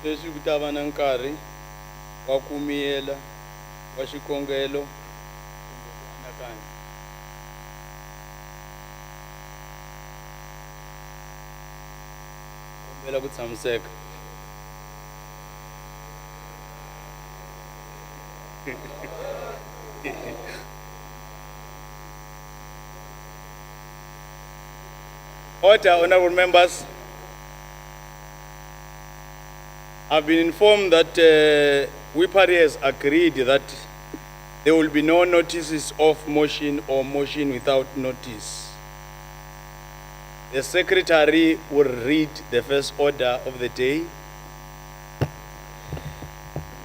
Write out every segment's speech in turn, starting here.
leswi ku ta va na nkarhi wa ku miyela wa xikongelo kumbe ku anakanya. Kombela ku tshamiseka. Order, honorable members. I've been informed that Party has agreed that there will be no notices of motion or motion without notice. The secretary will read the first order of the day.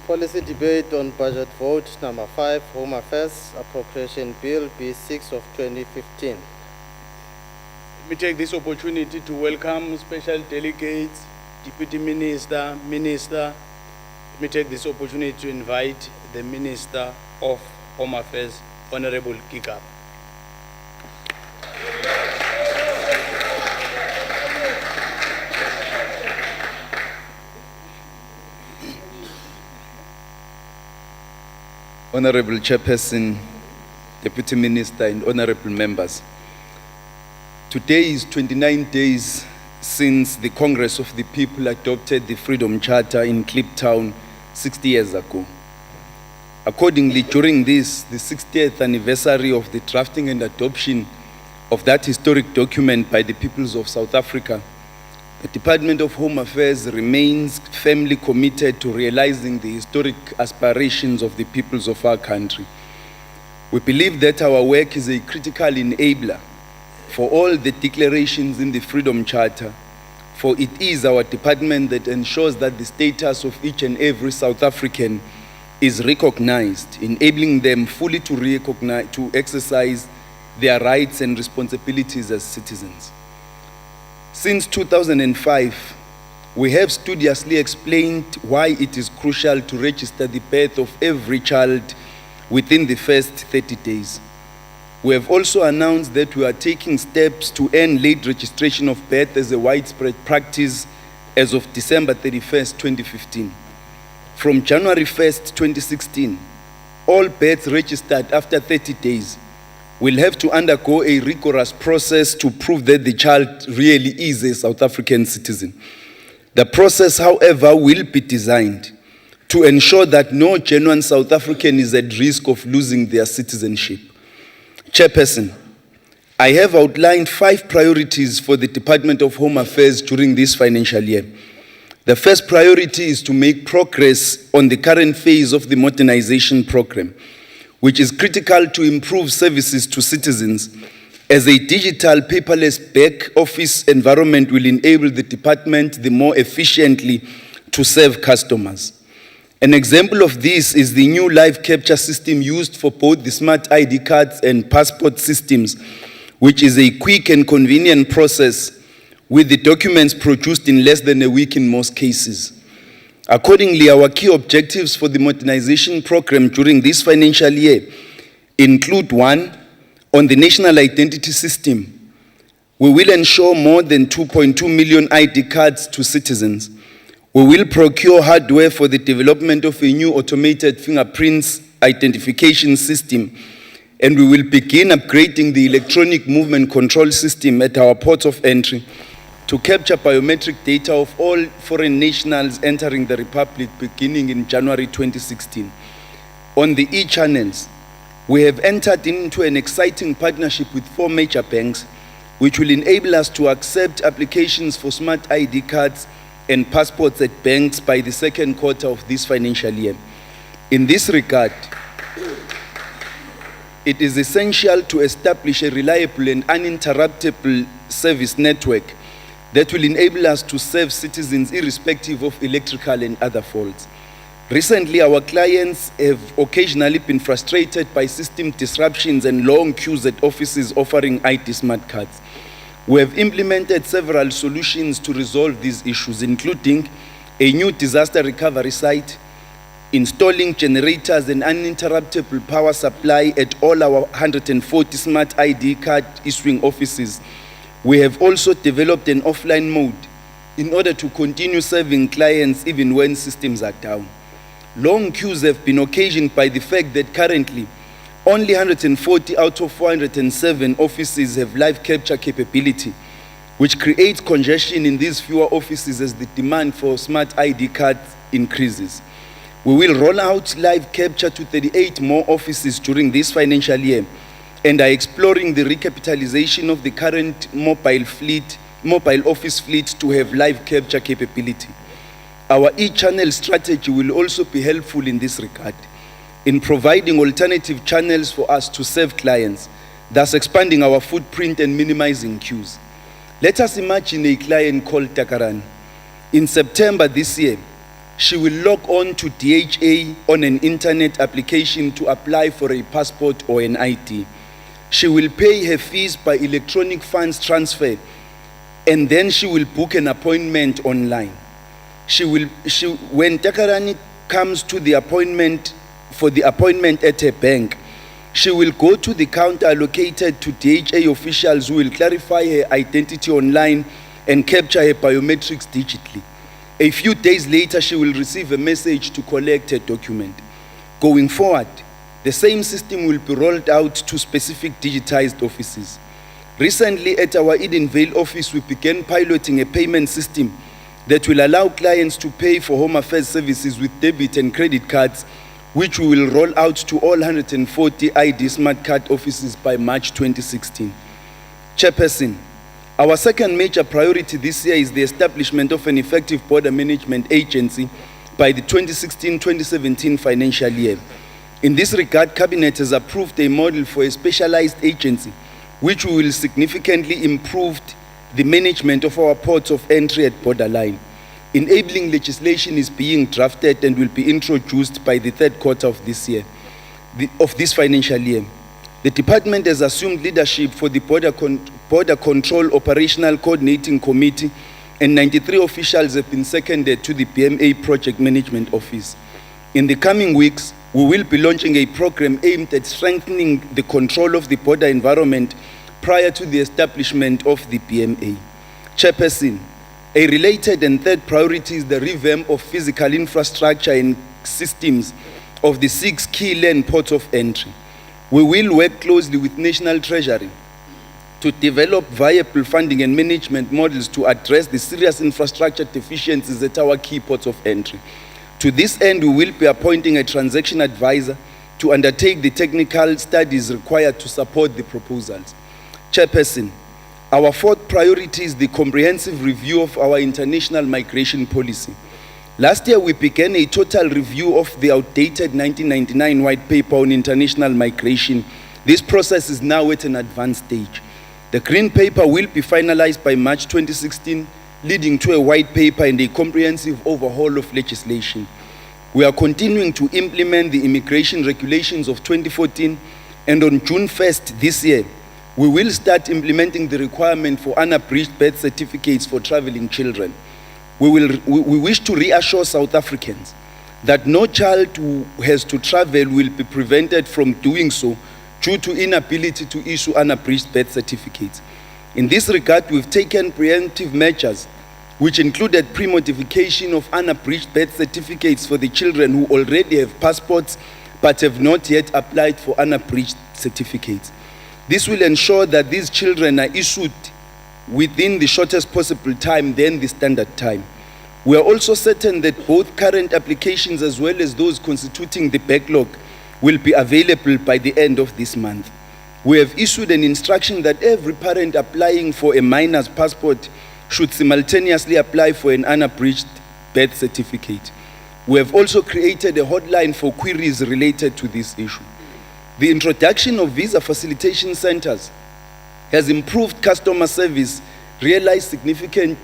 Policy debate on budget vote number 5, Home Affairs Appropriation Bill B6 of 2015. Let me take this opportunity to welcome special delegates, Deputy Minister, Minister. Let me take this opportunity to invite the Minister of Home Affairs, Honorable Kikap. Honorable Chairperson, Deputy Minister, and honorable members. Today is 29 days since the Congress of the People adopted the Freedom Charter in Kliptown 60 years ago. Accordingly, during this, the 60th anniversary of the drafting and adoption of that historic document by the peoples of South Africa, the Department of Home Affairs remains firmly committed to realizing the historic aspirations of the peoples of our country. We believe that our work is a critical enabler for all the declarations in the Freedom Charter, for it is our department that ensures that the status of each and every South African is recognized, enabling them fully to exercise their rights and responsibilities as citizens. Since 2005, we have studiously explained why it is crucial to register the birth of every child within the first 30 days. We have also announced that we are taking steps to end late registration of birth as a widespread practice as of December 31st, 2015. From January 1st, 2016, all births registered after 30 days will have to undergo a rigorous process to prove that the child really is a South African citizen. The process, however, will be designed to ensure that no genuine South African is at risk of losing their citizenship. Chairperson, I have outlined 5 priorities for the Department of Home Affairs during this financial year. The first priority is to make progress on the current phase of the modernization program, which is critical to improve services to citizens, as a digital paperless back office environment will enable the department the more efficiently to serve customers. An example of this is the new live capture system used for both the smart ID cards and passport systems, which is a quick and convenient process with the documents produced in less than a week in most cases. Accordingly, our key objectives for the modernization program during this financial year include: 1, on the national identity system, we will ensure more than 2.2 million ID cards to citizens. We will procure hardware for the development of a new automated fingerprints identification system, and we will begin upgrading the electronic movement control system at our ports of entry to capture biometric data of all foreign nationals entering the Republic beginning in January 2016. On the e-channels, we have entered into an exciting partnership with 4 major banks, which will enable us to accept applications for smart ID cards and passports at banks by the second quarter of this financial year. In this regard, it is essential to establish a reliable and uninterruptible service network that will enable us to serve citizens irrespective of electrical and other faults. Recently, our clients have occasionally been frustrated by system disruptions and long queues at offices offering ID smart cards. We have implemented several solutions to resolve these issues, including a new disaster recovery site, installing generators and uninterruptible power supply at all our 140 smart ID card issuing offices. We have also developed an offline mode in order to continue serving clients even when systems are down. Long queues have been occasioned by the fact that currently only 140 out of 407 offices have live capture capability, which creates congestion in these fewer offices as the demand for smart ID cards increases. We will roll out live capture to 38 more offices during this financial year and are exploring the recapitalization of the current mobile office fleet to have live capture capability. Our e-channel strategy will also be helpful in this regard, in providing alternative channels for us to serve clients, thus expanding our footprint and minimizing queues. Let us imagine a client called Takaran. In September this year, she will log on to DHA on an internet application to apply for a passport or an ID. She will pay her fees by electronic funds transfer, and then she will book an appointment online. When Takarani comes to the appointment at her bank, she will go to the counter allocated to DHA officials who will clarify her identity online and capture her biometrics digitally. A few days later, she will receive a message to collect her document. Going forward, the same system will be rolled out to specific digitized offices. Recently, at our Edenvale office, we began piloting a payment system that will allow clients to pay for home affairs services with debit and credit cards, which we will roll out to all 140 ID smart card offices by March 2016. Chairperson, our second major priority this year is the establishment of an effective border management agency by the 2016-2017 financial year. In this regard, Cabinet has approved a model for a specialized agency, which will significantly improve the management of our ports of entry at borderline. Enabling legislation is being drafted and will be introduced by the third quarter of this financial year. The department has assumed leadership for the Border Control Operational Coordinating Committee, and 93 officials have been seconded to the BMA Project Management Office. In the coming weeks, we will be launching a program aimed at strengthening the control of the border environment prior to the establishment of the BMA. Chairperson, a related and third priority is the revamp of physical infrastructure and systems of the 6 key land ports of entry. We will work closely with National Treasury to develop viable funding and management models to address the serious infrastructure deficiencies at our key ports of entry. To this end, we will be appointing a transaction advisor to undertake the technical studies required to support the proposals. Chairperson, our fourth priority is the comprehensive review of our international migration policy. Last year, we began a total review of the outdated 1999 White Paper on International Migration. This process is now at an advanced stage. The Green Paper will be finalized by March 2016, leading to a White Paper and a comprehensive overhaul of legislation. We are continuing to implement the immigration regulations of 2014, and on June 1st this year, we will start implementing the requirement for unabridged birth certificates for traveling children. We wish to reassure South Africans that no child who has to travel will be prevented from doing so due to inability to issue unabridged birth certificates. In this regard, we've taken preemptive measures, which included pre-modification of unabridged birth certificates for the children who already have passports but have not yet applied for unabridged certificates. This will ensure that these children are issued within the shortest possible time than the standard time. We are also certain that both current applications as well as those constituting the backlog will be available by the end of this month. We have issued an instruction that every parent applying for a minor's passport should simultaneously apply for an unabridged birth certificate. We have also created a hotline for queries related to this issue. The introduction of visa facilitation centers has improved customer service, realized significant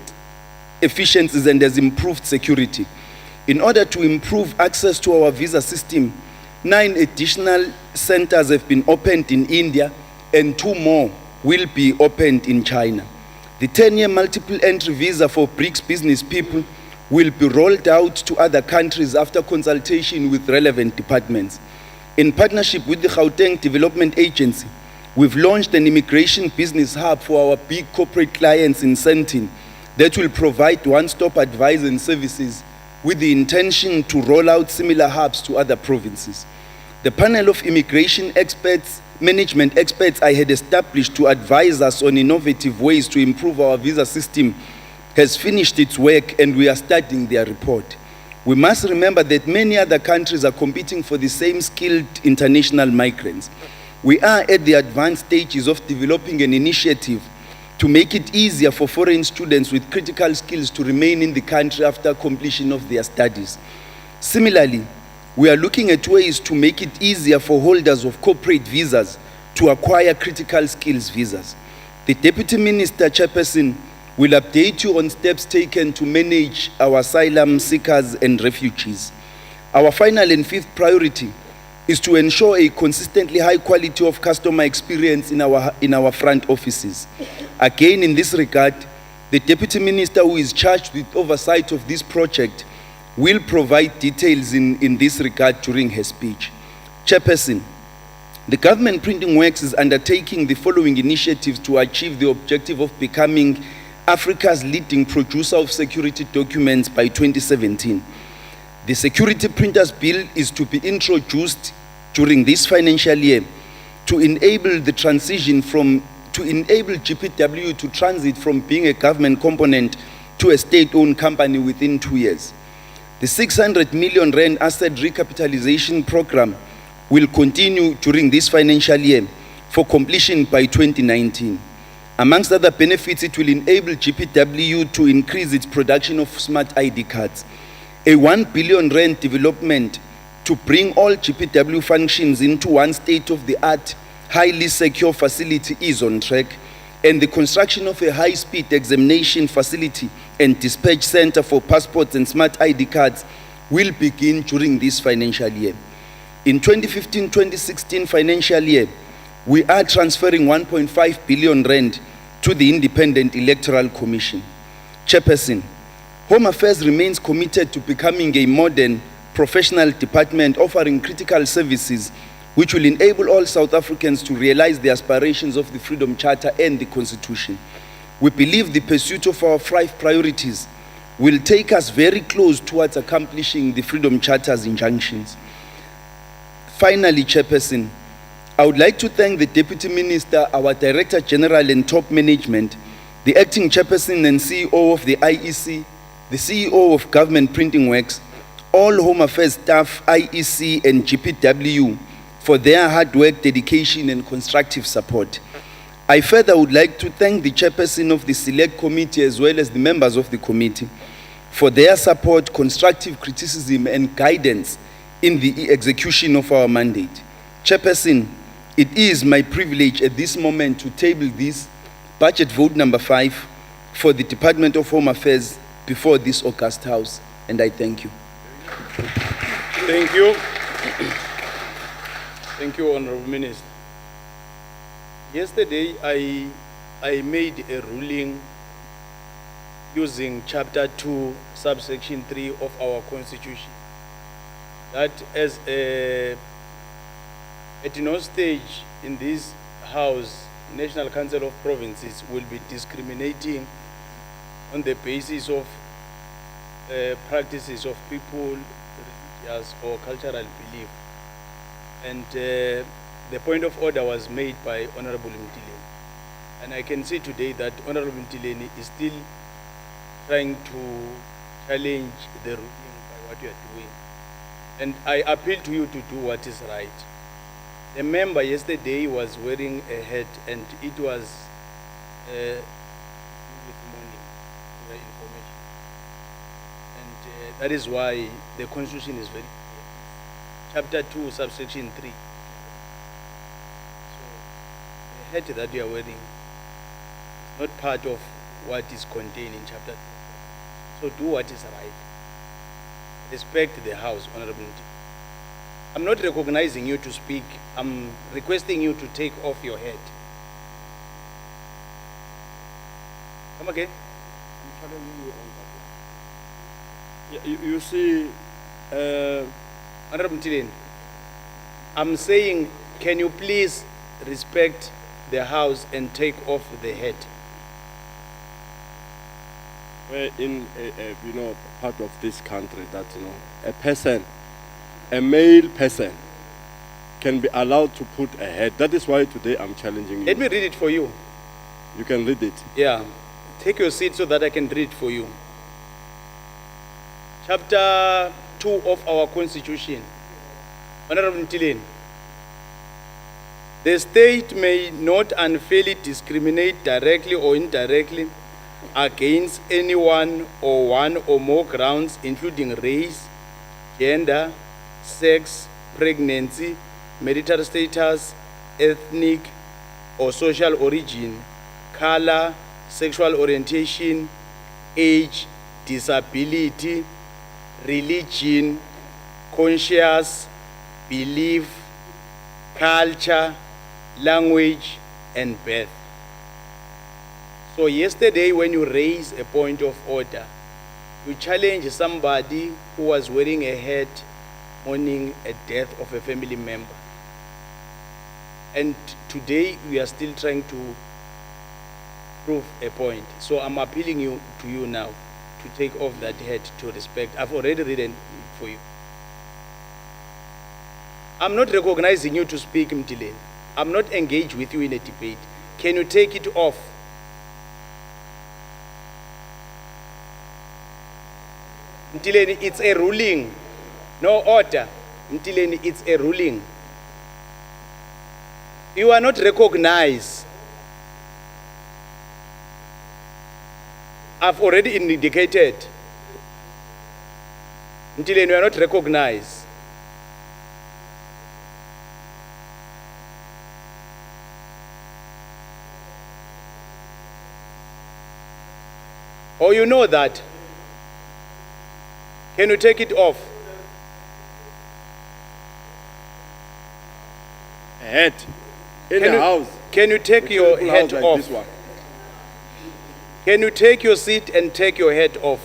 efficiencies, and has improved security. In order to improve access to our visa system, 9 additional centers have been opened in India and 2 more will be opened in China. The 10-year multiple entry visa for BRICS business people will be rolled out to other countries after consultation with relevant departments. In partnership with the Gauteng Development Agency, we've launched an immigration business hub for our big corporate clients in Sandton that will provide one-stop advice and services with the intention to roll out similar hubs to other provinces. The panel of immigration experts, management experts I had established to advise us on innovative ways to improve our visa system has finished its work, and we are studying their report. We must remember that many other countries are competing for the same skilled international migrants. We are at the advanced stages of developing an initiative to make it easier for foreign students with critical skills to remain in the country after completion of their studies. Similarly, we are looking at ways to make it easier for holders of corporate visas to acquire critical skills visas. The Deputy Minister, Chairperson, will update you on steps taken to manage our asylum seekers and refugees. Our final and fifth priority is to ensure a consistently high quality of customer experience in our front offices. Again, in this regard, the Deputy Minister who is charged with oversight of this project will provide details in this regard during her speech. Chairperson, the Government Printing Works is undertaking the following initiatives to achieve the objective of becoming Africa's leading producer of security documents by 2017. The Security Printers Bill is to be introduced during this financial year to enable the transition to enable GPW to transit from being a government component to a state-owned company within 2 years. The 600 million rand asset recapitalization program will continue during this financial year for completion by 2019. Amongst other benefits, it will enable GPW to increase its production of smart ID cards. A 1 billion rand development to bring all GPW functions into one state-of-the-art, highly secure facility is on track, and the construction of a high-speed examination facility and dispatch center for passports and smart ID cards will begin during this financial year. In 2015-2016 financial year, we are transferring 1.5 billion rand to the Independent Electoral Commission. Chairperson, Home Affairs remains committed to becoming a modern, professional department offering critical services which will enable all South Africans to realize the aspirations of the Freedom Charter and the Constitution. We believe the pursuit of our 5 priorities will take us very close towards accomplishing the Freedom Charter's injunctions. Finally, Chairperson, I would like to thank the Deputy Minister, our Director General and top management, the Acting Chairperson and CEO of the IEC, the CEO of Government Printing Works, all Home Affairs staff, IEC and GPW for their hard work, dedication and constructive support. I further would like to thank the Chairperson of the Select Committee as well as the members of the committee for their support, constructive criticism and guidance in the execution of our mandate. Chairperson, it is my privilege at this moment to table this budget vote number 5 for the Department of Home Affairs before this august house, and I thank you. Thank you. Thank you, Honorable Minister. Yesterday, I made a ruling using Chapter 2, Subsection 3 of our Constitution, that at no stage in this House, National Council of Provinces will be discriminating on the basis of practices of people, religious or cultural belief. And the point of order was made by Honorable Mtileni. And I can see today that Honorable Mtileni is still trying to challenge the ruling by what you are doing. And I appeal to you to do what is right. The member yesterday was wearing a hat, and it was with mourning, the information. And that is why the Constitution is very clear. Chapter 2, Subsection 3. So the hat that you are wearing is not part of what is contained in Chapter 2. So do what is right. Respect the House, Honorable Mtileni. I'm not recognizing you to speak. I'm requesting you to take off your head. Come again? I'm challenging you on that. You see, Honorable Mtileni, I'm saying, can you please respect the House and take off the head? we're in part of this country that, a person, a male person, can be allowed to put a head. That is why today I'm challenging you. Let me read it for you. You can read it. Yeah. Take your seat so that I can read it for you. Chapter 2 of our Constitution. Honorable Ntileni. The state may not unfairly discriminate directly or indirectly against anyone or one or more grounds, including race, gender, sex, pregnancy, marital status, ethnic or social origin, color, sexual orientation, age, disability, religion, conscience, belief, culture, language, and birth. So yesterday when you raise a point of order, you challenge somebody who was wearing a hat mourning a death of a family member. And today we are still trying to prove a point. So I'm appealing to you now to take off that hat to respect. I've already written it for you. I'm not recognizing you to speak, Ntileni. I'm not engaged with you in a debate. Can you take it off? Ntileni, it's a ruling. No order. Ntileni, it's a ruling. You are not recognized. I've already indicated. Ntileni, you are not recognized. Or you know that. Can you take it off? A head in Can a you- house. Can you take your Beautiful hat house like off? this one. Can you take your seat and take your hat off?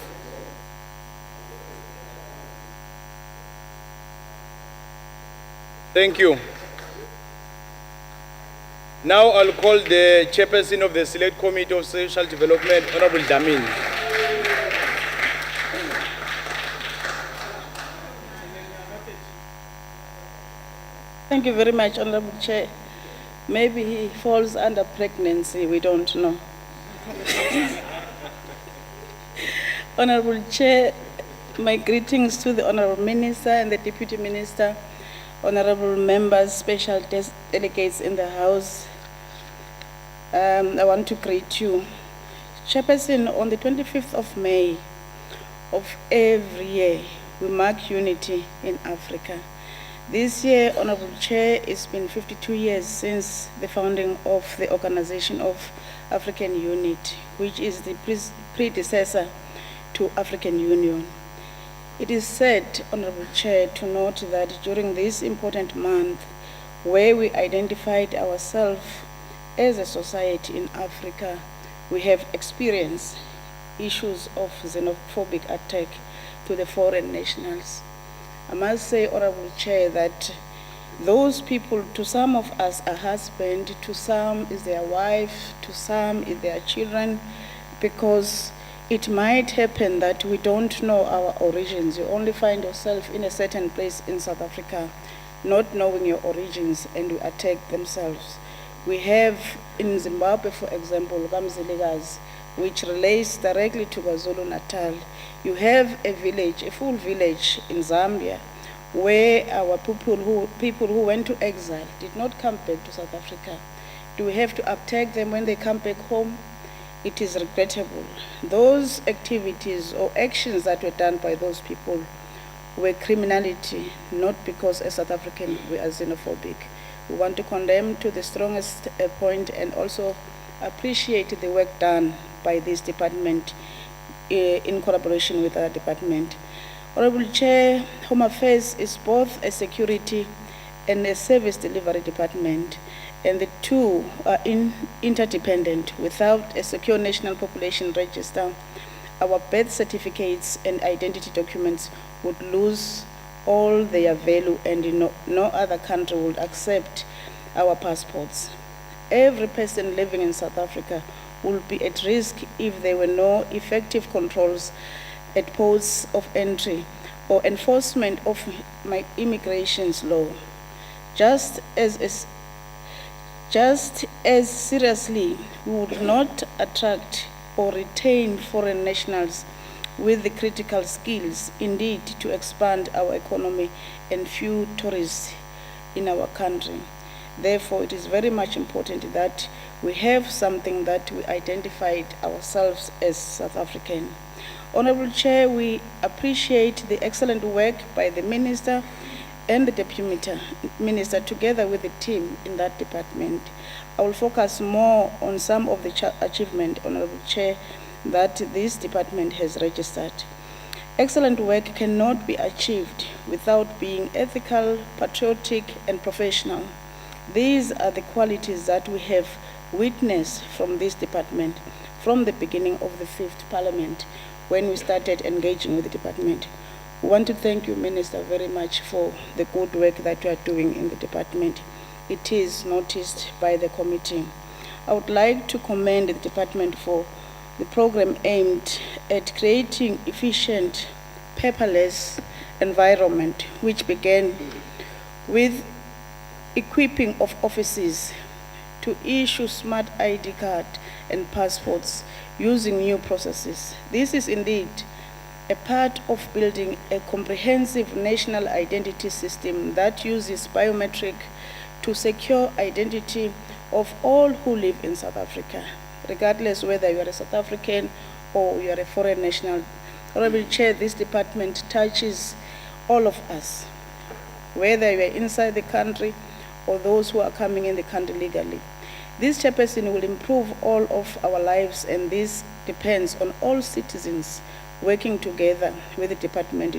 Thank you. Now I'll call the chairperson of the Select Committee of Social Development, Honorable Damin. Thank you very much, Honorable Chair. Maybe he falls under pregnancy, we don't know. Honorable Chair, my greetings to the Honorable Minister and the Deputy Minister, Honorable members, special delegates in the House. I want to greet you. Chairperson, on the 25th of May of every year, we mark unity in Africa. This year, Honorable Chair, it's been 52 years since the founding of the Organization of African Unity, which is the predecessor to African Union. It is said, Honorable Chair, to note that during this important month, where we identified ourselves as a society in Africa, we have experienced issues of xenophobic attack to the foreign nationals. I must say, Honorable Chair, that those people, to some of us are husband, to some is their wife, to some is their children, because it might happen that we don't know our origins. You only find yourself in a certain place in South Africa, not knowing your origins, and you attack themselves. We have in Zimbabwe, for example, Kamziligas, which relates directly to KwaZulu-Natal. You have a village, a full village in Zambia, where our people who went to exile did not come back to South Africa. Do we have to attack them when they come back home? It is regrettable. Those activities or actions that were done by those people were criminality, not because as South African we are xenophobic. We want to condemn to the strongest point and also appreciate the work done by this department in collaboration with our department. Honorable Chair, Home Affairs is both a security and a service delivery department, and the two are interdependent. Without a secure national population register, our birth certificates and identity documents would lose all their value, and no other country would accept our passports. Every person living in South Africa would be at risk if there were no effective controls at ports of entry or enforcement of immigration's law. Just as seriously, we would not attract or retain foreign nationals with the critical skills indeed to expand our economy and fuel tourists in our country. Therefore, it is very much important that we have something that we identified ourselves as South African. Honorable Chair, we appreciate the excellent work by the Minister and the Deputy Minister together with the team in that department. I will focus more on some of the achievement, Honorable Chair, that this department has registered. Excellent work cannot be achieved without being ethical, patriotic, and professional. These are the qualities that we have witnessed from this department from the beginning of the 5th Parliament when we started engaging with the department. We want to thank you, Minister, very much for the good work that you are doing in the department. It is noticed by the committee. I would like to commend the department for the program aimed at creating efficient, paperless environment, which began with equipping of offices to issue smart ID card and passports using new processes. This is indeed a part of building a comprehensive national identity system that uses biometric to secure identity of all who live in South Africa, regardless whether you are a South African or you are a foreign national. Honorable Chair, this department touches all of us, whether you are inside the country or those who are coming in the country legally. This chairperson will improve all of our lives, and this depends on all citizens working together with the department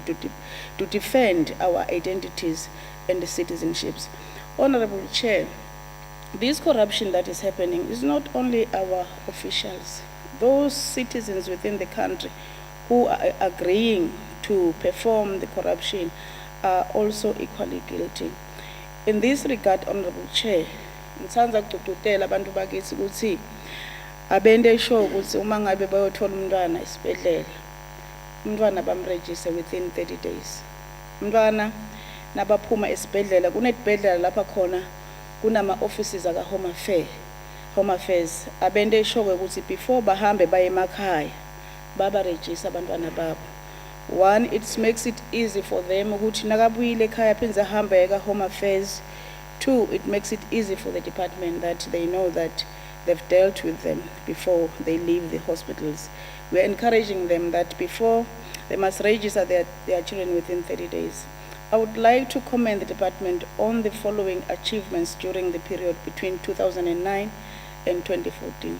to defend our identities and citizenships. Honorable Chair, this corruption that is happening is not only our officials, those citizens within the country who are agreeing to perform the corruption are also equally guilty. In this regard, Honorable Chair, ngithanda ukugcugcutela abantu bakithi ukuthi abende sure ukuthi uma ngabe bayothola umntwana esibhedlela, umntwana bamregister within 30 days. Umntwana nabaphuma esibhedlela, kunezibhedlela lapha khona kunama offices aka Home Affairs, abende sure ukuthi before bahambe baye emakhaya baba register abantwana babo. One, it makes it easy for them ukuthi nakabuyile ekhaya phinze ahambe eka Home Affairs. Two, it makes it easy for the department that they know that they've dealt with them before they leave the hospitals. We are encouraging them that before they must register their children within 30 days. I would like to commend the department on the following achievements during the period between 2009 and 2014.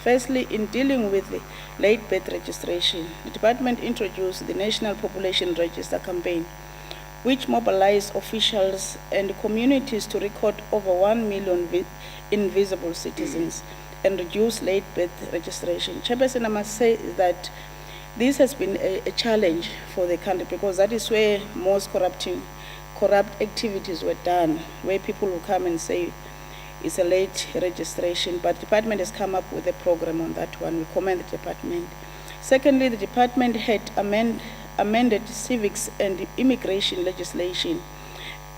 Firstly, in dealing with the late birth registration, the department introduced the National Population Register campaign, which mobilized officials and communities to record over 1 million invisible citizens and reduce late birth registration. Chairperson, I must say that this has been a challenge for the country because that is where most corrupt activities were done, where people will come and say it's a late registration, but the department has come up with a program on that one. We commend the department. Secondly, the department had amended civics and immigration legislation.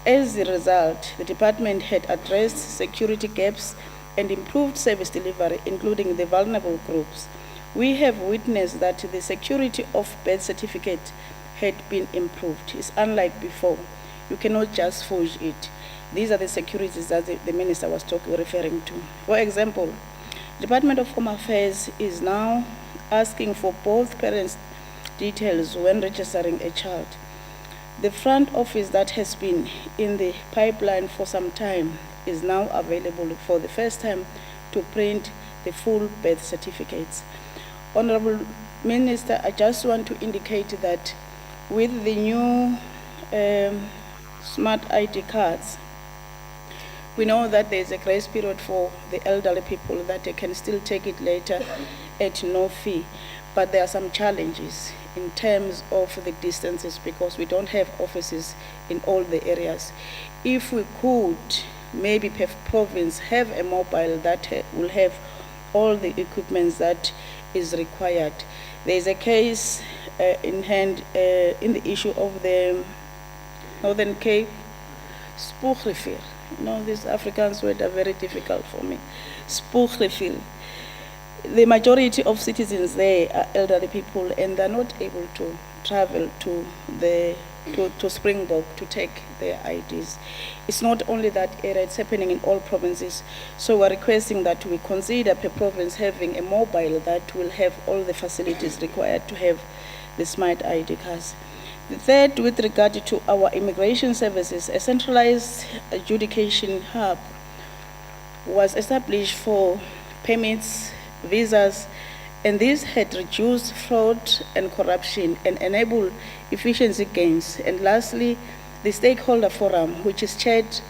As a result, the department had addressed security gaps and improved service delivery, including the vulnerable groups. We have witnessed that the security of birth certificate had been improved. It's unlike before. You cannot just forge it. These are the securities that the minister was referring to. For example, Department of Home Affairs is now asking for both parents' details when registering a child. The front office that has been in the pipeline for some time is now available for the first time to print the full birth certificates. Honorable Minister, I just want to indicate that with the new smart ID cards, we know that there's a grace period for the elderly people that they can still take it later at no fee. But there are some challenges in terms of the distances because we don't have offices in all the areas. If we could, maybe per province, have a mobile that will have all the equipment that is required. There is a case in hand in the issue of the Northern Cape, spoegrivier. You know, these Afrikaans words are very difficult for me. Spoegrivier. The majority of citizens there are elderly people, and they're not able to travel to Springbok to take their IDs. It's not only that area, it's happening in all provinces. So we're requesting that we consider per province having a mobile that will have all the facilities required to have the smart ID cards. The third, with regard to our immigration services, a centralized adjudication hub was established for permits, visas, and this had reduced fraud and corruption and enabled efficiency gains. And lastly, the stakeholder forum, which is chaired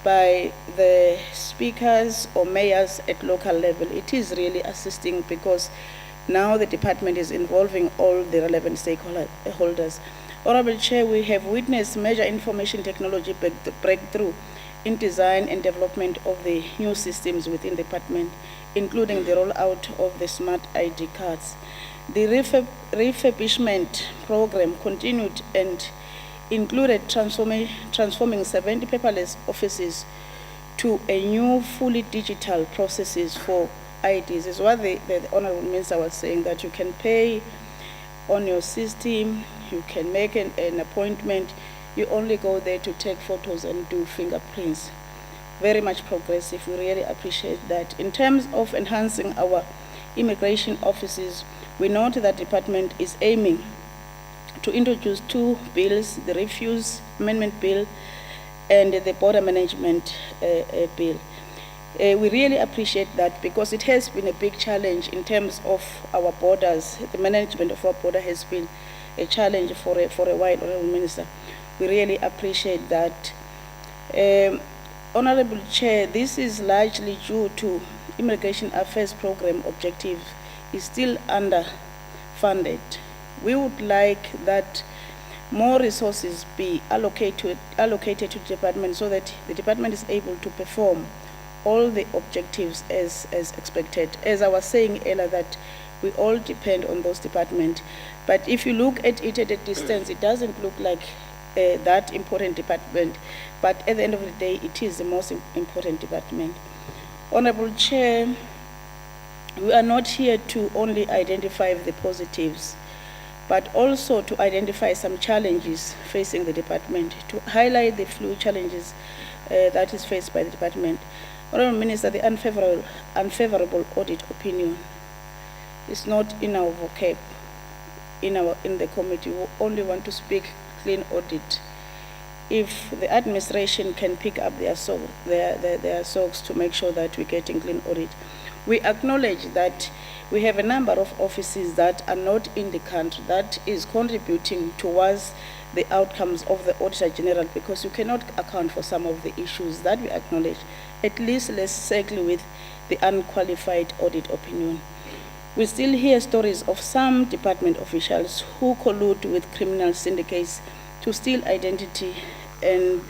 by the speakers or mayors at local level. It is really assisting because now the department is involving all the relevant stakeholders. Honorable Chair, we have witnessed major information technology breakthrough in design and development of the new systems within the department, including the rollout of the smart ID cards. The refurbishment program continued and included transforming 70 paperless offices to a new fully digital processes for IDs. Is what the Honorable Minister was saying, that you can pay on your system, you can make an appointment, you only go there to take photos and do fingerprints. Very much progressive, we really appreciate that. In terms of enhancing our immigration offices, we note that the department is aiming to introduce 2 bills, the Refuse Amendment Bill and the Border Management Bill. We really appreciate that because it has been a big challenge in terms of our borders. The management of our border has been a challenge for a while, Honorable Minister. We really appreciate that. Honorable Chair, this is largely due to Immigration Affairs Program objective is still underfunded. We would like that more resources be allocated to the department so that the department is able to perform all the objectives as expected. As I was saying earlier, that we all depend on those departments. But if you look at it at a distance, it doesn't look like that important department. But at the end of the day, it is the most important department. Honorable Chair, we are not here to only identify the positives, but also to identify some challenges facing the department, to highlight the few challenges that is faced by the department. Honorable Minister, the unfavorable audit opinion is not in our vocab. In the committee, we only want to speak clean audit. If the administration can pick up their socks to make sure that we're getting clean audit. We acknowledge that we have a number of offices that are not in the country that is contributing towards the outcomes of the Auditor General, because you cannot account for some of the issues that we acknowledge. At least let's settle with the unqualified audit opinion. We still hear stories of some department officials who collude with criminal syndicates to steal identity and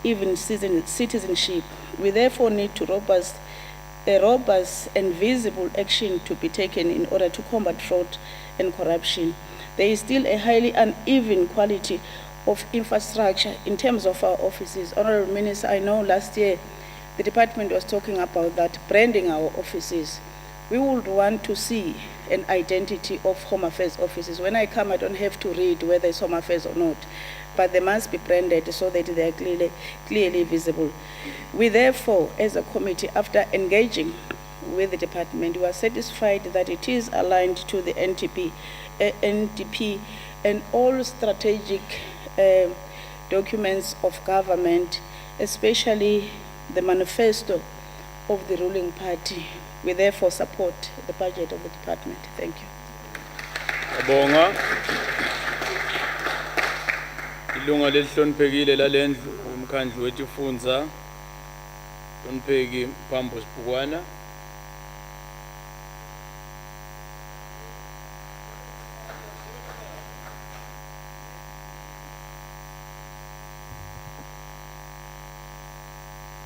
even citizenship. We therefore need a robust and visible action to be taken in order to combat fraud and corruption. There is still a highly uneven quality of infrastructure in terms of our offices. Honorable Minister, I know last year the department was talking about that, branding our offices. We would want to see an identity of Home Affairs offices. When I come, I don't have to read whether it's Home Affairs or not, but they must be branded so that they are clearly visible. We therefore, as a committee, after engaging with the department, we are satisfied that it is aligned to the NDP and all strategic documents of government, especially the manifesto of the ruling party. We therefore support the budget of the department. Thank you. Abonga. Ilunga lelihloniphekile lalendlu umkhandlu wetifundza Hlonipheki Phambo Sibhukwana.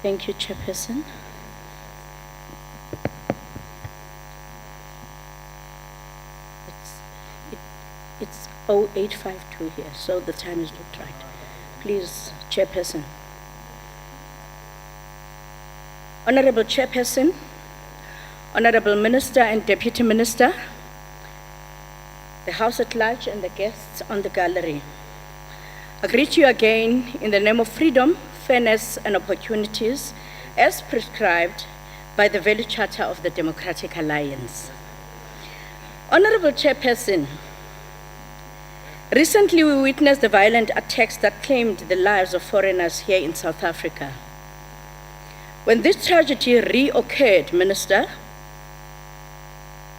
Thank you, Chairperson. 0852 here, so the time is not right. Please, Chairperson. Honorable Chairperson, Honorable Minister and Deputy Minister, the House at large and the guests on the gallery. I greet you again in the name of freedom, fairness and opportunities as prescribed by the very charter of the Democratic Alliance. Honorable Chairperson, recently we witnessed the violent attacks that claimed the lives of foreigners here in South Africa. When this tragedy reoccurred, Minister,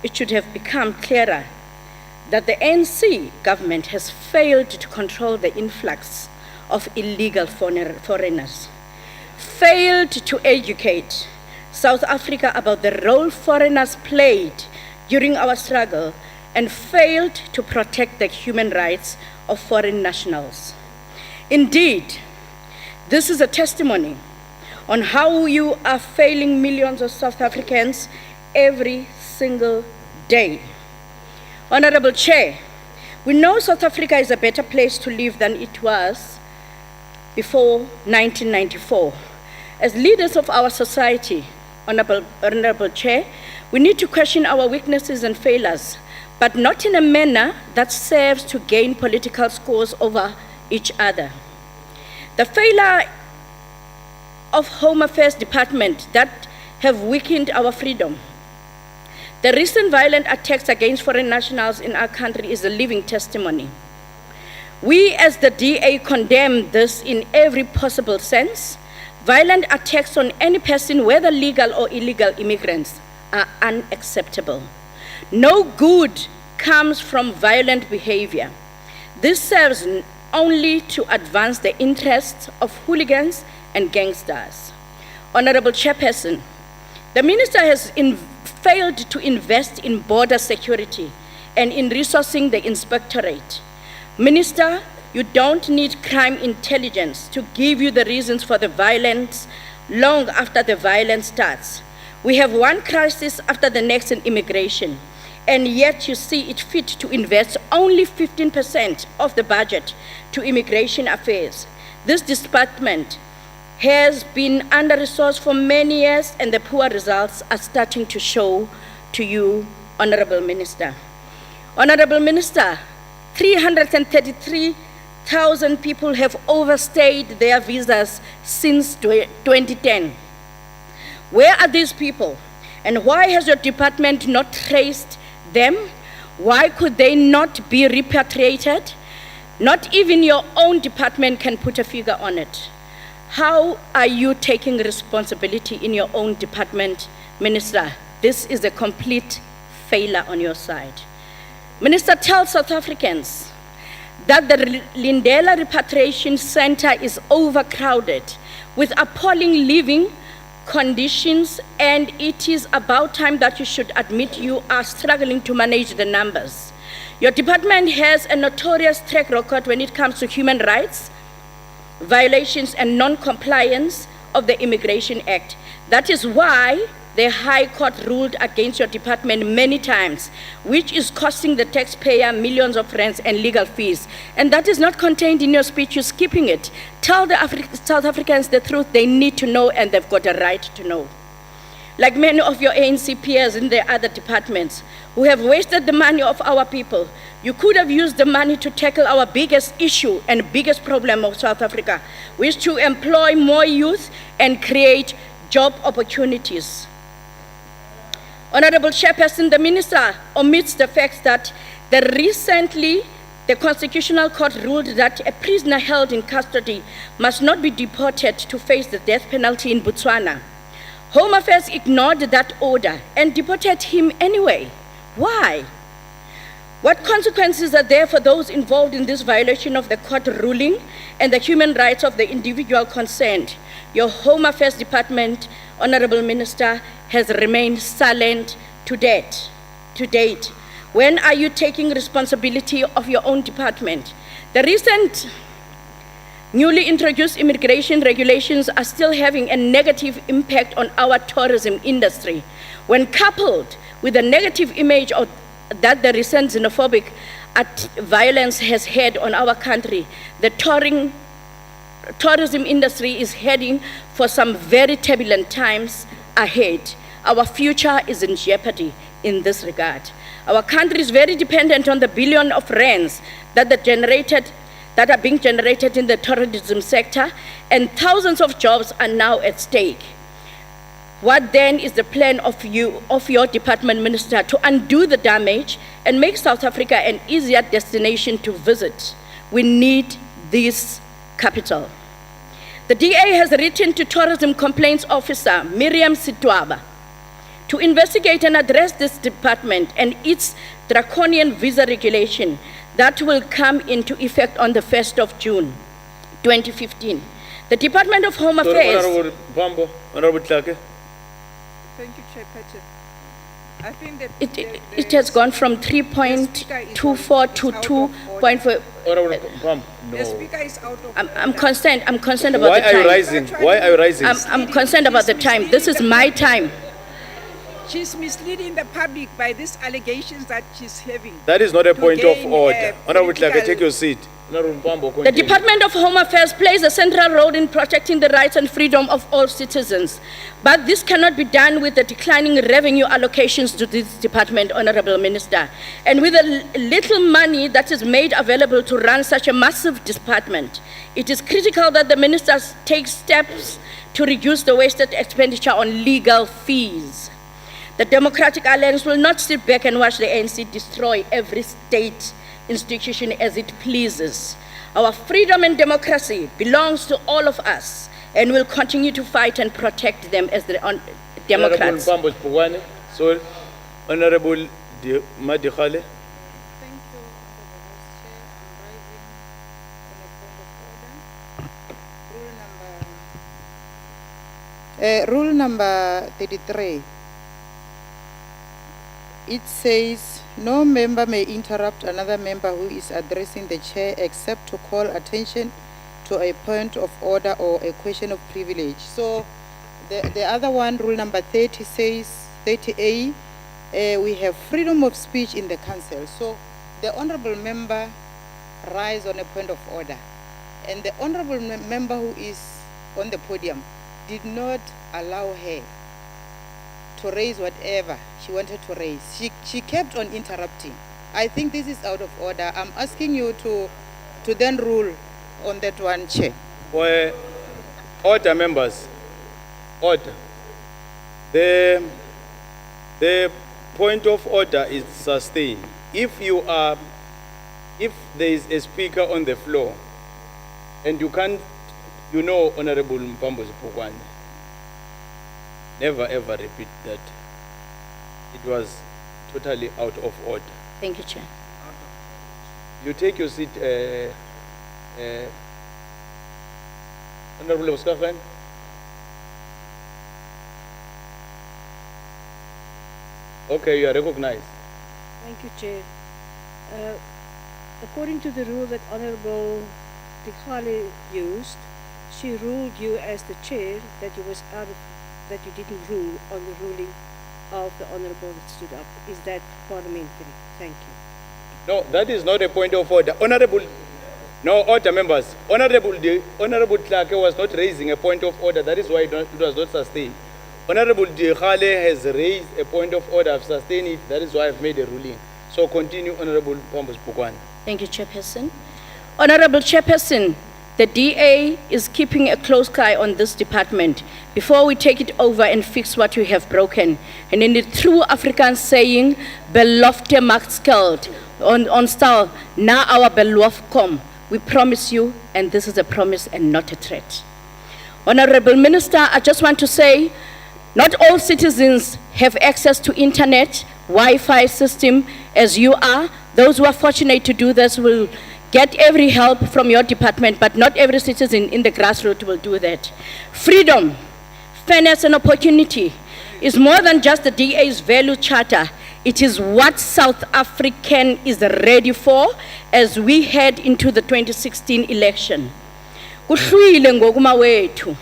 it should have become clearer that the ANC government has failed to control the influx of illegal foreigners, failed to educate South Africa about the role foreigners played during our struggle, and failed to protect the human rights of foreign nationals. Indeed, this is a testimony on how you are failing millions of South Africans every single day. Honorable Chair, we know South Africa is a better place to live than it was before 1994. As leaders of our society, Honorable Chair, we need to question our weaknesses and failures, but not in a manner that serves to gain political scores over each other. The failure of Home Affairs Department that have weakened our freedom. The recent violent attacks against foreign nationals in our country is a living testimony. We as the DA condemn this in every possible sense. Violent attacks on any person, whether legal or illegal immigrants, are unacceptable. No good comes from violent behavior. This serves only to advance the interests of hooligans and gangsters. Honorable Chairperson, the Minister has failed to invest in border security and in resourcing the inspectorate. Minister, you don't need crime intelligence to give you the reasons for the violence long after the violence starts. We have one crisis after the next in immigration, and yet you see it fit to invest only 15% of the budget to immigration affairs. This department has been under-resourced for many years, and the poor results are starting to show to you, Honorable Minister. Honorable Minister, 333,000 people have overstayed their visas since 2010. Where are these people? And why has your department not traced them? Why could they not be repatriated? Not even your own department can put a figure on it. How are you taking responsibility in your own department, Minister? This is a complete failure on your side. Minister, tell South Africans that the Lindela Repatriation Center is overcrowded with appalling living conditions, and it is about time that you should admit you are struggling to manage the numbers. Your department has a notorious track record when it comes to human rights violations and non-compliance of the Immigration Act. That is why the High Court ruled against your department many times, which is costing the taxpayer millions of rands and legal fees. And that is not contained in your speech, you're skipping it. Tell the South Africans the truth they need to know, and they've got a right to know. Like many of your ANC peers in the other departments who have wasted the money of our people, you could have used the money to tackle our biggest issue and biggest problem of South Africa, which is to employ more youth and create job opportunities. Honorable Chairperson, the Minister omits the fact that recently the Constitutional Court ruled that a prisoner held in custody must not be deported to face the death penalty in Botswana. Home Affairs ignored that order and deported him anyway. Why? What consequences are there for those involved in this violation of the court ruling and the human rights of the individual concerned? Your Home Affairs Department, Honorable Minister, has remained silent to date. When are you taking responsibility of your own department? The recent newly introduced immigration regulations are still having a negative impact on our tourism industry. When coupled with the negative image of that the recent xenophobic violence has had on our country, the tourism industry is heading for some very turbulent times ahead. Our future is in jeopardy in this regard. Our country is very dependent on the billion of rands that are being generated in the tourism sector, and thousands of jobs are now at stake. What then is the plan of your department, Minister, to undo the damage and make South Africa an easier destination to visit? We need this capital. The DA has written to Tourism Complaints Officer Miriam Sitwaba to investigate and address this department and its draconian visa regulation that will come into effect on the 1st of June, 2015. The Department of Home Affairs... Honorable Bambo, Honorable Tlake. Thank you, Chairperson. I think that It has gone from 3.24 to 2.4. Honorable Bambo, the no. speaker is out of I'm concerned about Why the are you time. rising? Why are you rising? I'm concerned about the time. This is my time. She's misleading the public by these allegations that she's having. That is not a to point of gain, order. Honorable Tlake, political- take your seat. Honorable Bambo, The continue. Department of Home Affairs plays a central role in protecting the rights and freedom of all citizens. But this cannot be done with the declining revenue allocations to this department, Honorable Minister. And with the little money that is made available to run such a massive department, it is critical that the ministers take steps to reduce the wasted expenditure on legal fees. The Democratic Alliance will not sit back and watch the ANC destroy every state institution as it pleases. Our freedom and democracy belongs to all of us, and we'll continue to fight and protect them as the Democrats. Honorable Bambo Spugwane, sorry. Honorable Madikhale. Thank you, Honorable Vice Chair. I'm rising on a point of order. Rule number 33. It says, no member may interrupt another member who is addressing the chair except to call attention to a point of order or a question of privilege. So the other one, rule number 30 says, 30A, we have freedom of speech in the council. So the honorable member rise on a point of order. And the honorable member who is on the podium did not allow her to raise whatever she wanted to raise. She kept on interrupting. I think this is out of order. I'm asking you to then rule on that one, Chair. Well, order, members. Order. The point of order is sustained. If there is a speaker on the floor and you can't, Honorable Mpambo Zipukwane, never ever repeat that. It was totally out of order. Thank you, Chair. You take your seat, Honorable Oskafan. Okay, you are recognized. Thank you, Chair. According to the rule that Honorable Dikhale used, she ruled you as the chair that you didn't rule on the ruling of the Honorable that stood up. Is that parliamentary? Thank you. No, that is not a point of order. No, order, members. Honorable Tlake was not raising a point of order. That is why it was not sustained. Honorable Dikhale has raised a point of order. I've sustained it. That is why I've made a ruling. So continue, Honorable Mpambo Zipukwane. Thank you, Chairperson. Honorable Chairperson, the DA is keeping a close eye on this department before we take it over and fix what we have broken. And in the true African saying, belofte macht skeld, on style, na our belof kom. We promise you, and this is a promise and not a threat. Honorable Minister, I just want to say, not all citizens have access to internet, Wi-Fi system as you are. Those who are fortunate to do this will get every help from your department, but not every citizen in the grassroots will do that. Freedom, fairness and opportunity is more than just the DA's value charter. It is what South African is ready for as we head into the 2016 election. Kuhlwile ngokuma wethu.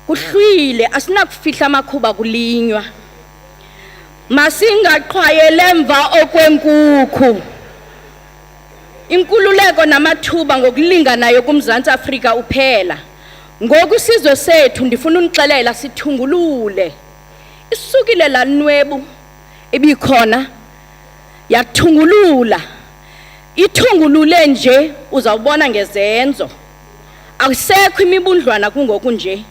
Kuhlwile asinakufihla amakhuba kulinywa. Masingaqhwayele emva okwenkukhu. Inkululeko namathuba ngokulinganayo kuMzantsi Afrika uphela. Ngoku isizwe sethu ndifuna unixelela sithungulule. Isukile la nwebu ibikhona yathungulula. Ithungulule nje uzawubona ngezenzo. Akusekho imibundlwana kungoku nje.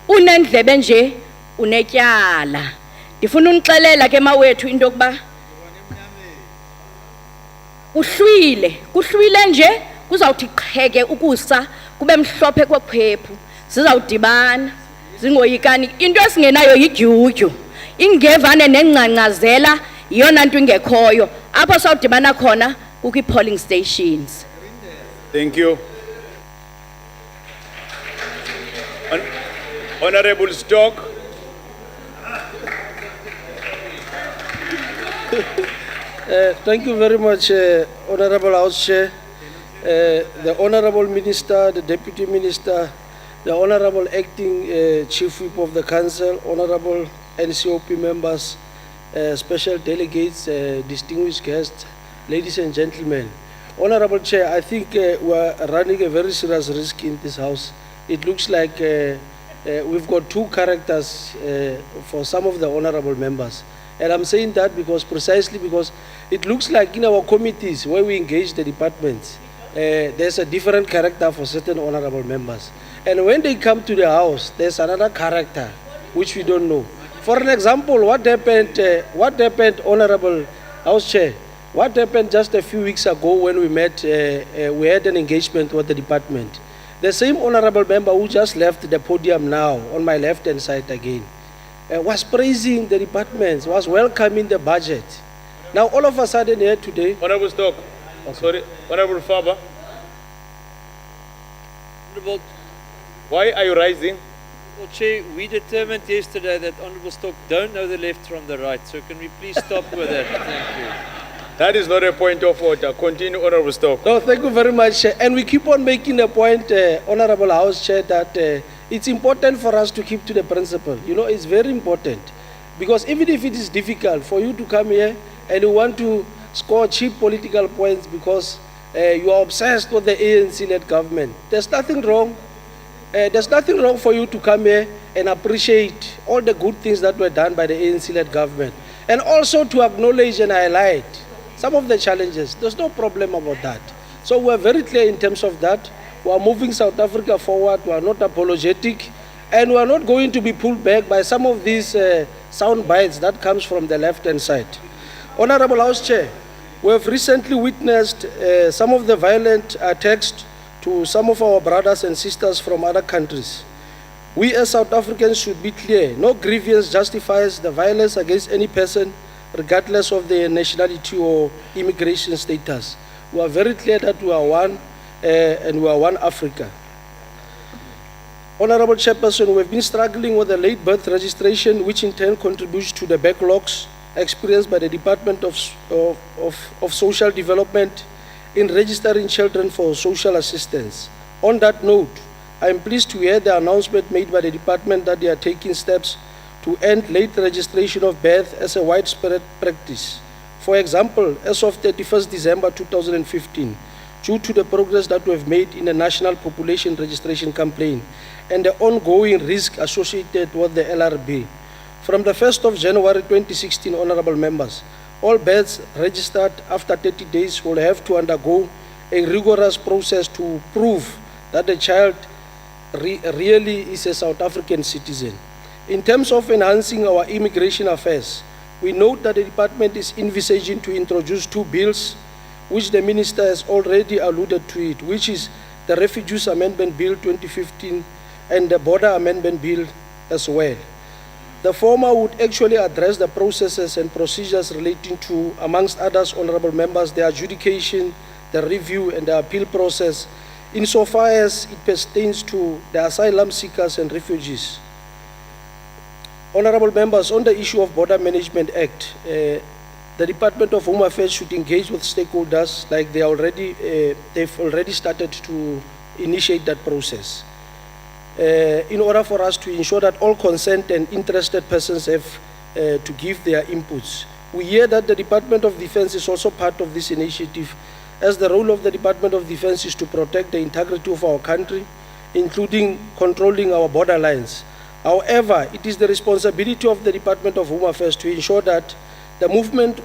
Unendlebe nje unetyala. Ndifuna unixelela ke mawethu into yokuba kuhlwile nje kuzawuthi qheke ukusa kube mhlophe kokhwephu sizawudibana zingoyikani into esingenayo yidyudyu ingevane nengcancazela yona nto ingekhoyo apho sawudibana khona kukho polling stations. Thank you. Honorable Stock. Thank you very much, Honorable House Chair, the Honorable Minister, the Deputy Minister, the Honorable Acting Chief Whip of the Council, Honorable NCOP members, special delegates, distinguished guests, ladies and gentlemen. Honorable Chair, I think we are running a very serious risk in this House. It looks like we've got two characters for some of the honorable members. And I'm saying that precisely because it looks like in our committees where we engage the departments, there's a different character for certain honorable members. And when they come to the House, there's another character which we don't know. For an example, what happened, Honorable House Chair, what happened just a few weeks ago when we met, we had an engagement with the department. The same honorable member who just left the podium now, on my left-hand side again, was praising the departments, was welcoming the budget. Now, all of a sudden here today... Honorable Stock. Sorry, Honorable Faber. Honorable Why are you rising? Chair, we determined yesterday that Honorable Stock don't know the left from the right, so can we please stop with that? Thank you. That is not a point of order. Continue, Honorable Stock. No, thank you very much. And we keep on making a point, Honorable House Chair, that it's important for us to keep to the principle. You know, it's very important. Because even if it is difficult for you to come here and you want to score cheap political points because you are obsessed with the ANC-led government, there's nothing wrong. There's nothing wrong for you to come here and appreciate all the good things that were done by the ANC-led government. And also to acknowledge and highlight some of the challenges. There's no problem about that. So we're very clear in terms of that. We are moving South Africa forward. We are not apologetic. And we are not going to be pulled back by some of these sound bites that comes from the left-hand side. Honorable House Chair, we have recently witnessed some of the violent attacks to some of our brothers and sisters from other countries. We as South Africans should be clear. No grievance justifies the violence against any person, regardless of their nationality or immigration status. We are very clear that we are one and we are one Africa. Honorable Chairperson, we have been struggling with the late birth registration, which in turn contributes to the backlogs experienced by the Department of Social Development in registering children for social assistance. On that note, I am pleased to hear the announcement made by the department that they are taking steps to end late registration of birth as a widespread practice. For example, as of 31st December 2015, due to the progress that we have made in the National Population Registration Campaign and the ongoing risk associated with the LRB, from the 1st of January 2016, honorable members, all births registered after 30 days will have to undergo a rigorous process to prove that the child really is a South African citizen. In terms of enhancing our immigration affairs, we note that the department is envisaging to introduce two bills, which the minister has already alluded to it, which is the Refugees Amendment Bill 2015 and the Border Amendment Bill as well. The former would actually address the processes and procedures relating to, amongst others, honorable members, the adjudication, the review, and the appeal process, insofar as it pertains to the asylum seekers and refugees. Honorable members, on the issue of Border Management Act, the Department of Home Affairs should engage with stakeholders like they've already started to initiate that process. In order for us to ensure that all concerned and interested persons have to give their inputs. We hear that the Department of Defense is also part of this initiative. as the role of the Department of Defense is to protect the integrity of our country, including controlling our border lines. However, it is the responsibility of the Department of Home Affairs to ensure that the movement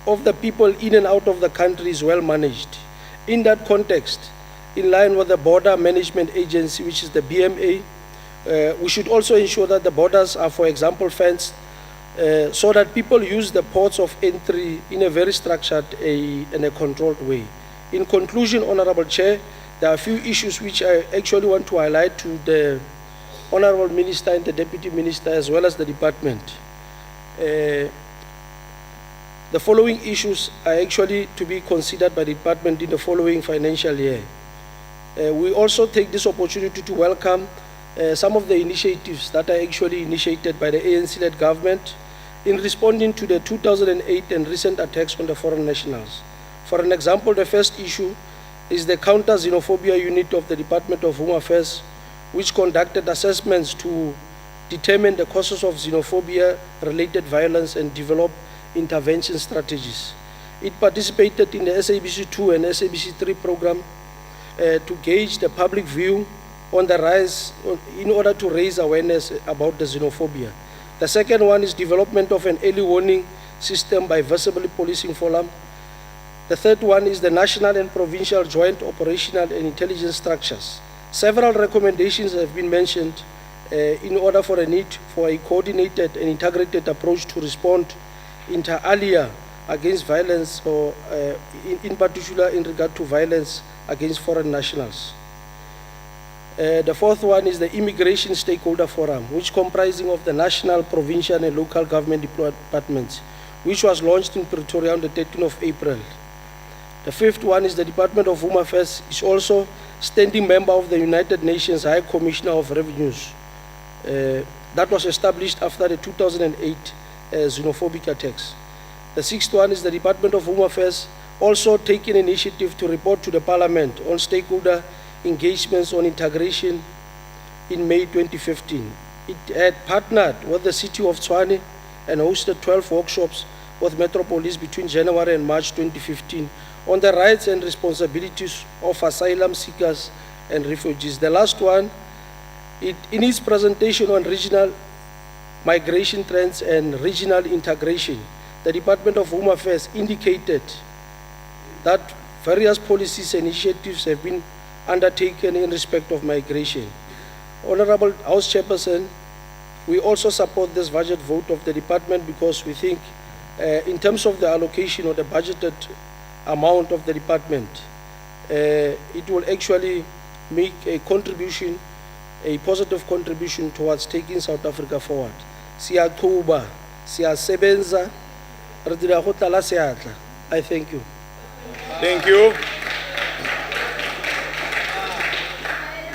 of the people in and out of the country is well managed. In that context, in line with the Border Management Agency, which is the BMA, we should also ensure that the borders are, for example, fenced, so that people use the ports of entry in a very structured and a controlled way. In conclusion, Honorable Chair, there are a few issues which I actually want to highlight to the Honorable Minister and the Deputy Minister, as well as the Department. The following issues are actually to be considered by the Department in the following financial year. We also take this opportunity to welcome some of the initiatives that are actually initiated by the ANC-led government in responding to the 2008 and recent attacks on the foreign nationals. For an example, the first issue is the Counter-Xenophobia Unit of the Department of Home Affairs, which conducted assessments to determine the causes of xenophobia-related violence and develop intervention strategies. It participated in the SABC2 and SABC3 program to gauge the public view on the rise in order to raise awareness about the xenophobia. The second one is development of an early warning system by Visible Policing Forum. The third one is the national and provincial joint operational and intelligence structures. Several recommendations have been mentioned in order for a need for a coordinated and integrated approach to respond inter alia against violence, or in particular in regard to violence against foreign nationals. The fourth one is the Immigration Stakeholder Forum, which comprising of the national, provincial and local government departments, which was launched in Pretoria on the 13th of April. The fifth one is the Department of Home Affairs is also standing member of the United Nations High Commissioner of Revenues. That was established after the 2008 xenophobic attacks. The sixth one is the Department of Home Affairs also taking initiative to report to the Parliament on stakeholder engagements on integration in May 2015. It had partnered with the City of Tshwane and hosted 12 workshops with Metropolis between January and March 2015 on the rights and responsibilities of asylum seekers and refugees. The last one, in its presentation on regional migration trends and regional integration, the Department of Home Affairs indicated that various policies and initiatives have been undertaken in respect of migration. Honorable House Chairperson, we also support this budget vote of the department because we think in terms of the allocation or the budgeted amount of the department, it will actually make a contribution, a positive contribution towards taking South Africa forward. Siyaqhuba, siyasebenza, re dira go tlala seatla. I thank you. Thank you.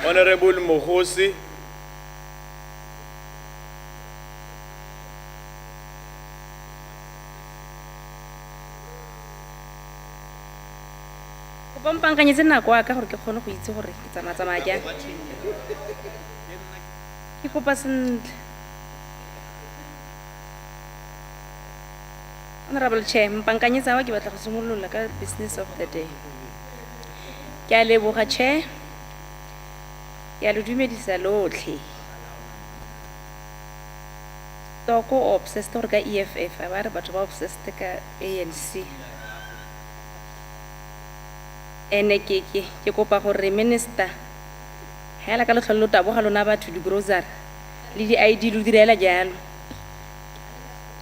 Honorable Mohosi. Mpankanyetse nako ya ka gore ke kgone go itse gore ke tsamaya jang. Ke kopa sentle. Honorable Chair, mpankanyetsa wa ke batla go simolola ka business of the day. Ke a leboga Chair. Ke a le dumedisa lotlhe. Toko obsessed gore ka EFF, a ba re batho ba obsessed ka ANC. Ene ke kopa gore minister hela ka le tlholo taboga lona batho di grocery le di ID lo direla jalo.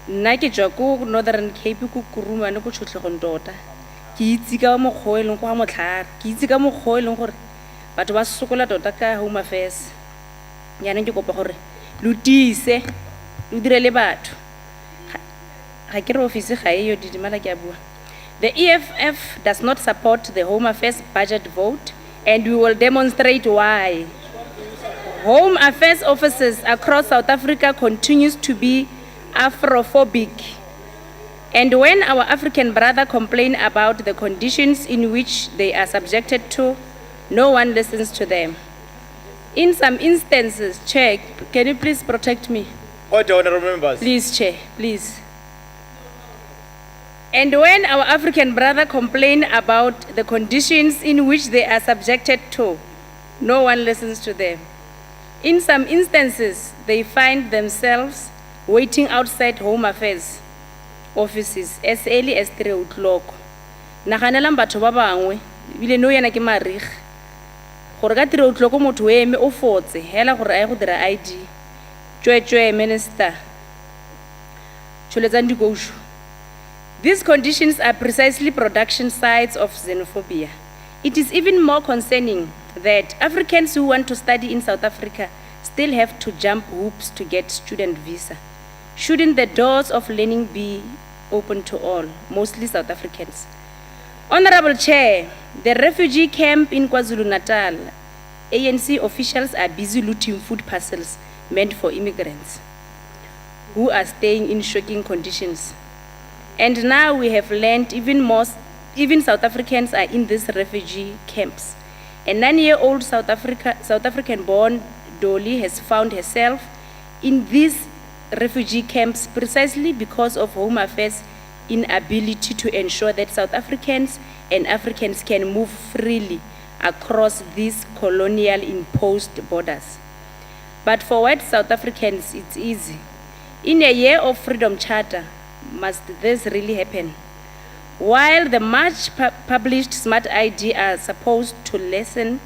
Nna ke tswa ko Northern Cape ko Kurumane ko Tshotlegong tota. Ke itse ka moggo e leng go a motlhare, ke itse ka moggo e leng gore batho ba sokola tota ka Home Affairs. Ya neng ke kopa gore lo tise lo direle batho. Ga ke re office ga e yo didimala ke a bua. The EFF does not support the Home Affairs budget vote, and we will demonstrate why. Home Affairs offices across South Africa continues to be Afrophobic. And when our African brother complain about the conditions in which they are subjected to, no one listens to them. In some instances, Chair, can you please protect me? Order, honorable members. Please, Chair, please. And when our African brother complain about the conditions in which they are subjected to, no one listens to them. In some instances, they find themselves waiting outside Home Affairs offices as early as 3 o'clock. Naganelang batho ba bangwe, bile no yana ke marikh. Gore ka 3 o'clock motho o eme o fotse, hela gore a ye go dira ID. Tswetswe minister. Tshweletsang dikosho. These conditions are precisely production sites of xenophobia. It is even more concerning that Africans who want to study in South Africa still have to jump hoops to get student visa. Shouldn't the doors of learning be open to all, mostly South Africans? Honorable Chair, the refugee camp in KwaZulu-Natal, ANC officials are busy looting food parcels meant for immigrants who are staying in shocking conditions. And now we have learned even South Africans are in these refugee camps. A 9-year-old South African-born Dolly has found herself in these refugee camps precisely because of Home Affairs' inability to ensure that South Africans and Africans can move freely across these colonial-imposed borders. But for white South Africans, it's easy. In a year of Freedom Charter, must this really happen? While the much published Smart ID are supposed to lessen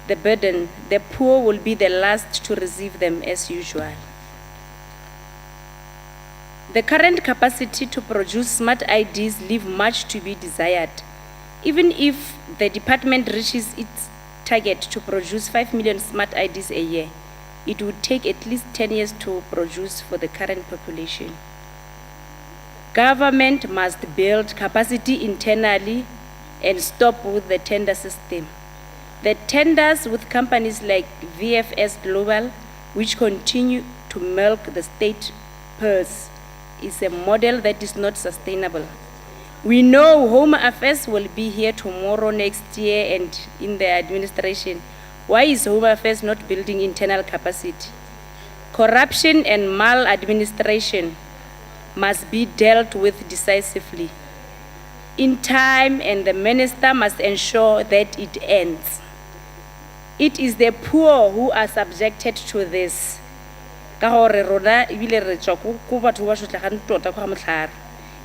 the burden, the poor will be the last to receive them as usual. The current capacity to produce Smart IDs leave much to be desired. Even if the department reaches its target to produce 5 million Smart IDs a year, it would take at least 10 years to produce for the current population. Government must build capacity internally and stop with the tender system. The tenders with companies like VFS Global, which continue to milk the state purse, is a model that is not sustainable. We know Home Affairs will be here tomorrow, next year, and in the administration. Why is Home Affairs not building internal capacity? Corruption and maladministration must be dealt with decisively in time, and the minister must ensure that it ends. It is the poor who are subjected to this.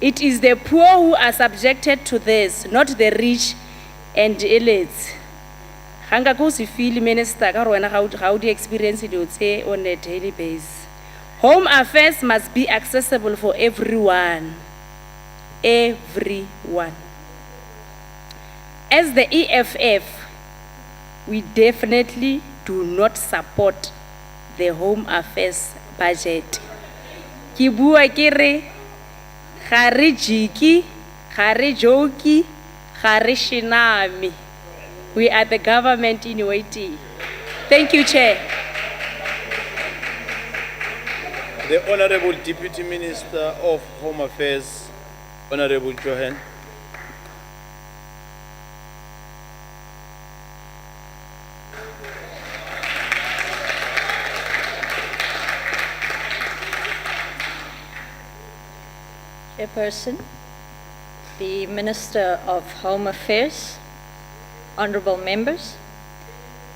It is the poor who are subjected to this, not the rich and elites. Hanga ko se feel minister ka rona how do experience it would say on a daily basis. Home Affairs must be accessible for everyone. Everyone. As the EFF, we definitely do not support the Home Affairs budget. Ki bua ke re ga re jiki, ga re joki, ga re shinami. We are the government in waiting. Thank you, Chair. The Honorable Deputy Minister of Home Affairs, Honorable Johan. Chairperson, the Minister of Home Affairs, honorable members.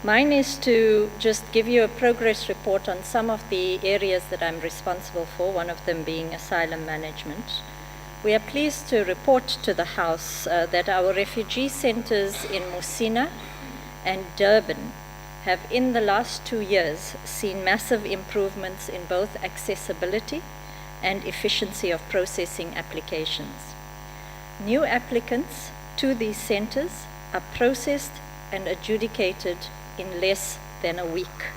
Mine is to just give you a progress report on some of the areas that I'm responsible for, one of them being asylum management. We are pleased to report to the House that our refugee centers in Musina and Durban have in the last 2 years seen massive improvements in both accessibility and efficiency of processing applications. New applicants to these centers are processed and adjudicated in less than a week.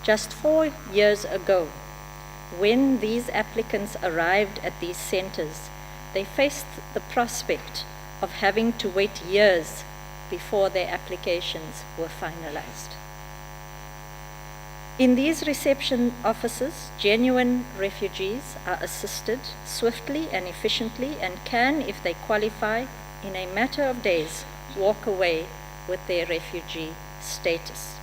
Just 4 years ago, when these applicants arrived at these centers, they faced the prospect of having to wait years before their applications were finalized. In these reception offices, genuine refugees are assisted swiftly and efficiently and can, if they qualify, in a matter of days, walk away with their refugee status.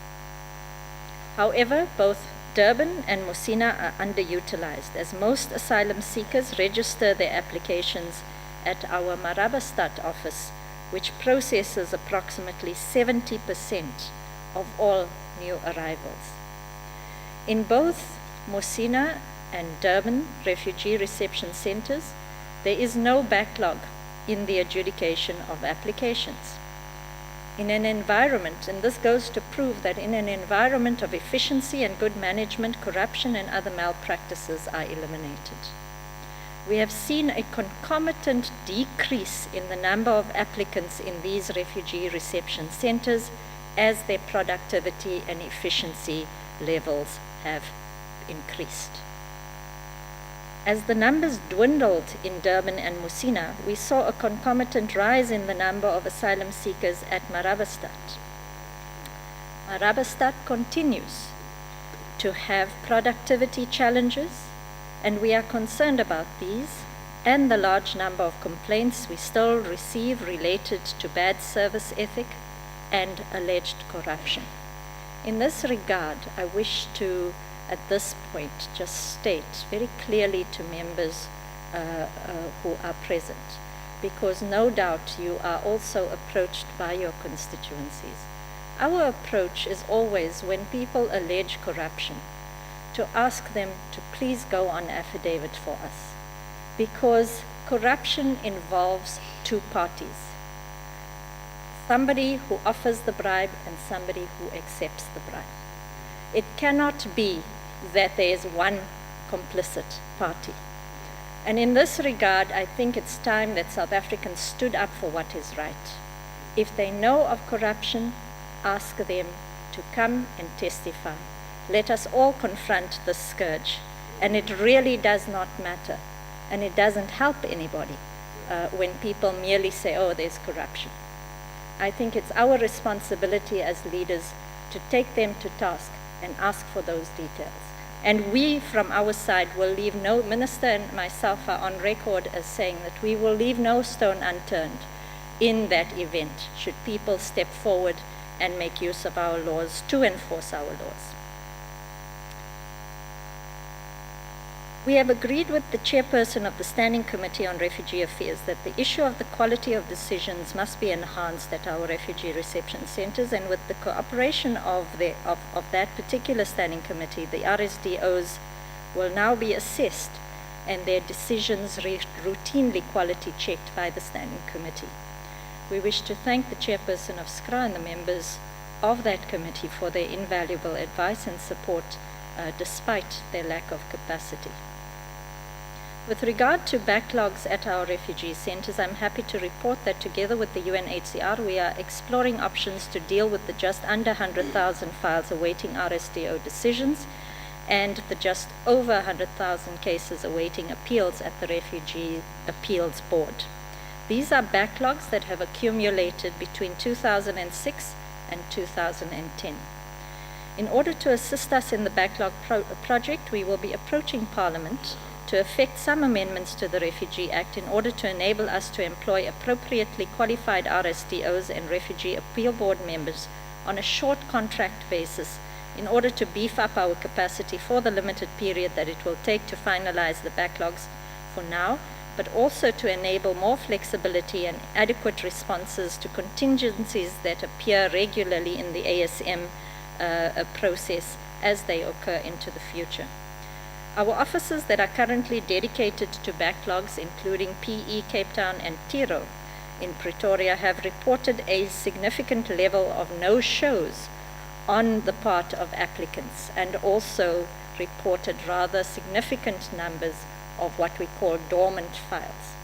However, both Durban and Musina are underutilized, as most asylum seekers register their applications at our Marabastad office, which processes approximately 70% of all new arrivals. In both Mosina and Durban refugee reception centers, there is no backlog in the adjudication of applications. In an environment, and this goes to prove that in an environment of efficiency and good management, corruption and other malpractices are eliminated. We have seen a concomitant decrease in the number of applicants in these refugee reception centers as their productivity and efficiency levels have increased. As the numbers dwindled in Durban and Mosina, we saw a concomitant rise in the number of asylum seekers at Marabastad. Marabastad continues to have productivity challenges, and we are concerned about these and the large number of complaints we still receive related to bad service ethic and alleged corruption. In this regard, I wish to, at this point, just state very clearly to members who are present, because no doubt you are also approached by your constituencies. Our approach is always, when people allege corruption, to ask them to please go on affidavit for us, because corruption involves two parties. Somebody who offers the bribe and somebody who accepts the bribe. It cannot be that there is one complicit party. And in this regard, I think it's time that South Africans stood up for what is right. If they know of corruption, ask them to come and testify. Let us all confront this scourge. And it really does not matter. And it doesn't help anybody when people merely say, oh, there's corruption. I think it's our responsibility as leaders to take them to task and ask for those details. And we, from our side, will leave no, Minister and myself are on record as saying that we will leave no stone unturned in that event, should people step forward and make use of our laws to enforce our laws. We have agreed with the chairperson of the Standing Committee on Refugee Affairs that the issue of the quality of decisions must be enhanced at our refugee reception centers, and with the cooperation of that particular Standing Committee, the RSDOs will now be assessed and their decisions routinely quality checked by the Standing Committee. We wish to thank the chairperson of SCRA and the members of that committee for their invaluable advice and support despite their lack of capacity. With regard to backlogs at our refugee centers, I'm happy to report that together with the UNHCR, we are exploring options to deal with the just under 100,000 files awaiting RSDO decisions and the just over 100,000 cases awaiting appeals at the Refugee Appeals Board. These are backlogs that have accumulated between 2006 and 2010. In order to assist us in the backlog project, we will be approaching Parliament to effect some amendments to the Refugee Act in order to enable us to employ appropriately qualified RSDOs and Refugee Appeal Board members on a short contract basis in order to beef up our capacity for the limited period that it will take to finalize the backlogs for now, but also to enable more flexibility and adequate responses to contingencies that appear regularly in the ASM process as they occur into the future. Our offices that are currently dedicated to backlogs, including PE, Cape Town, and Tiro in Pretoria, have reported a significant level of no-shows on the part of applicants, and also reported rather significant numbers of what we call dormant files.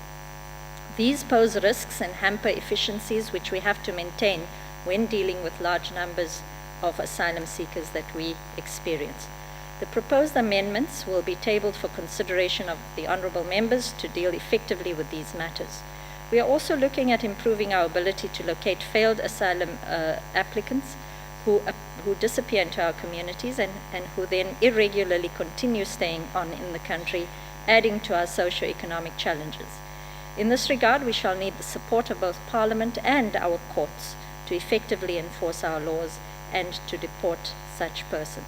These pose risks and hamper efficiencies which we have to maintain when dealing with large numbers of asylum seekers that we experience. The proposed amendments will be tabled for consideration of the honourable members to deal effectively with these matters. We are also looking at improving our ability to locate failed asylum applicants who disappear into our communities and who then irregularly continue staying on in the country, adding to our socio-economic challenges. In this regard, we shall need the support of both Parliament and our courts to effectively enforce our laws and to deport such persons.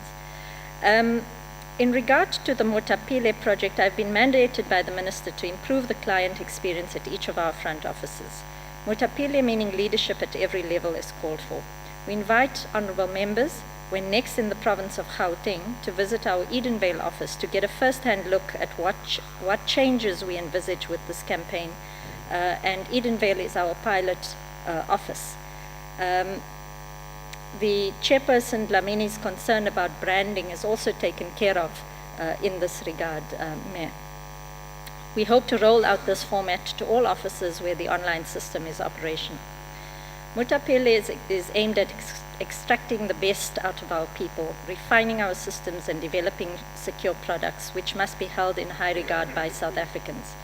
In regard to the Motapile project, I've been mandated by the Minister to improve the client experience at each of our front offices. Motapile, meaning leadership at every level, is called for. We invite honourable members, when next in the province of Gauteng, to visit our Edenvale office to get a first-hand look at what changes we envisage with this campaign. And Edenvale is our pilot office. The chairperson, Dlamini's concern about branding is also taken care of in this regard, Mayor. We hope to roll out this format to all offices where the online system is operational. Motapile is aimed at extracting the best out of our people, refining our systems and developing secure products which must be held in high regard by South Africans.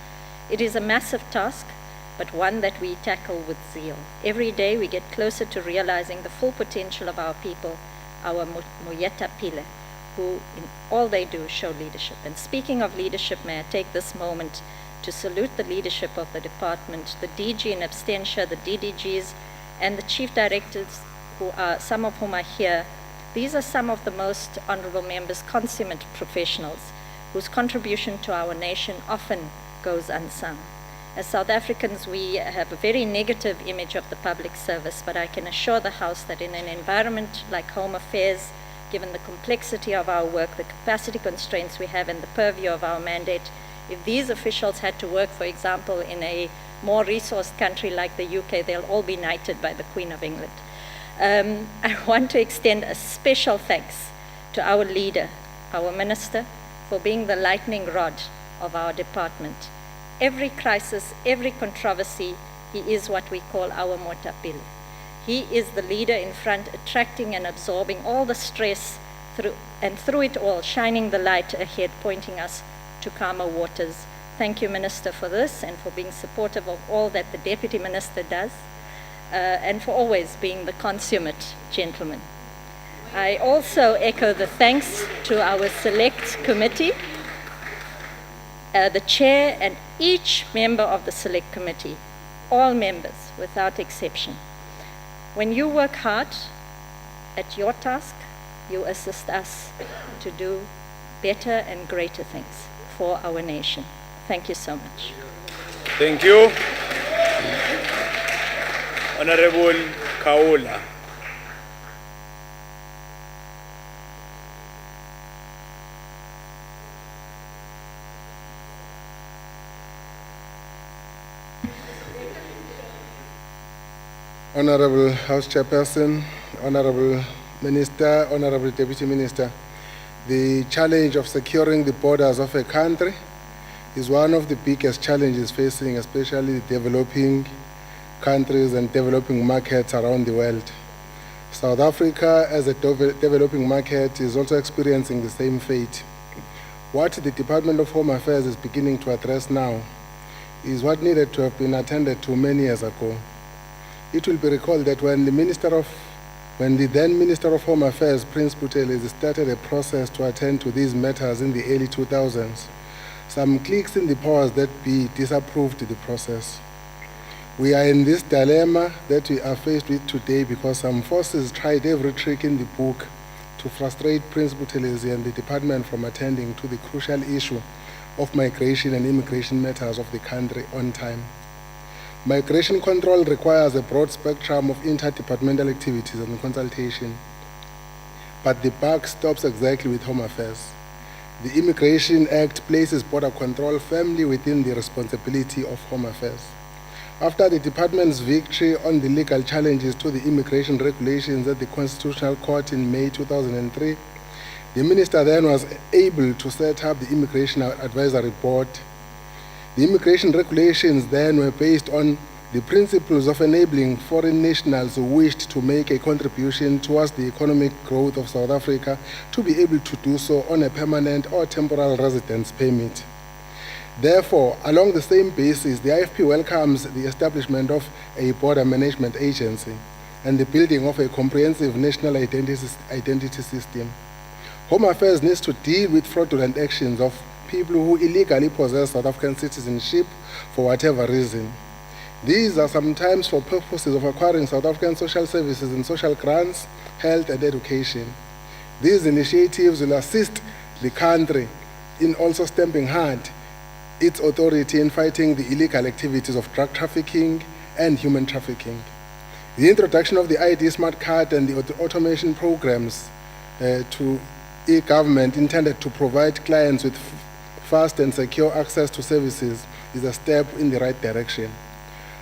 It is a massive task, but one that we tackle with zeal. Every day we get closer to realizing the full potential of our people, our Moyeta Pile, who in all they do show leadership. And speaking of leadership, may I take this moment to salute the leadership of the department, the DG in absentia, the DDGs, and the chief directors, some of whom are here. These are some of the most honorable members, consummate professionals, whose contribution to our nation often goes unsung. As South Africans, we have a very negative image of the public service, but I can assure the House that in an environment like Home Affairs, given the complexity of our work, the capacity constraints we have, and the purview of our mandate, if these officials had to work, for example, in a more resourced country like the UK, they'll all be knighted by the Queen of England. I want to extend a special thanks to our leader, our minister, for being the lightning rod of our department. Every crisis, every controversy, he is what we call our Motapile. He is the leader in front, attracting and absorbing all the stress through it all, shining the light ahead, pointing us to calmer waters. Thank you, Minister, for this and for being supportive of all that the Deputy Minister does, and for always being the consummate gentleman. I also echo the thanks to our select committee, the chair and each member of the select committee, all members without exception. When you work hard at your task, you assist us to do better and greater things for our nation. Thank you so much. Thank you. Honorable Kaula. Honorable House Chairperson, Honorable Minister, Honorable Deputy Minister, the challenge of securing the borders of a country is one of the biggest challenges facing especially developing countries and developing markets around the world. South Africa, as a developing market, is also experiencing the same fate. What the Department of Home Affairs is beginning to address now is what needed to have been attended to many years ago. It will be recalled that when the then Minister of Home Affairs, Prince Buthelezi, started a process to attend to these matters in the early 2000s, some cliques in the powers that be disapproved the process. We are in this dilemma that we are faced with today because some forces tried every trick in the book to frustrate Prince Buthelezi and the department from attending to the crucial issue of migration and immigration matters of the country on time. Migration control requires a broad spectrum of interdepartmental activities and consultation, but the buck stops exactly with Home Affairs. The Immigration Act places border control firmly within the responsibility of Home Affairs. After the department's victory on the legal challenges to the immigration regulations at the Constitutional Court in May 2003, the minister then was able to set up the Immigration Advisory Board. The immigration regulations then were based on the principles of enabling foreign nationals who wished to make a contribution towards the economic growth of South Africa to be able to do so on a permanent or temporal residence permit. Therefore, along the same basis, the IFP welcomes the establishment of a border management agency and the building of a comprehensive national identity system. Home Affairs needs to deal with fraudulent actions of people who illegally possess South African citizenship for whatever reason. These are sometimes for purposes of acquiring South African social services and social grants, health and education. These initiatives will assist the country in also stamping hard its authority in fighting the illegal activities of drug trafficking and human trafficking. The introduction of the ID smart card and the automation programs to e-government intended to provide clients with fast and secure access to services is a step in the right direction.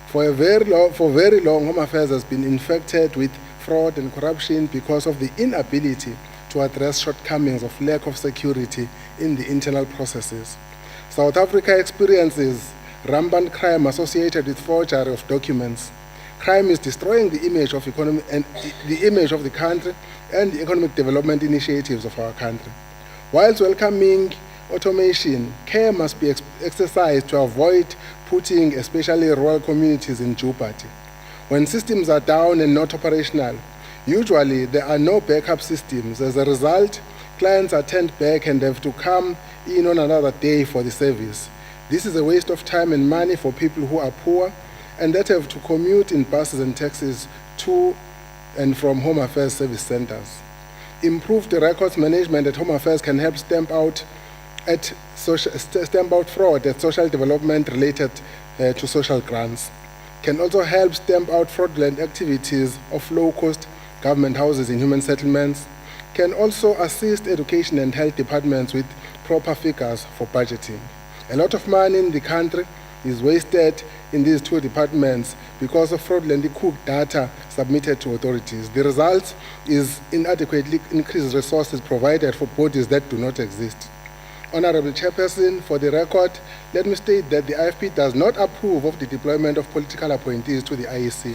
For very long, Home Affairs has been infected with fraud and corruption because of the inability to address shortcomings of lack of security in the internal processes. South Africa experiences rampant crime associated with forgery of documents. Crime is destroying the image of economy and the image of the country and the economic development initiatives of our country. Whilst welcoming automation, care must be exercised to avoid putting especially rural communities in jeopardy. When systems are down and not operational, usually there are no backup systems. As a result, clients are turned back and have to come in on another day for the service. This is a waste of time and money for people who are poor and that have to commute in buses and taxis to and from Home Affairs service centers. Improved records management at Home Affairs can help stamp out fraud at social development related to social grants. Can also help stamp out fraudulent activities of low-cost government houses in human settlements. Can also assist education and health departments with proper figures for budgeting. A lot of money in the country is wasted in these two departments because of fraudulently cooked data submitted to authorities. The result is inadequately increased resources provided for bodies that do not exist. Honorable Chairperson, for the record, let me state that the IFP does not approve of the deployment of political appointees to the IEC.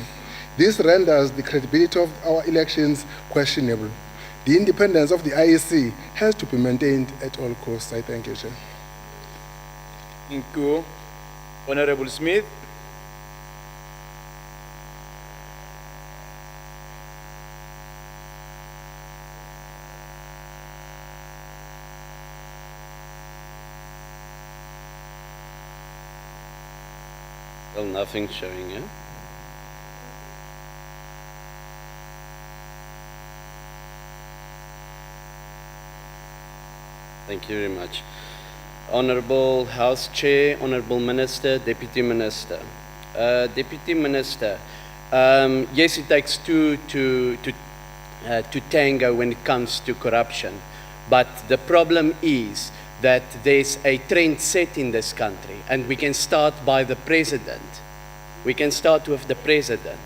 This renders the credibility of our elections questionable. The independence of the IEC has to be maintained at all costs. I thank you, Chair. Thank you. Honorable Smith. Still nothing showing, yeah? Thank you very much. Honorable House Chair, Honorable Minister, Deputy Minister. Deputy Minister, yes, it takes two to tango when it comes to corruption, but the problem is that there's a trend set in this country, and we can start by the President. We can start with the President.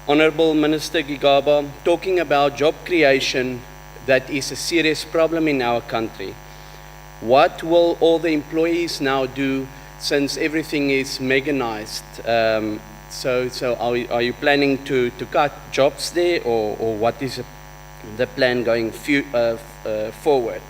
Honorable Minister Gigaba, talking about job creation, that is a serious problem in our country. What will all the employees now do since everything is mechanized? So are you planning to cut jobs there, or what is the plan going forward?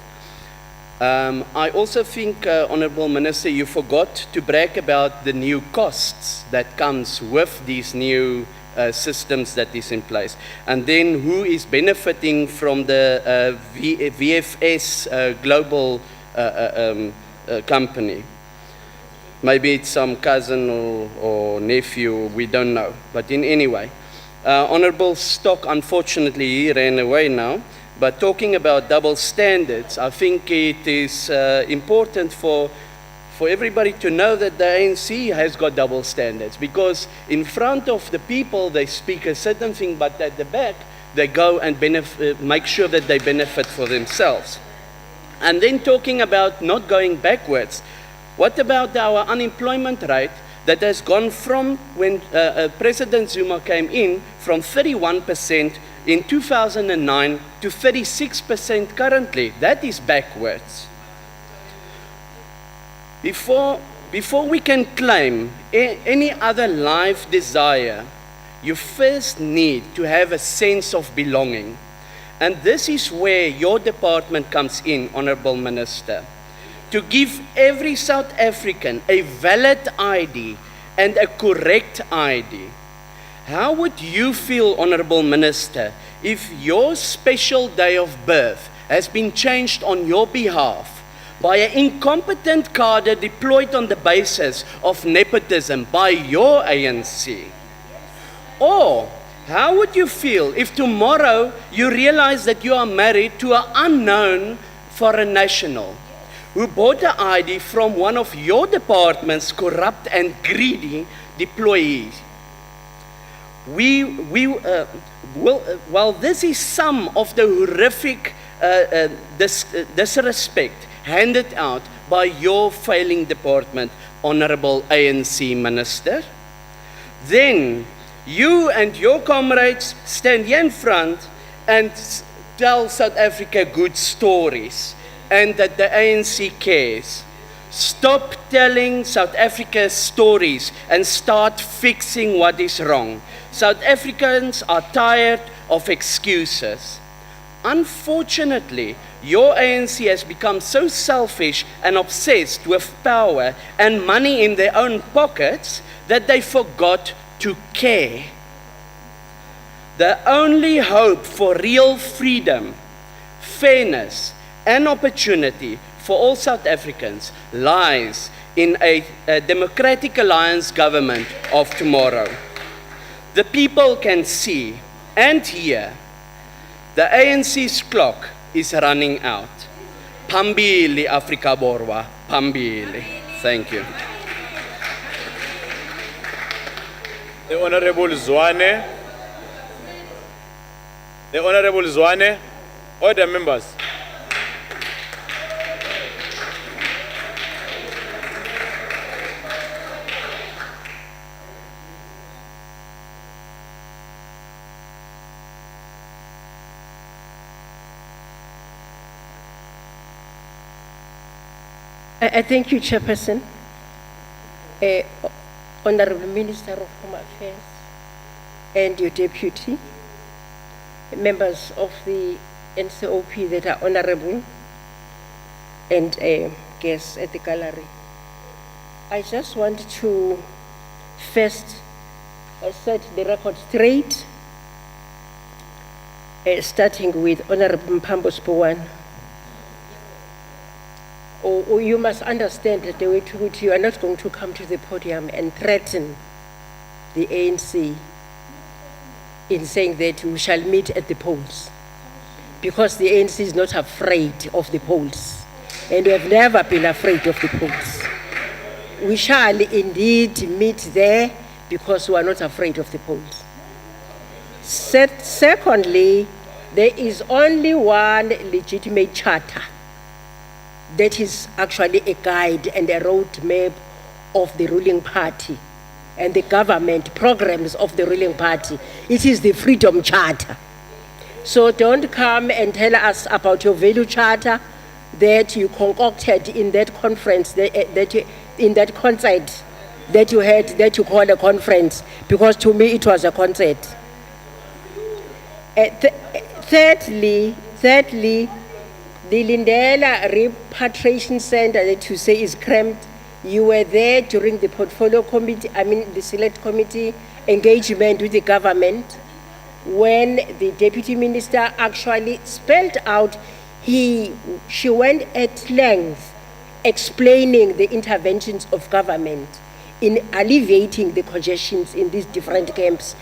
I also think, Honorable Minister, you forgot to brag about the new costs that comes with these new systems that is in place. And then who is benefiting from the VFS global company? Maybe it's some cousin or nephew, we don't know. But in any way, Honorable Stock, unfortunately, he ran away now. But talking about double standards, I think it is important for everybody to know that the ANC has got double standards, because in front of the people they speak a certain thing, but at the back they go and make sure that they benefit for themselves. And then talking about not going backwards, what about our unemployment rate that has gone from when President Zuma came in from 31% in 2009 to 36% currently? That is backwards. Before we can claim any other life desire, you first need to have a sense of belonging. And this is where your department comes in, Honorable Minister, to give every South African a valid ID and a correct ID. How would you feel, Honorable Minister, if your special day of birth has been changed on your behalf by an incompetent cadre deployed on the basis of nepotism by your ANC? Or how would you feel if tomorrow you realize that you are married to an unknown foreign national who bought the ID from one of your department's corrupt and greedy employees. Well, this is some of the horrific disrespect handed out by your failing department, Honorable ANC Minister. Then you and your comrades stand here in front and tell South Africa good stories and that the ANC cares. Stop telling South Africa stories and start fixing what is wrong. South Africans are tired of excuses. Unfortunately, your ANC has become so selfish and obsessed with power and money in their own pockets that they forgot to care. The only hope for real freedom, fairness, and opportunity for all South Africans lies in a democratic alliance government of tomorrow. The people can see and hear the ANC's clock is running out. Phambili Afrika Borwa, phambili. Thank you. The Honorable Zwane. The Honorable Zwane. Order, members. I thank you, Chairperson, Honorable Minister of Home Affairs, and your deputy, members of the NCOP that are honorable, and guests at the gallery. I just want to first set the record straight, starting with Honorable Mpambo Spowan. Or you must understand that the way to which you are not going to come to the podium and threaten the ANC in saying that we shall meet at the polls. Because the ANC is not afraid of the polls. And we have never been afraid of the polls. We shall indeed meet there because we are not afraid of the polls. Secondly, there is only one legitimate charter that is actually a guide and a roadmap of the ruling party and the government programs of the ruling party. It is the Freedom Charter. So don't come and tell us about your value charter that you concocted in that conference, in that concert that you had, that you call a conference, because to me it was a concert. Thirdly, the Lindela Repatriation Center that you say is cramped, you were there during the portfolio committee, the select committee engagement with the government when the deputy minister actually spelled out, she went at length explaining the interventions of government in alleviating the congestions in these different camps.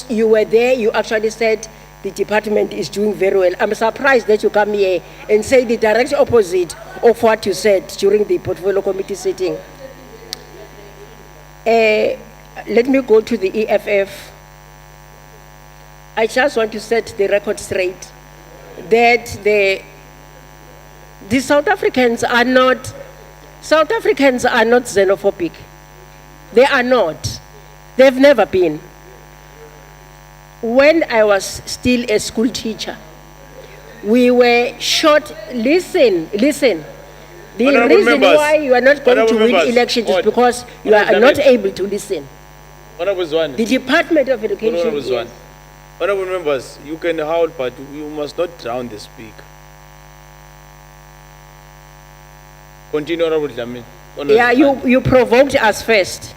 You were there, you actually said, the department is doing very well. I'm surprised that you come here and say the direct opposite of what you said during the portfolio committee sitting. Let me go to the EFF. I just want to set the record straight that the South Africans are not xenophobic. They are not. They've never been. When I was still a school teacher, we were short. Listen. The Honorable reason members, why you are not going to win members, elections is order. because you are not able to listen. Honorable Zwane. The Department of Education. Honorable Zwane. Yes. Honorable members, you can howl, but you must not drown the speaker. Continue, Honorable Dlamini. Yeah, you provoked us first.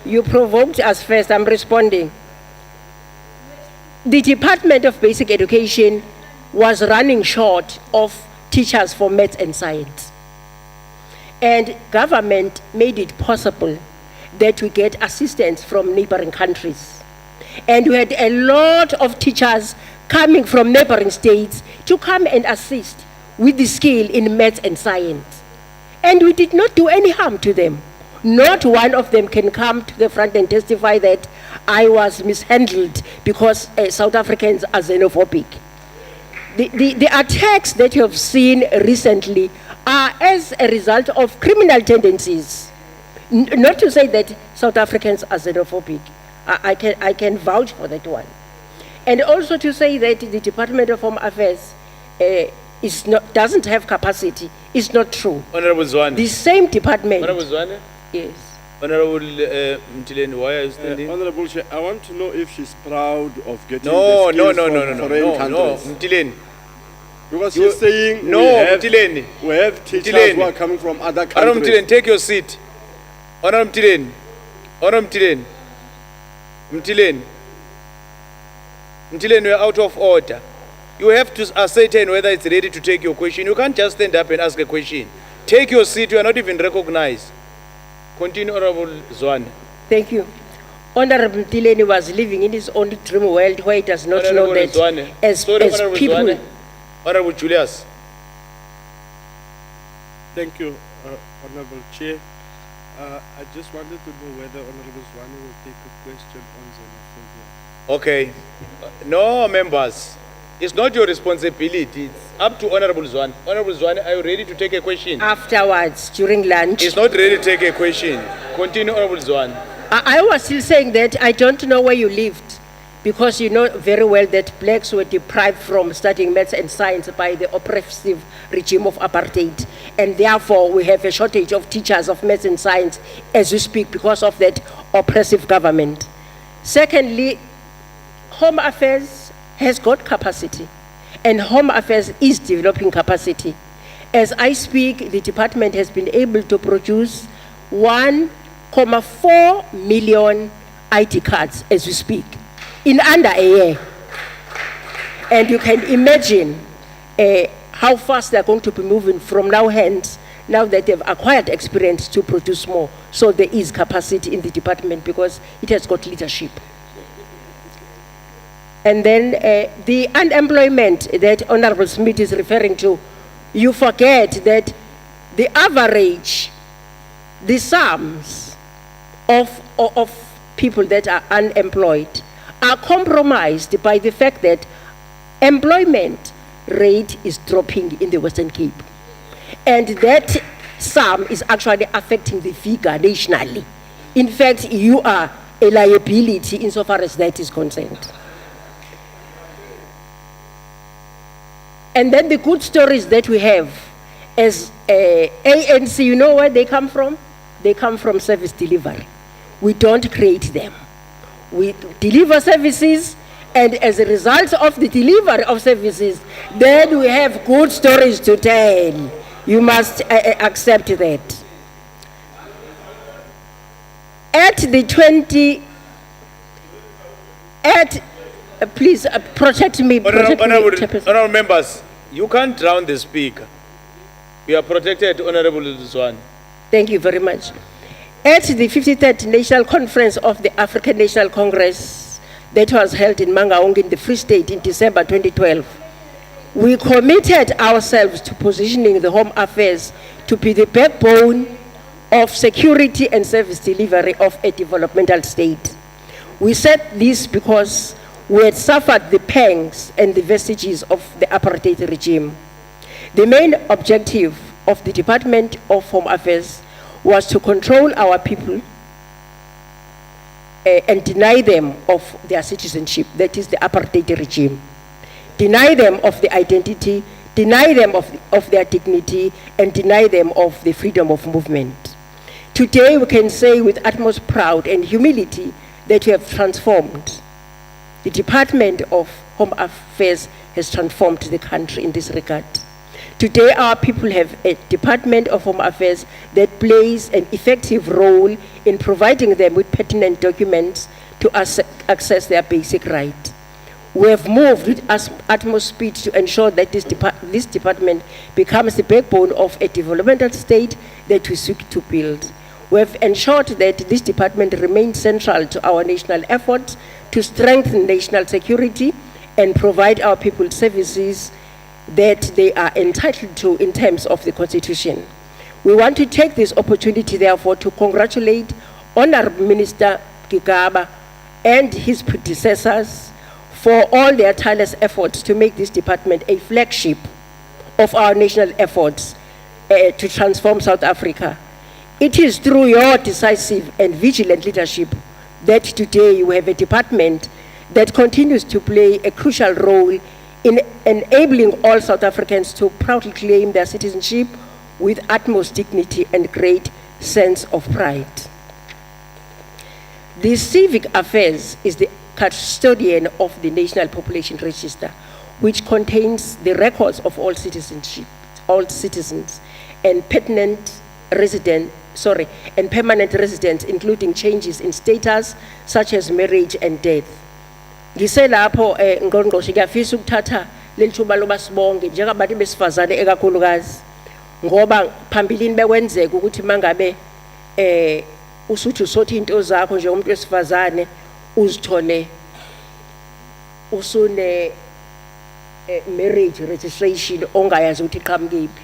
You provoked us first. I'm responding. The Department of Basic Education was running short of teachers for maths and science. And government made it possible that we get assistance from neighboring countries. And we had a lot of teachers coming from neighboring states to come and assist with the skill in maths and science. And we did not do any harm to them. Not one of them can come to the front and testify that I was mishandled because South Africans are xenophobic. The attacks that you have seen recently are as a result of criminal tendencies. Not to say that South Africans are xenophobic. I can vouch for that one. And also to say that the Department of Home Affairs doesn't have capacity is not true. Honorable Zwane. The same department. Honorable Zwane. Yes. Honorable Mtileni, why are you standing? Honorable Chair, I want to know if she's proud of getting No, the no, skills no, from no, no, foreign no, countries. no, Mtileni. Because you're saying no, we have teachers who are coming from other countries. Honorable Mtileni, take your seat. Honorable Mtileni. Honorable Mtileni. Mtileni. Mtileni, you're out of order. You have to ascertain whether it's ready to take your question. You can't just stand up and ask a question. Take your seat, you are not even recognized. Continue, Honorable Zwane. Thank you. Honorable Mtileni was living in his own dream world where he does not know that Zwane. as Honorable people... Zwane. Honorable Julius. Thank you, Honorable Chair. I just wanted to know whether Honorable Zwane will take a question on xenophobia. Okay. No, members. It's not your responsibility. It's up to Honorable Zwane. Honorable Zwane, are you ready to take a question? Afterwards, during lunch. It's not ready to take a question. Continue, Honorable Zwane. I was still saying that I don't know where you lived, because you know very well that blacks were deprived from studying maths and science by the oppressive regime of apartheid. And therefore, we have a shortage of teachers of maths and science as we speak because of that oppressive government. Secondly, Home Affairs has got capacity, and Home Affairs is developing capacity. As I speak, the department has been able to produce 1.4 million ID cards as we speak, in under a year. And you can imagine how fast they're going to be moving from now hence, now that they've acquired experience to produce more. So there is capacity in the department because it has got leadership. And then the unemployment that Honorable Smith is referring to, you forget that the average, the sums of people that are unemployed are compromised by the fact that employment rate is dropping in the Western Cape. And that sum is actually affecting the figure nationally. In fact, you are a liability insofar as that is concerned. And then the good stories that we have as ANC, you know where they come from? They come from service delivery. We don't create them. We deliver services, and as a result of the delivery of services, then we have good stories to tell. You must accept that. Please protect me. Honorable members, you can't drown the speaker. You are protected, Honorable Zwane. Thank you very much. At the 53rd National Conference of the African National Congress that was held in Mangaung in the Free State in December 2012, we committed ourselves to positioning the Home Affairs to be the backbone of security and service delivery of a developmental state. We said this because we had suffered the pangs and the vestiges of the apartheid regime. The main objective of the Department of Home Affairs was to control our people and deny them of their citizenship, that is the apartheid regime. Deny them of the identity, deny them of their dignity, and deny them of the freedom of movement. Today we can say with utmost pride and humility that we have transformed. The Department of Home Affairs has transformed the country in this regard. Today, our people have a Department of Home Affairs that plays an effective role in providing them with pertinent documents to access their basic rights. We have moved with utmost speed to ensure that this department becomes the backbone of a developmental state that we seek to build. We have ensured that this department remains central to our national efforts to strengthen national security and provide our people services that they are entitled to in terms of the Constitution. We want to take this opportunity, therefore, to congratulate Honorable Minister Gigaba and his predecessors for all their tireless efforts to make this department a flagship of our national efforts to transform South Africa. It is through your decisive and vigilant leadership that today you have a department that continues to play a crucial role in enabling all South Africans to proudly claim their citizenship with utmost dignity and great sense of pride. The Civic Affairs is the custodian of the National Population Register, which contains the records of all citizenship, all citizens, and permanent residents, including changes in status such as marriage and death. Ngiselapho ngqongqoshe ngiyafisa ukuthatha lelithuba loba sibonge njengabantu besifazane ekakhulukazi ngoba phambilini bekwenzeka ukuthi mangabe usuthi usothi into zakho njengomuntu wesifazane uzithole usune marriage registration ongayazi ukuthi iqhamukephi.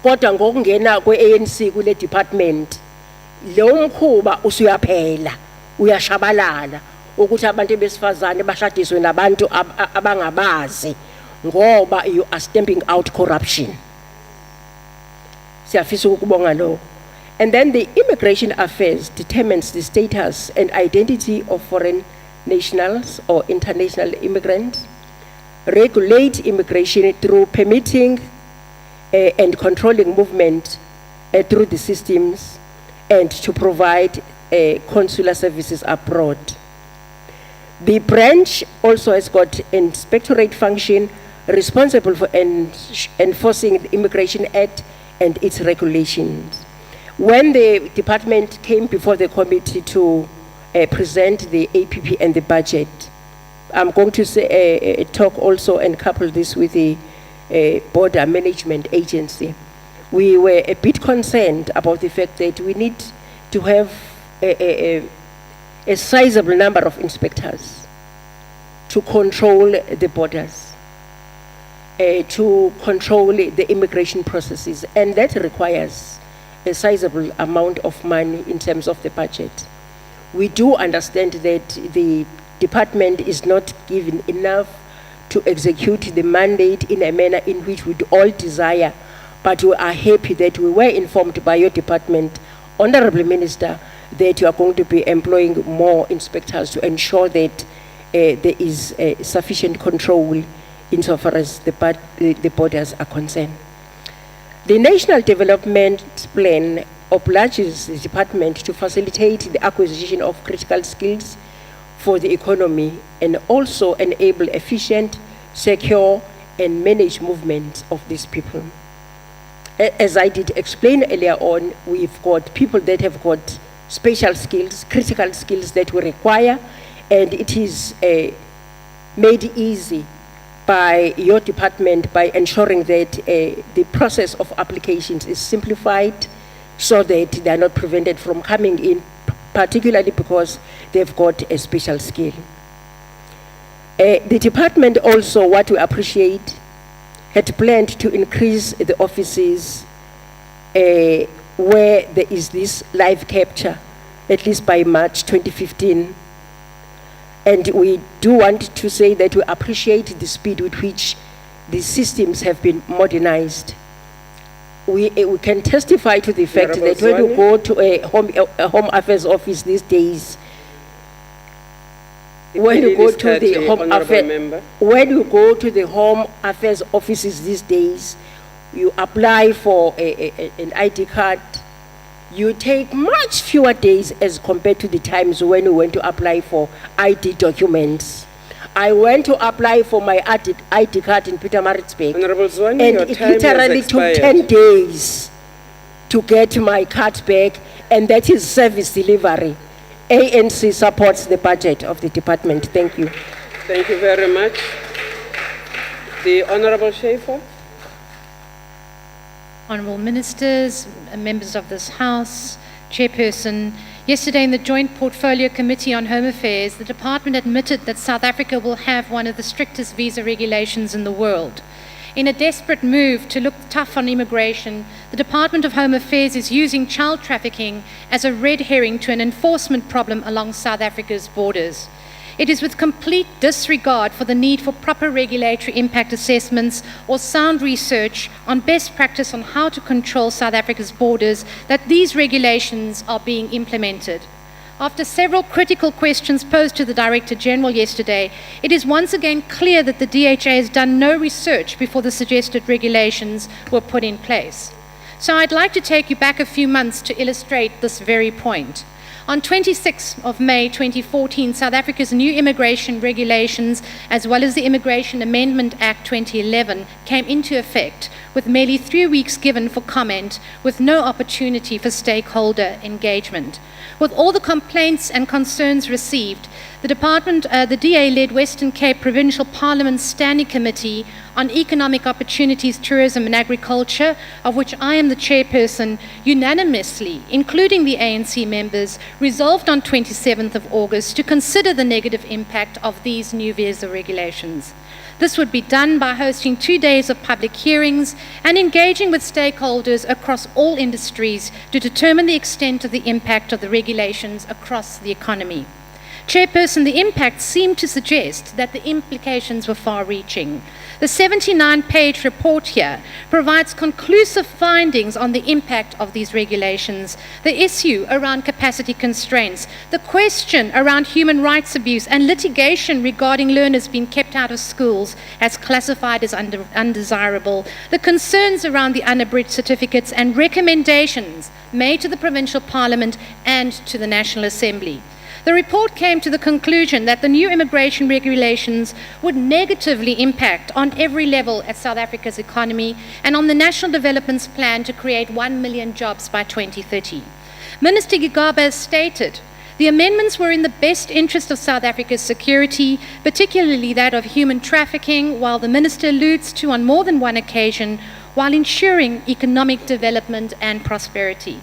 Kodwa ngokungena kwe-ANC kule department lo mkhuba usuyaphela uyashabalala ukuthi abantu besifazane bashadiswe nabantu abangabazi ngoba you are stamping out corruption. Siyafisa ukubonga lo. And then the Immigration Affairs determines the status and identity of foreign nationals or international immigrants, regulate immigration through permitting and controlling movement through the systems, and to provide consular services abroad. The branch also has got inspectorate function responsible for enforcing the Immigration Act and its regulations. When the department came before the committee to present the APP and the budget, I'm going to say, talk also and couple this with the Border Management Agency. We were a bit concerned about the fact that we need to have a sizable number of inspectors to control the borders, to control the immigration processes, and that requires a sizable amount of money in terms of the budget. We do understand that the department is not given enough to execute the mandate in a manner in which we'd all desire, but we are happy that we were informed by your department, Honorable Minister, that you are going to be employing more inspectors to ensure that there is sufficient control insofar as the borders are concerned. The National Development Plan obliges the department to facilitate the acquisition of critical skills for the economy and also enable efficient, secure, and managed movement of these people. As I did explain earlier on, we've got people that have got special skills, critical skills that we require, and it is made easy by your department by ensuring that the process of applications is simplified so that they are not prevented from coming in, particularly because they've got a special skill. The department also, what we appreciate, had planned to increase the offices where there is this live capture, at least by March 2015. And we do want to say that we appreciate the speed with which the systems have been modernized. We can testify to the fact that when you go to a Home Affairs office these days, when you go to the Home Affairs offices these days, you apply for an ID card, you take much fewer days as compared to the times when we went to apply for ID documents. I went to apply for my ID card in Pietermaritzburg, and it literally took 10 days to get my card back, and that is service delivery. ANC supports the budget of the department. Thank you. Thank you very much. The Honorable Schaefer. Honourable Ministers, members of this House, Chairperson, yesterday in the Joint Portfolio Committee on Home Affairs, the Department admitted that South Africa will have one of the strictest visa regulations in the world. In a desperate move to look tough on immigration, the Department of Home Affairs is using child trafficking as a red herring to an enforcement problem along South Africa's borders. It is with complete disregard for the need for proper regulatory impact assessments or sound research on best practice on how to control South Africa's borders that these regulations are being implemented. After several critical questions posed to the Director General yesterday, it is once again clear that the DHA has done no research before the suggested regulations were put in place. So I'd like to take you back a few months to illustrate this very point. On 26 of May 2014, South Africa's new immigration regulations, as well as the Immigration Amendment Act 2011, came into effect, with merely 3 weeks given for comment, with no opportunity for stakeholder engagement. With all the complaints and concerns received, the DA-led Western Cape Provincial Parliament's Standing Committee on Economic Opportunities, Tourism and Agriculture, of which I am the chairperson, unanimously, including the ANC members, resolved on 27th of August to consider the negative impact of these new visa regulations. This would be done by hosting 2 days of public hearings and engaging with stakeholders across all industries to determine the extent of the impact of the regulations across the economy. Chairperson, the impact seemed to suggest that the implications were far-reaching. The 79-page report here provides conclusive findings on the impact of these regulations, the issue around capacity constraints, the question around human rights abuse and litigation regarding learners being kept out of schools as classified as undesirable, the concerns around the unabridged certificates and recommendations made to the Provincial Parliament and to the National Assembly. The report came to the conclusion that the new immigration regulations would negatively impact on every level at South Africa's economy and on the National Development's plan to create 1 million jobs by 2030. Minister Gigaba stated, the amendments were in the best interest of South Africa's security, particularly that of human trafficking, while the minister alludes to on more than one occasion, while ensuring economic development and prosperity.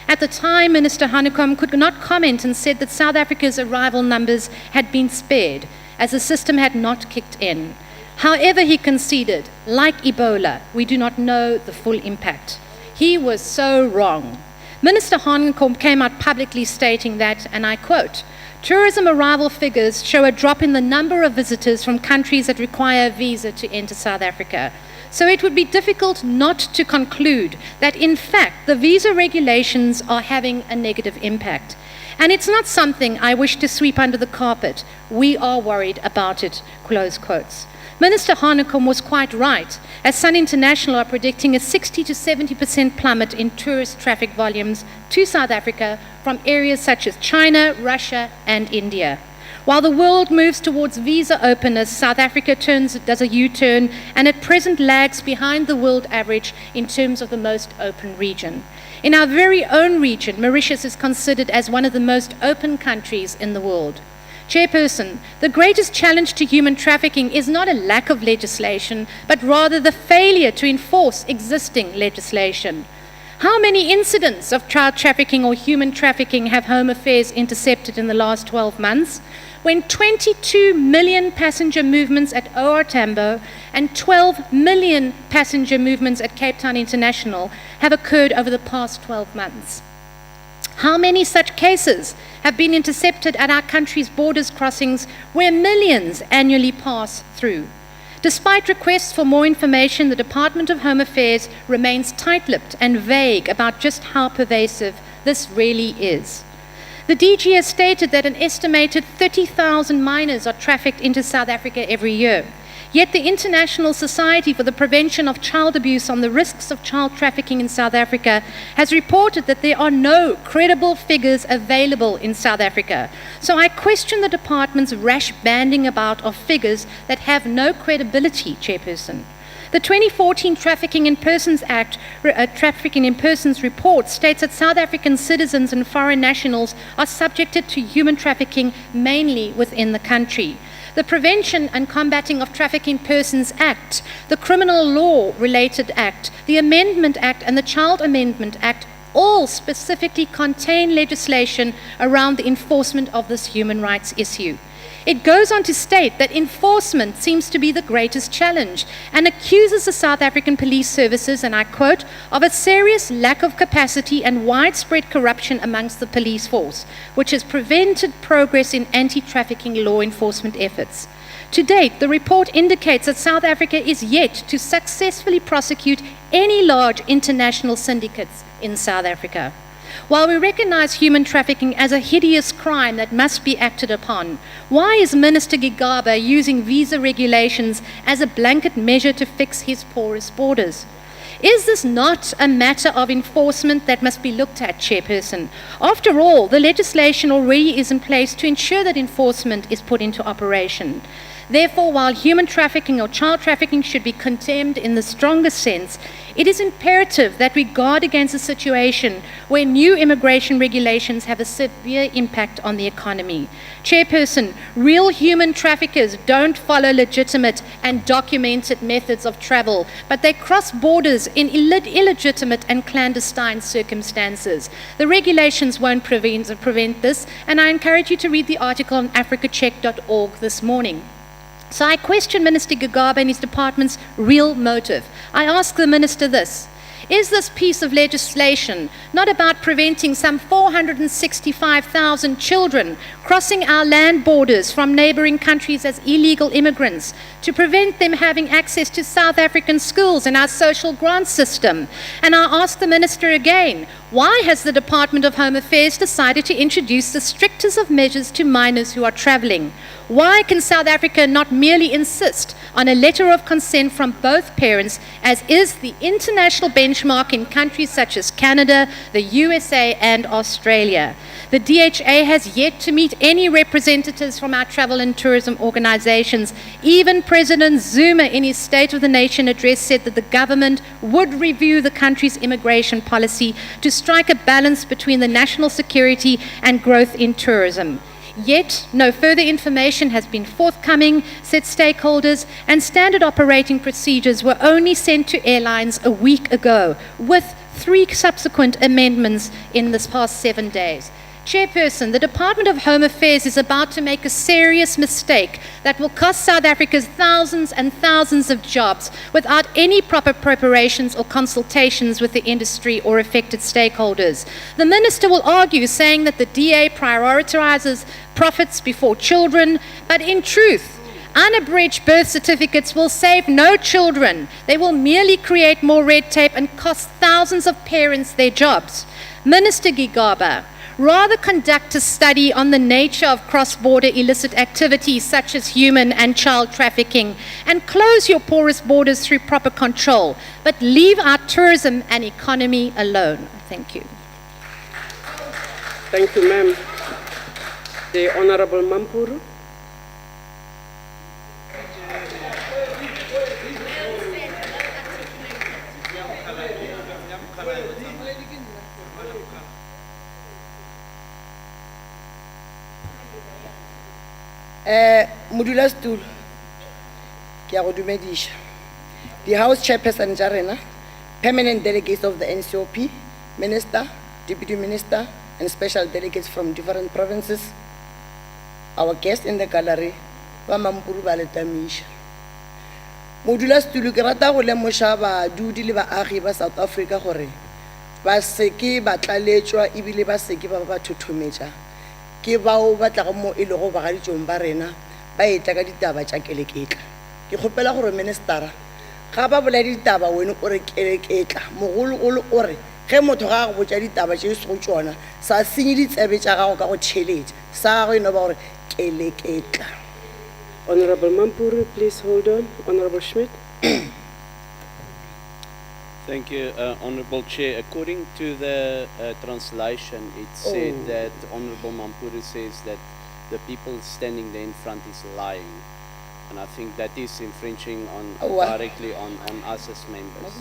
At the time, Minister Hanekom could not comment and said that South Africa's arrival numbers had been spared, as the system had not kicked in. However, he conceded, like Ebola, we do not know the full impact. He was so wrong. Minister Hanekom came out publicly stating that, and I quote, tourism arrival figures show a drop in the number of visitors from countries that require a visa to enter South Africa. So it would be difficult not to conclude that, in fact, the visa regulations are having a negative impact. And it's not something I wish to sweep under the carpet. We are worried about it, close quotes. Minister Hanekom was quite right, as Sun International are predicting a 60 to 70% plummet in tourist traffic volumes to South Africa from areas such as China, Russia, and India. While the world moves towards visa openness, South Africa does a U-turn and at present lags behind the world average in terms of the most open region. In our very own region, Mauritius is considered as one of the most open countries in the world. Chairperson, the greatest challenge to human trafficking is not a lack of legislation, but rather the failure to enforce existing legislation. How many incidents of child trafficking or human trafficking have Home Affairs intercepted in the last 12 months? When 22 million passenger movements at OR Tambo and 12 million passenger movements at Cape Town International have occurred over the past 12 months. How many such cases have been intercepted at our country's borders crossings where millions annually pass through? Despite requests for more information, the Department of Home Affairs remains tight-lipped and vague about just how pervasive this really is. The DG has stated that an estimated 30,000 minors are trafficked into South Africa every year. Yet the International Society for the Prevention of Child Abuse on the Risks of Child Trafficking in South Africa has reported that there are no credible figures available in South Africa. So I question the department's rash banding about of figures that have no credibility, Chairperson. The 2014 Trafficking in Persons report states that South African citizens and foreign nationals are subjected to human trafficking mainly within the country. The Prevention and Combating of Trafficking Persons Act, the Criminal Law Related Act, the Amendment Act and the Child Amendment Act all specifically contain legislation around the enforcement of this human rights issue. It goes on to state that enforcement seems to be the greatest challenge and accuses the South African police services, and I quote, of a serious lack of capacity and widespread corruption amongst the police force, which has prevented progress in anti-trafficking law enforcement efforts. To date, the report indicates that South Africa is yet to successfully prosecute any large international syndicates in South Africa. While we recognize human trafficking as a hideous crime that must be acted upon, why is Minister Gigaba using visa regulations as a blanket measure to fix his porous borders? Is this not a matter of enforcement that must be looked at, Chairperson? After all, the legislation already is in place to ensure that enforcement is put into operation. Therefore, while human trafficking or child trafficking should be condemned in the strongest sense, it is imperative that we guard against a situation where new immigration regulations have a severe impact on the economy. Chairperson, real human traffickers don't follow legitimate and documented methods of travel, but they cross borders in illegitimate and clandestine circumstances. The regulations won't prevent this, and I encourage you to read the article on africacheck.org this morning. So I question Minister Gigaba and his department's real motive. I ask the minister this: is this piece of legislation not about preventing some 465,000 children crossing our land borders from neighboring countries as illegal immigrants, to prevent them having access to South African schools and our social grant system? And I ask the minister again, why has the Department of Home Affairs decided to introduce the strictest of measures to minors who are traveling? Why can South Africa not merely insist on a letter of consent from both parents, as is the international benchmark in countries such as Canada, the USA, and Australia? The DHA has yet to meet any representatives from our travel and tourism organizations. Even President Zuma, in his State of the Nation address, said that the government would review the country's immigration policy to strike a balance between the national security and growth in tourism. Yet, no further information has been forthcoming, said stakeholders, and standard operating procedures were only sent to airlines a week ago, with 3 subsequent amendments in this past 7 days. Chairperson, the Department of Home Affairs is about to make a serious mistake that will cost South Africa's thousands and thousands of jobs without any proper preparations or consultations with the industry or affected stakeholders. The minister will argue, saying that the DA prioritizes profits before children, but in truth, unabridged birth certificates will save no children. They will merely create more red tape and cost thousands of parents their jobs. Minister Gigaba, rather conduct a study on the nature of cross-border illicit activities such as human and child trafficking, and close your porous borders through proper control, but leave our tourism and economy alone. Thank you. Thank you, ma'am. The Honorable Mampuru. Modulasetulo, ke a go dumedisha. The House Chairperson tša rena, permanent delegates of the NCOP, Minister, Deputy Minister, and special delegates from different provinces, our guests in the gallery, ba Mampuru ba letamisha. Modulasetulo, ke rata go lemoša badudi le baagi ba South Africa gore ba seke ba tlaletšwa ebile ba seke ba ba thothometša ke bao ba tlago mo e lego bagaditšong ba rena ba etla ka ditaba tša keleketla. Ke kgopela gore ministera ga ba bolela ditaba wena o re keleketla, mogologolo o re ge motho ga go botša ditaba tše se go tšona sa senye ditsebe tša gago ka go tšheletša sa gago eno ba gore keleketla. Honorable Mampuru, please hold on. Honorable Schmidt. Thank you, Honorable Chair. According to the translation, it said that Honorable Mampuru says that the people standing there in front is lying. And I think that is infringing on directly on us as members.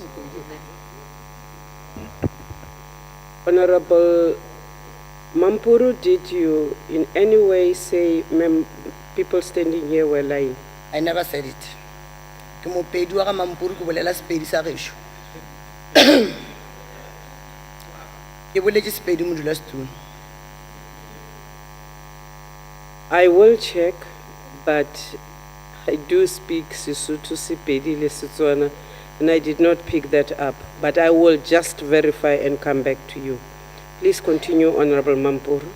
Honorable Mampuru, did you in any way say people standing here were lying? I never said it. Ke mopedi wa ga Mampuru ke bolela Sepedi sa gešo. I will check but I do speak Sesotho, Sepedi, le Setswana, and I did not pick that up. But I will just verify and come back to you. Please continue, Honorable Mampuru.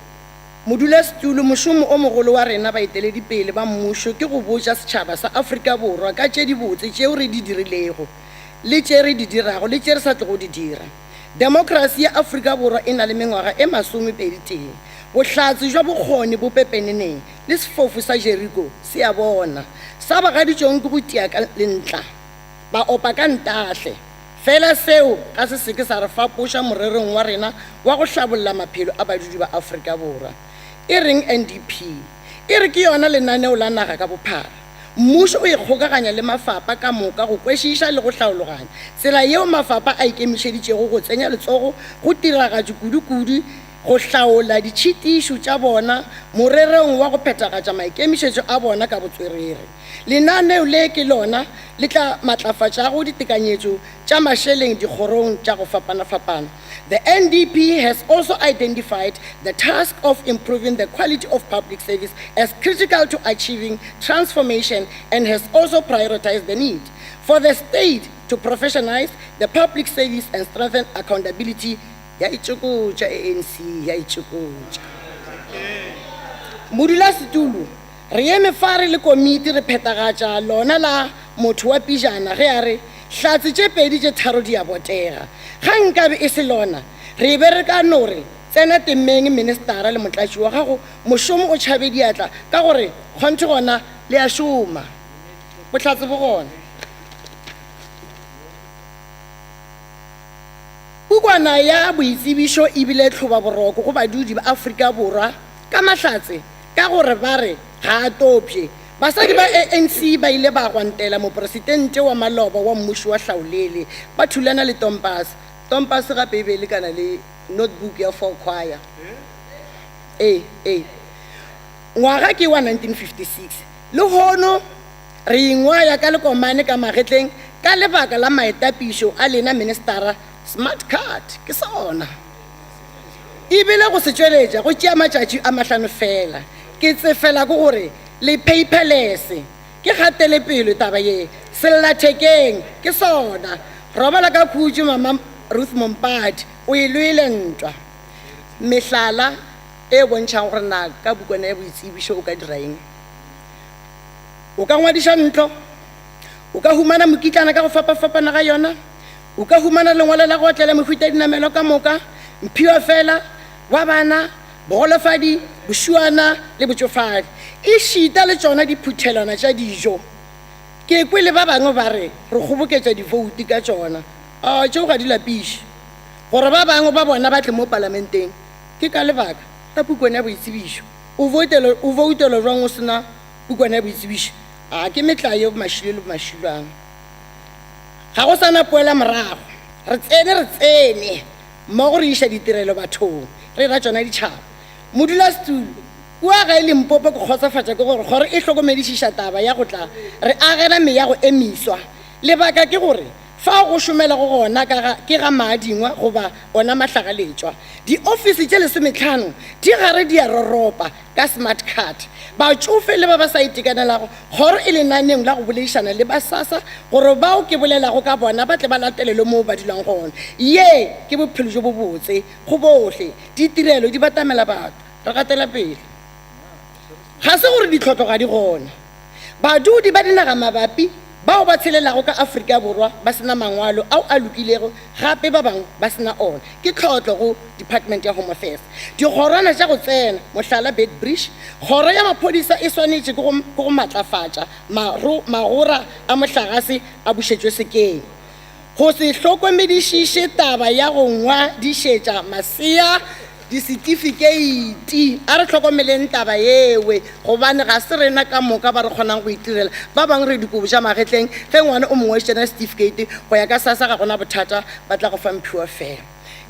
modulasetulo mošomo o mogolo wa rena baeteledipele ba mmušo ke go botša setšhaba sa Afrika Borwa ka tše di botse tšeo re di dirilego le tše re di dirago le tše re sa tlo go di dira. Demokrasi ya Afrika Borwa e na le mengwaga e 20 teng. Bohlatsi jwa bokgoni bo pepeneneng le sefofu sa Jericho se a bona. Sa bagaditšong ke go tia ka lentla ba opa ka ntahle. Fela seo ka se seke sa re fapoša morerong wa rena wa go hlabolla maphelo a badudi ba Afrika Borwa. E reng NDP e re ke yona lenaneo la naga ka bophara. Mmušo o ikgokaganya le mafapha ka moka go kwešiša le go hlaologanya tsela yeo mafapha a ikemišeditšego go tsenya letsogo go tiragatša kudu-kudu go hlaola ditšhitišo tša bona morerong wa go phethagatša maikemišetšo a bona ka botswerere. Lenaneo le ke lona le tla matlafatšago ditekanyetšo tša mašeleng dikgorong tša go fapana-fapana. The NDP has also identified the task of improving the quality of public service as critical to achieving transformation and has also prioritized the need for the state to professionalize the public service and strengthen accountability. Ya itšokotša ANC, ya itšokotša. Modulasetulo, re eme fa re le komiti re phethagatša lona la motho wa pijana ge a re hlatse tše pedi tše tharo di a botega. Ga nkabe e se lona re be re ka no re tsena temeng ministara le motlatši wa gago mošomo o tšhabe diatla ka gore kgonthe gona le a šoma. Bohlatse bo gona. Pukwana ya boitsebišo e bile tlhoba boroko go badudi ba Afrika Borwa ka mahlatse ka gore ba re ga a topše. Basadi ba ANC ba ile ba gwantela mopresidente wa maloba wa mmušo wa hlaolele ba thulana le Tompas. Tompas gape e be le kana le notebook ya for choir. Ngwaga ke wa 1956 le hono re ingwaya ka lekomane ka magetleng ka lebaka la maetapišo a lena ministara smart card ke sona. E bile go se tšweletša go tšea matšatši a mahlano fela ke tsefela go gore le paperless ke gatele pele taba ye sellathekeng ke sona. Robala ka khutšo mama Ruth Mompati o ilwele ntwa mehlala e bontšang gore na ka bukwana ya boitsebišo o ka diraeng. O ka ngwadiša ntlo, o ka humana mokitlana ka go fapa-fapana ga yona, o ka humana lengwalo la go otlela mehuta dinamelo ka moka, mphiwa fela wa bana bogolofadi bošuana le botšofadi e šita le tšona diphuthelwana tša dijo. Ke kwe le ba bangwe ba re re kgoboketša divouti ka tšona tšeo ga di lapiše gore ba bangwe ba bona ba tle mo parlamenteng ke ka lebaka la pukwana ya boitsebišo. O voutelo jwang o sena pukwana ya boitsebišo? Ke metla yo mašilo le mašilwana ga go sana poela morago. Re tsene mo go re iša ditirelo bathong re ra tšona ditšhaba. Modulasetulo kua ga e Limpopo ke kgotsofatša ke gore e hlokomedišiša taba ya go tla re agela meago e meswa. Lebaka ke gore fa go šomela go gona ke ga Madingwa goba ona mahlagaletšwa diofisi tše 15 di gare di a roropa ka smart card. Batšofe le ba ba sa itekanelago gore e lenaneng la go boledišana le ba SASSA gore bao ke bolelago ka bona ba tle ba latelelwe mo ba dulang gona. Ye ke bophelo jo bo botse go bohle ditirelo di batamela batho re gatela pele. Ga se gore ditlhotlo ga di gona. Badudi ba dinaga mabapi bao ba tshelelago ka Afrika Borwa ba sena mangwalo ao a lokilego gape ba bang ba sena ona ke tlhotlo go Department ya Home Affairs. Dikgorwana tša go tsena mohlala Bedbridge kgoro ya maphodisa e swanetše ke go matlafatša magora a mohlagase a bušetšwe sekeng go se hlokomedišiše taba ya go ngwadišetša masea di-certificate. A re tlhokomeleng taba yewe gobane ga se rena ka moka ba re kgonang go itirela ba bangwe re dikobo tša magetleng ge ngwana o mongwe tšena certificate go ya ka SASSA ga gona bothata ba tla go fa mphiwa fela.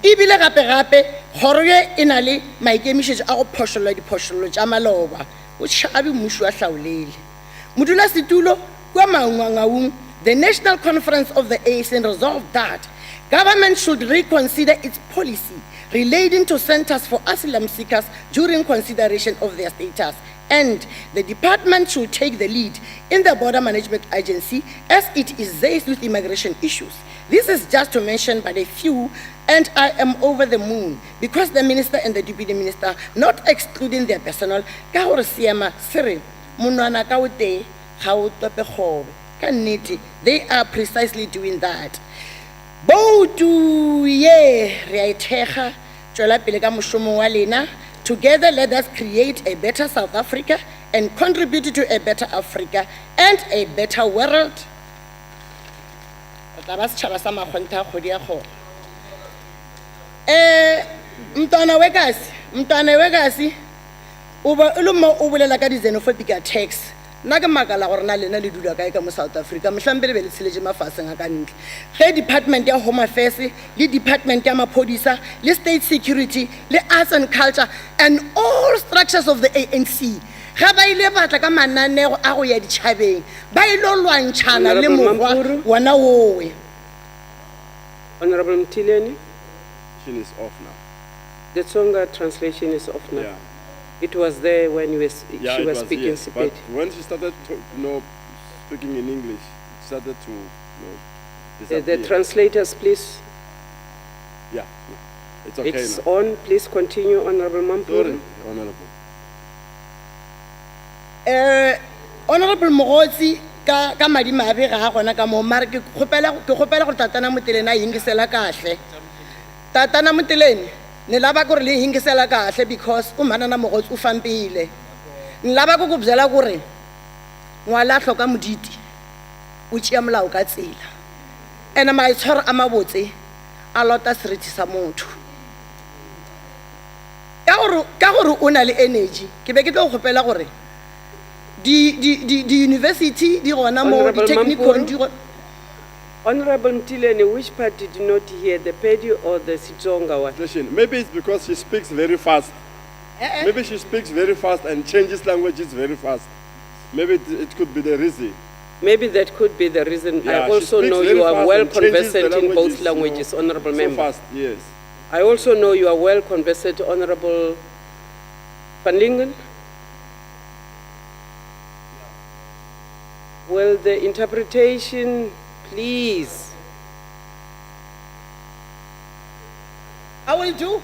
Ebile gape kgoro ye e na le maikemišetšo a go phošolola diphošololo tša maloba o tšhabe mmušo wa hlaolele. Modulasetulo kua maungwangaung the National Conference of the ASN resolved that government should reconsider its policy relating to centers for asylum seekers during consideration of their status and the department should take the lead in the border management agency as it is faced with immigration issues. This is just to mention but a few, and I am over the moon because the minister and the deputy minister, not excluding their personnel, ka hore seema se re, monwana ka o tee, ga o tope kgobe. Ka nnete, they are precisely doing that. Boutu ye re a ithekga, tswela pele ka moshomo wa lena. Together, let us create a better South Africa and contribute to a better Africa and a better world. Mtwana wekasi, uba uluma ubulela ka di xenophobic attacks. Naga magala gore na lena le dula kae ka mo South Africa mhlambele be le tsheleje mafaseng a ka ntle ge department ya home affairs le department ya maphodisa le state security le arts and culture and all structures of the ANC ga ba ile batla ka mananeo a go ya ditšhabeng ba ile lwantshana le mogwa wana wowe. Honorable Mtileni, She is off now. the Tsonga translation is off now. Yeah. It was there when you were, Yeah, she it was was speaking yes, but Sepedi. when she started speaking in English, it started to The disappear. translators, please. Yeah, it's okay It's now. on. Please continue, Honorable Mampuru. Sorry, Honorable. Honorable Mogotsi ka madimabe ga gona ka mo mara ke kgopela go tatana Moteleni a hingisela kahle. Tatana Moteleni ne lava ku ri le hingisela kahle because u mhanana Mogotsi u fambile. Ni lava ku byela ku ri ngwala hloka moditi o tšea molao ka tsela ene maitshwaro a mabotse a lota seriti sa motho ka gore o na le energy ke be ke tlo go gopela gore di university di gona mo di Honorable technical Mampuru. Honorable Mtileni, which part did you not hear, the Pedi or the Sitsonga one? Listen, maybe it's because she speaks very fast. Maybe she speaks very fast and changes languages very fast. Maybe it could be the reason. Maybe that could be the reason. Yeah, I she also speaks know very you are fast well and changes the conversant in both languages, languages, Honorable so Member. fast, yes. I also know you are well conversant, Honorable Van Lingen. Well, the interpretation, please. I will do.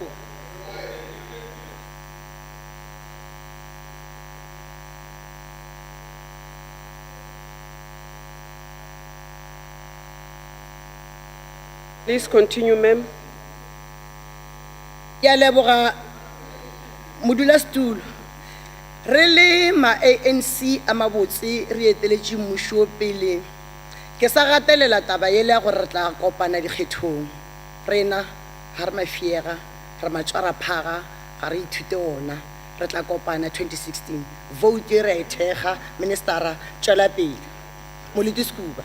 Please continue, ma'am. Ya leboga modulasetulo re le ma ANC a mabotse re eteletše mmušo pele ke sa gatelela taba ele ya gore re tla kopana dikgethong rena ga re mafiega re matšwara phaga ga re ithute ona re tla kopana 2016 vote re a ithekga ministera tšwela pele moleti Skuba.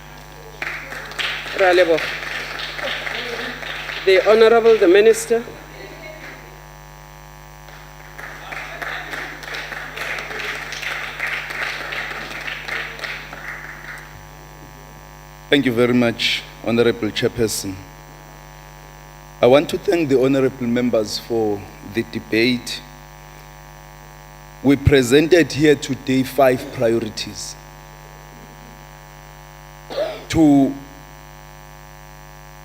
Ra leboga. The Honorable the Minister. Thank you very much, Honorable Chairperson. I want to thank the honorable members for the debate. We presented here today 5 priorities to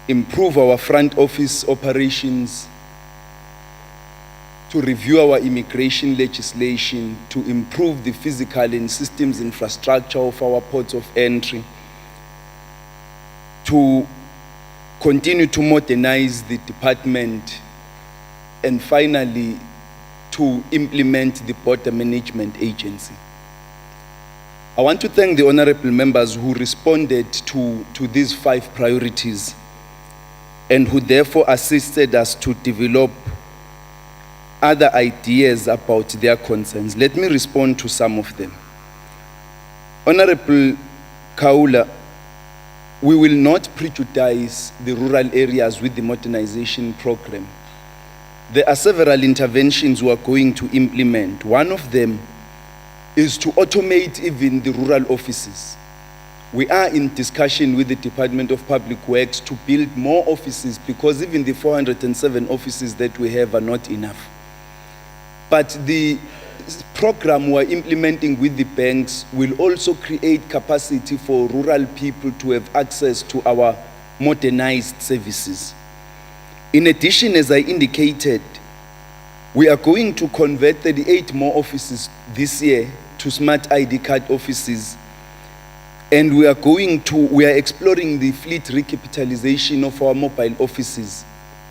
improve our front office operations, to review our immigration legislation, to improve the physical and systems infrastructure of our ports of entry, to continue to modernize the department, and finally, to implement the border management agency. I want to thank the honorable members who responded to these 5 priorities and who therefore assisted us to develop other ideas about their concerns. Let me respond to some of them. Honorable Kaula, we will not prejudice the rural areas with the modernization program. There are several interventions we are going to implement. One of them is to automate even the rural offices. We are in discussion with the Department of Public Works to build more offices because even the 407 offices that we have are not enough. But the program we're implementing with the banks will also create capacity for rural people to have access to our modernized services. In addition, as I indicated, we are going to convert 38 more offices this year to smart ID card offices, and we are exploring the fleet recapitalization of our mobile offices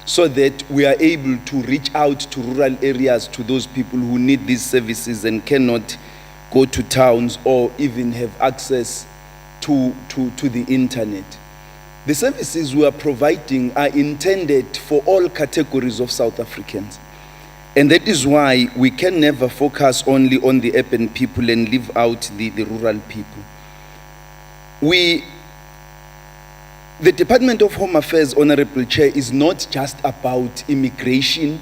so that we are able to reach out to rural areas, to those people who need these services and cannot go to towns or even have access to the internet. The services we are providing are intended for all categories of South Africans. And that is why we can never focus only on the urban people and leave out the rural people. The Department of Home Affairs, Honorable Chair, is not just about immigration,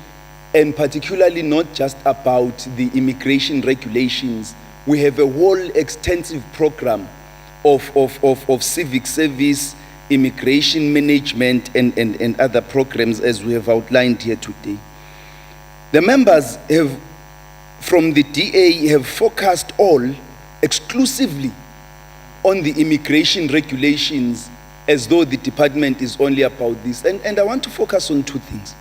and particularly not just about the immigration regulations. We have a whole extensive program of civic service, immigration management, and other programs as we have outlined here today. The members from the DA have focused all exclusively on the immigration regulations, as though the department is only about this. And I want to focus on two things.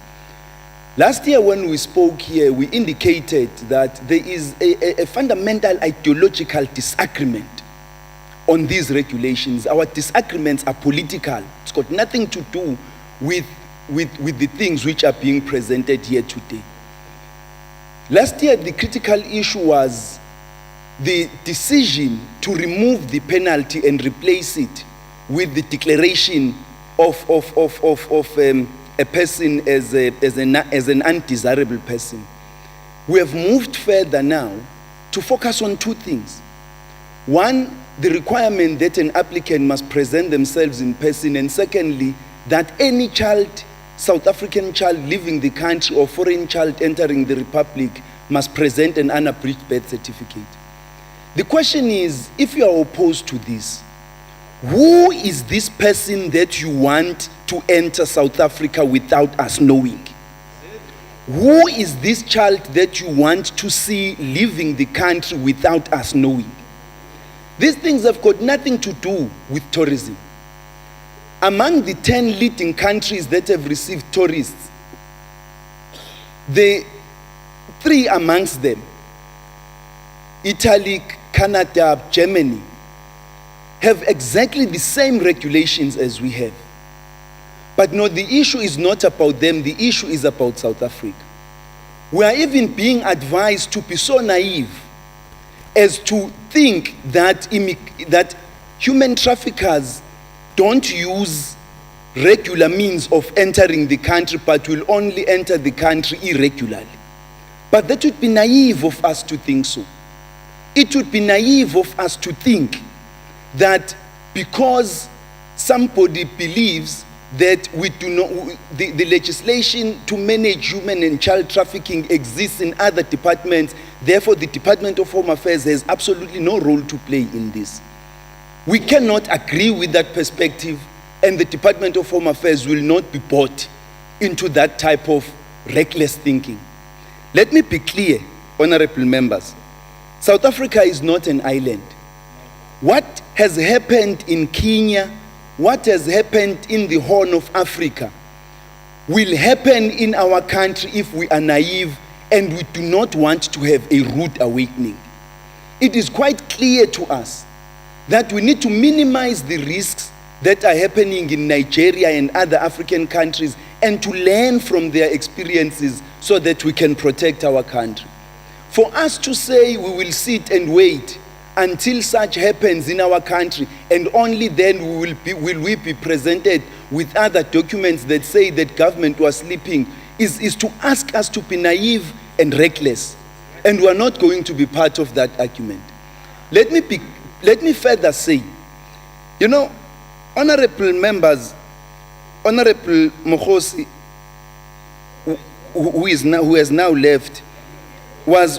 Last year when we spoke here, we indicated that there is a fundamental ideological disagreement on these regulations. Our disagreements are political. It's got nothing to do with the things which are being presented here today. Last year, the critical issue was the decision to remove the penalty and replace it with the declaration of a person as an undesirable person. We have moved further now to focus on two things. One, the requirement that an applicant must present themselves in person, and secondly, that any child, South African child leaving the country or foreign child entering the Republic must present an unabridged birth certificate. The question is, if you are opposed to this, who is this person that you want to enter South Africa without us knowing? Who is this child that you want to see leaving the country without us knowing? These things have got nothing to do with tourism. Among the 10 leading countries that have received tourists, the 3 amongst them, Italy, Canada, Germany, have exactly the same regulations as we have. But no, the issue is not about them, the issue is about South Africa. We are even being advised to be so naive as to think that human traffickers don't use regular means of entering the country, but will only enter the country irregularly. But that would be naive of us to think so. It would be naive of us to think that because somebody believes that we do not, the legislation to manage human and child trafficking exists in other departments, therefore the Department of Home Affairs has absolutely no role to play in this. We cannot agree with that perspective, and the Department of Home Affairs will not be bought into that type of reckless thinking. Let me be clear, honorable members. South Africa is not an island. What has happened in Kenya, what has happened in the Horn of Africa, will happen in our country if we are naive and we do not want to have a rude awakening. It is quite clear to us that we need to minimize the risks that are happening in Nigeria and other African countries and to learn from their experiences so that we can protect our country. For us to say we will sit and wait until such happens in our country, and only then will we be presented with other documents that say that government was sleeping, is to ask us to be naive and reckless. And we are not going to be part of that argument. Let me further say, you know, honorable members, Honorable Mokhosi, who has now left, was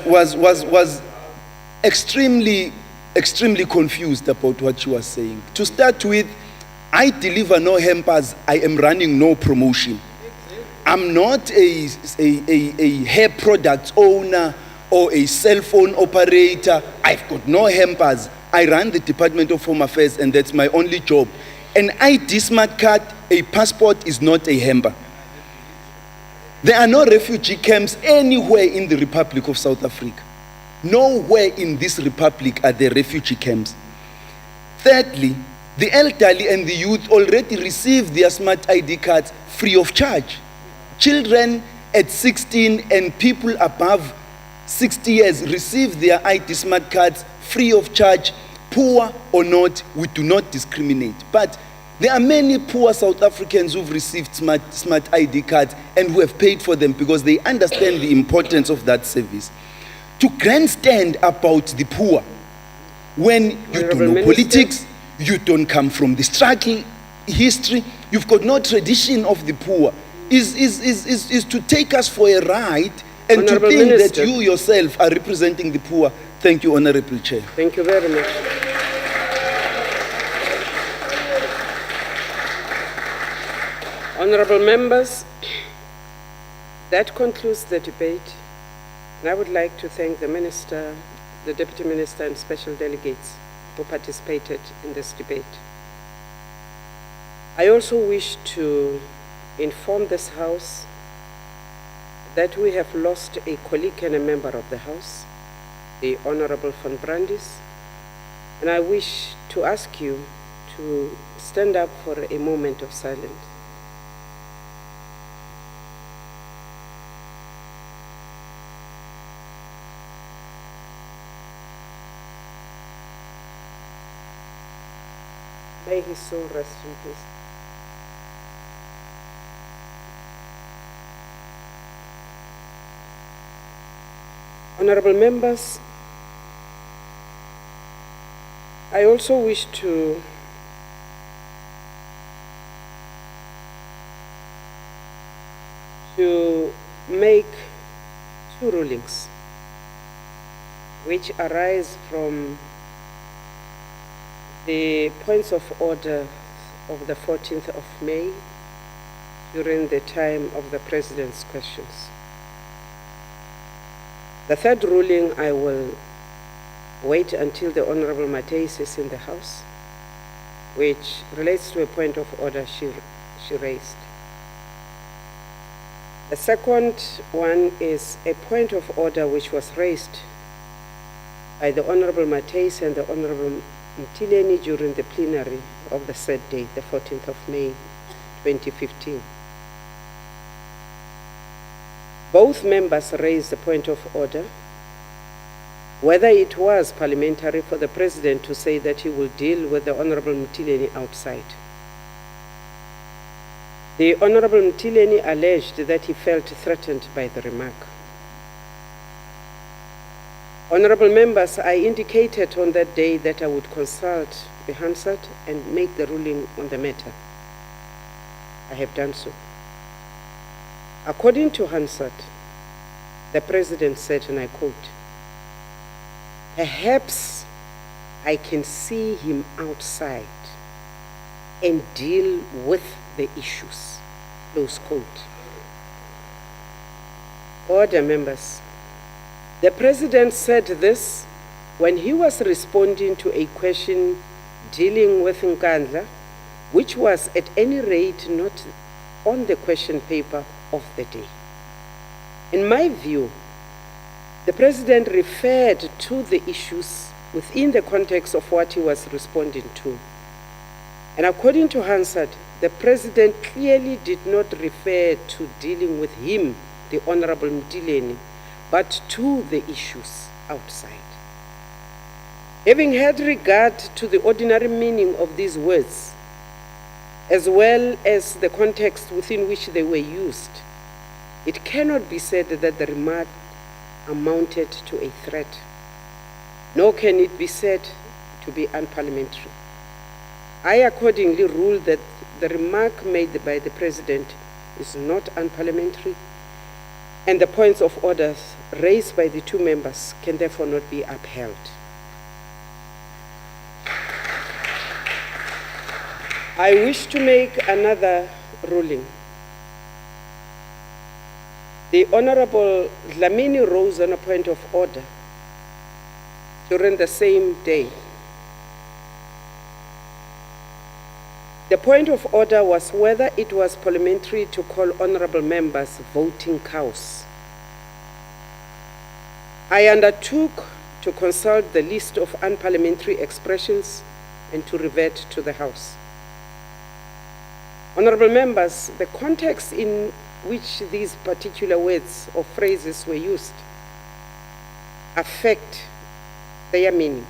extremely confused about what she was saying. To start with, I deliver no hampers, I am running no promotion. I'm not a hair products owner or a cell phone operator. I've got no hampers. I run the Department of Home Affairs, and that's my only job. An ID smart card, a passport is not a hamper. There are no refugee camps anywhere in the Republic of South Africa. Nowhere in this republic are there refugee camps. Thirdly, the elderly and the youth already receive their smart ID cards free of charge. Children at 16 and people above 60 years receive their ID smart cards free of charge. Poor or not, we do not discriminate. But there are many poor South Africans who've received smart ID cards and who have paid for them because they understand the importance of that service. To grandstand about the poor, when you do no politics, you don't come from the struggle history, you've got no tradition of the poor, is to take us for a ride and to think that you yourself are representing the poor. Thank you, Honorable Chair. Thank you very much. Honorable members, that concludes the debate. And I would like to thank the Minister, the Deputy Minister and special delegates who participated in this debate. I also wish to inform this House that we have lost a colleague and a member of the House, the Honorable Van Brandis, and I wish to ask you to stand up for a moment of silence. May his soul rest in peace. Honorable members, I also wish to make two rulings which arise from the points of order of the 14th of May during the time of the President's questions. The third ruling, I will wait until the Honorable Mateis is in the House, which relates to a point of order she raised. The second one is a point of order which was raised by the Honorable Mateis and the Honorable Mtileni during the plenary of the said day, the 14th of May, 2015. Both members raised a point of order, whether it was parliamentary for the President to say that he will deal with the Honorable Mtileni outside. The Honorable Mtileni alleged that he felt threatened by the remark. Honorable members, I indicated on that day that I would consult the Hansard and make the ruling on the matter. I have done so. According to Hansard, the President said, and I quote, "Perhaps I can see him outside and deal with the issues," close quote. Order, members. The President said this when he was responding to a question dealing with Nkandla, which was at any rate not on the question paper of the day. In my view, the President referred to the issues within the context of what he was responding to. And according to Hansard, the President clearly did not refer to dealing with him, the Honorable Mtileni, but to the issues outside. Having had regard to the ordinary meaning of these words, as well as the context within which they were used, it cannot be said that the remark amounted to a threat, nor can it be said to be unparliamentary. I accordingly rule that the remark made by the President is not unparliamentary, and the points of order raised by the two members can therefore not be upheld. I wish to make another ruling. The Honorable Dlamini rose on a point of order during the same day. The point of order was whether it was parliamentary to call honorable members voting cows. I undertook to consult the list of unparliamentary expressions and to revert to the House. Honorable members, the context in which these particular words or phrases were used affect their meaning.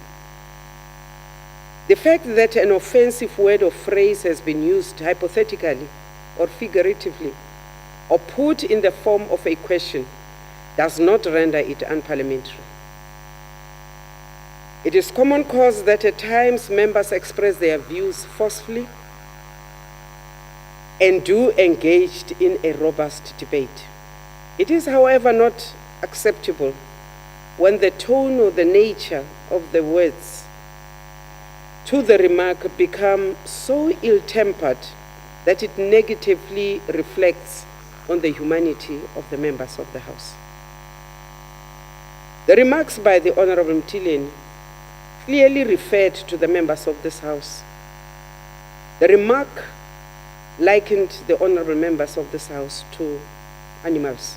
The fact that an offensive word or phrase has been used hypothetically or figuratively or put in the form of a question does not render it unparliamentary. It is common cause that at times members express their views forcefully and do engage in a robust debate. It is, however, not acceptable when the tone or the nature of the words to the remark become so ill-tempered that it negatively reflects on the humanity of the members of the House. The remarks by the Honorable Mtileni clearly referred to the members of this House. The remark likened the honorable members of this House to animals.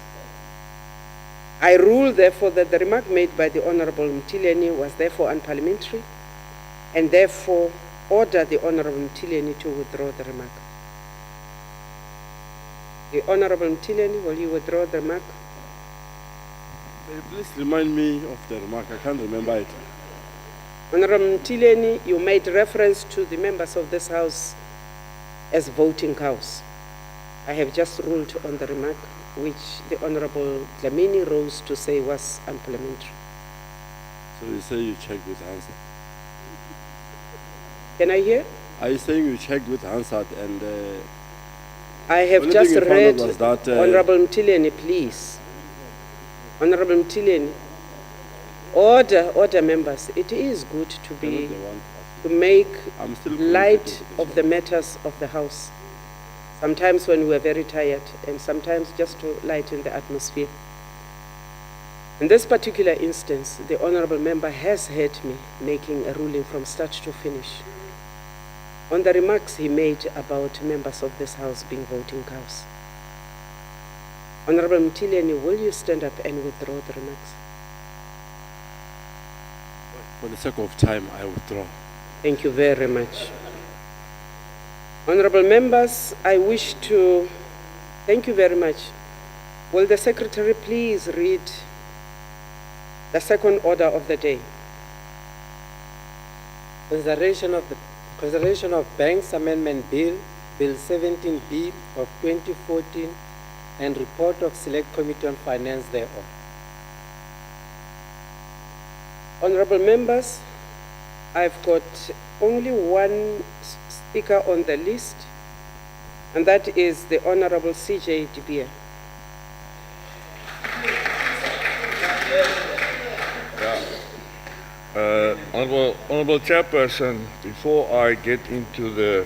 I rule, therefore, that the remark made by the Honorable Mtileni was therefore unparliamentary, and therefore order the Honorable Mtileni to withdraw the remark. The Honorable Mtileni, will you withdraw the remark? Please remind me of the remark. I can't remember it. Honorable Mtileni, you made reference to the members of this House as voting cows. I have just ruled on the remark which the Honorable Dlamini rose to say was unparliamentary. So you say you checked with Hansard? Can I hear? Are you saying you checked with Hansard and... I have only just thing you found out read, was that, Honorable Mtileni, please. Honorable Mtileni, order members. It is good to make light of the matters of the House. Sometimes when we are very tired, and sometimes just to lighten the atmosphere. In this particular instance, the honorable member has heard me making a ruling from start to finish on the remarks he made about members of this House being voting cows. Honorable Mtileni, will you stand up and withdraw the remarks? For the sake of time, I withdraw. Thank you very much. Honorable members, I wish to thank you very much. Will the Secretary please read the second order of the day? Consideration of Banks Amendment Bill, Bill 17B of 2014, and report of Select Committee on Finance thereon. Honorable members, I've got only one speaker on the list, and that is the Honorable C.J. de Beer. Honorable Chairperson, before I get into the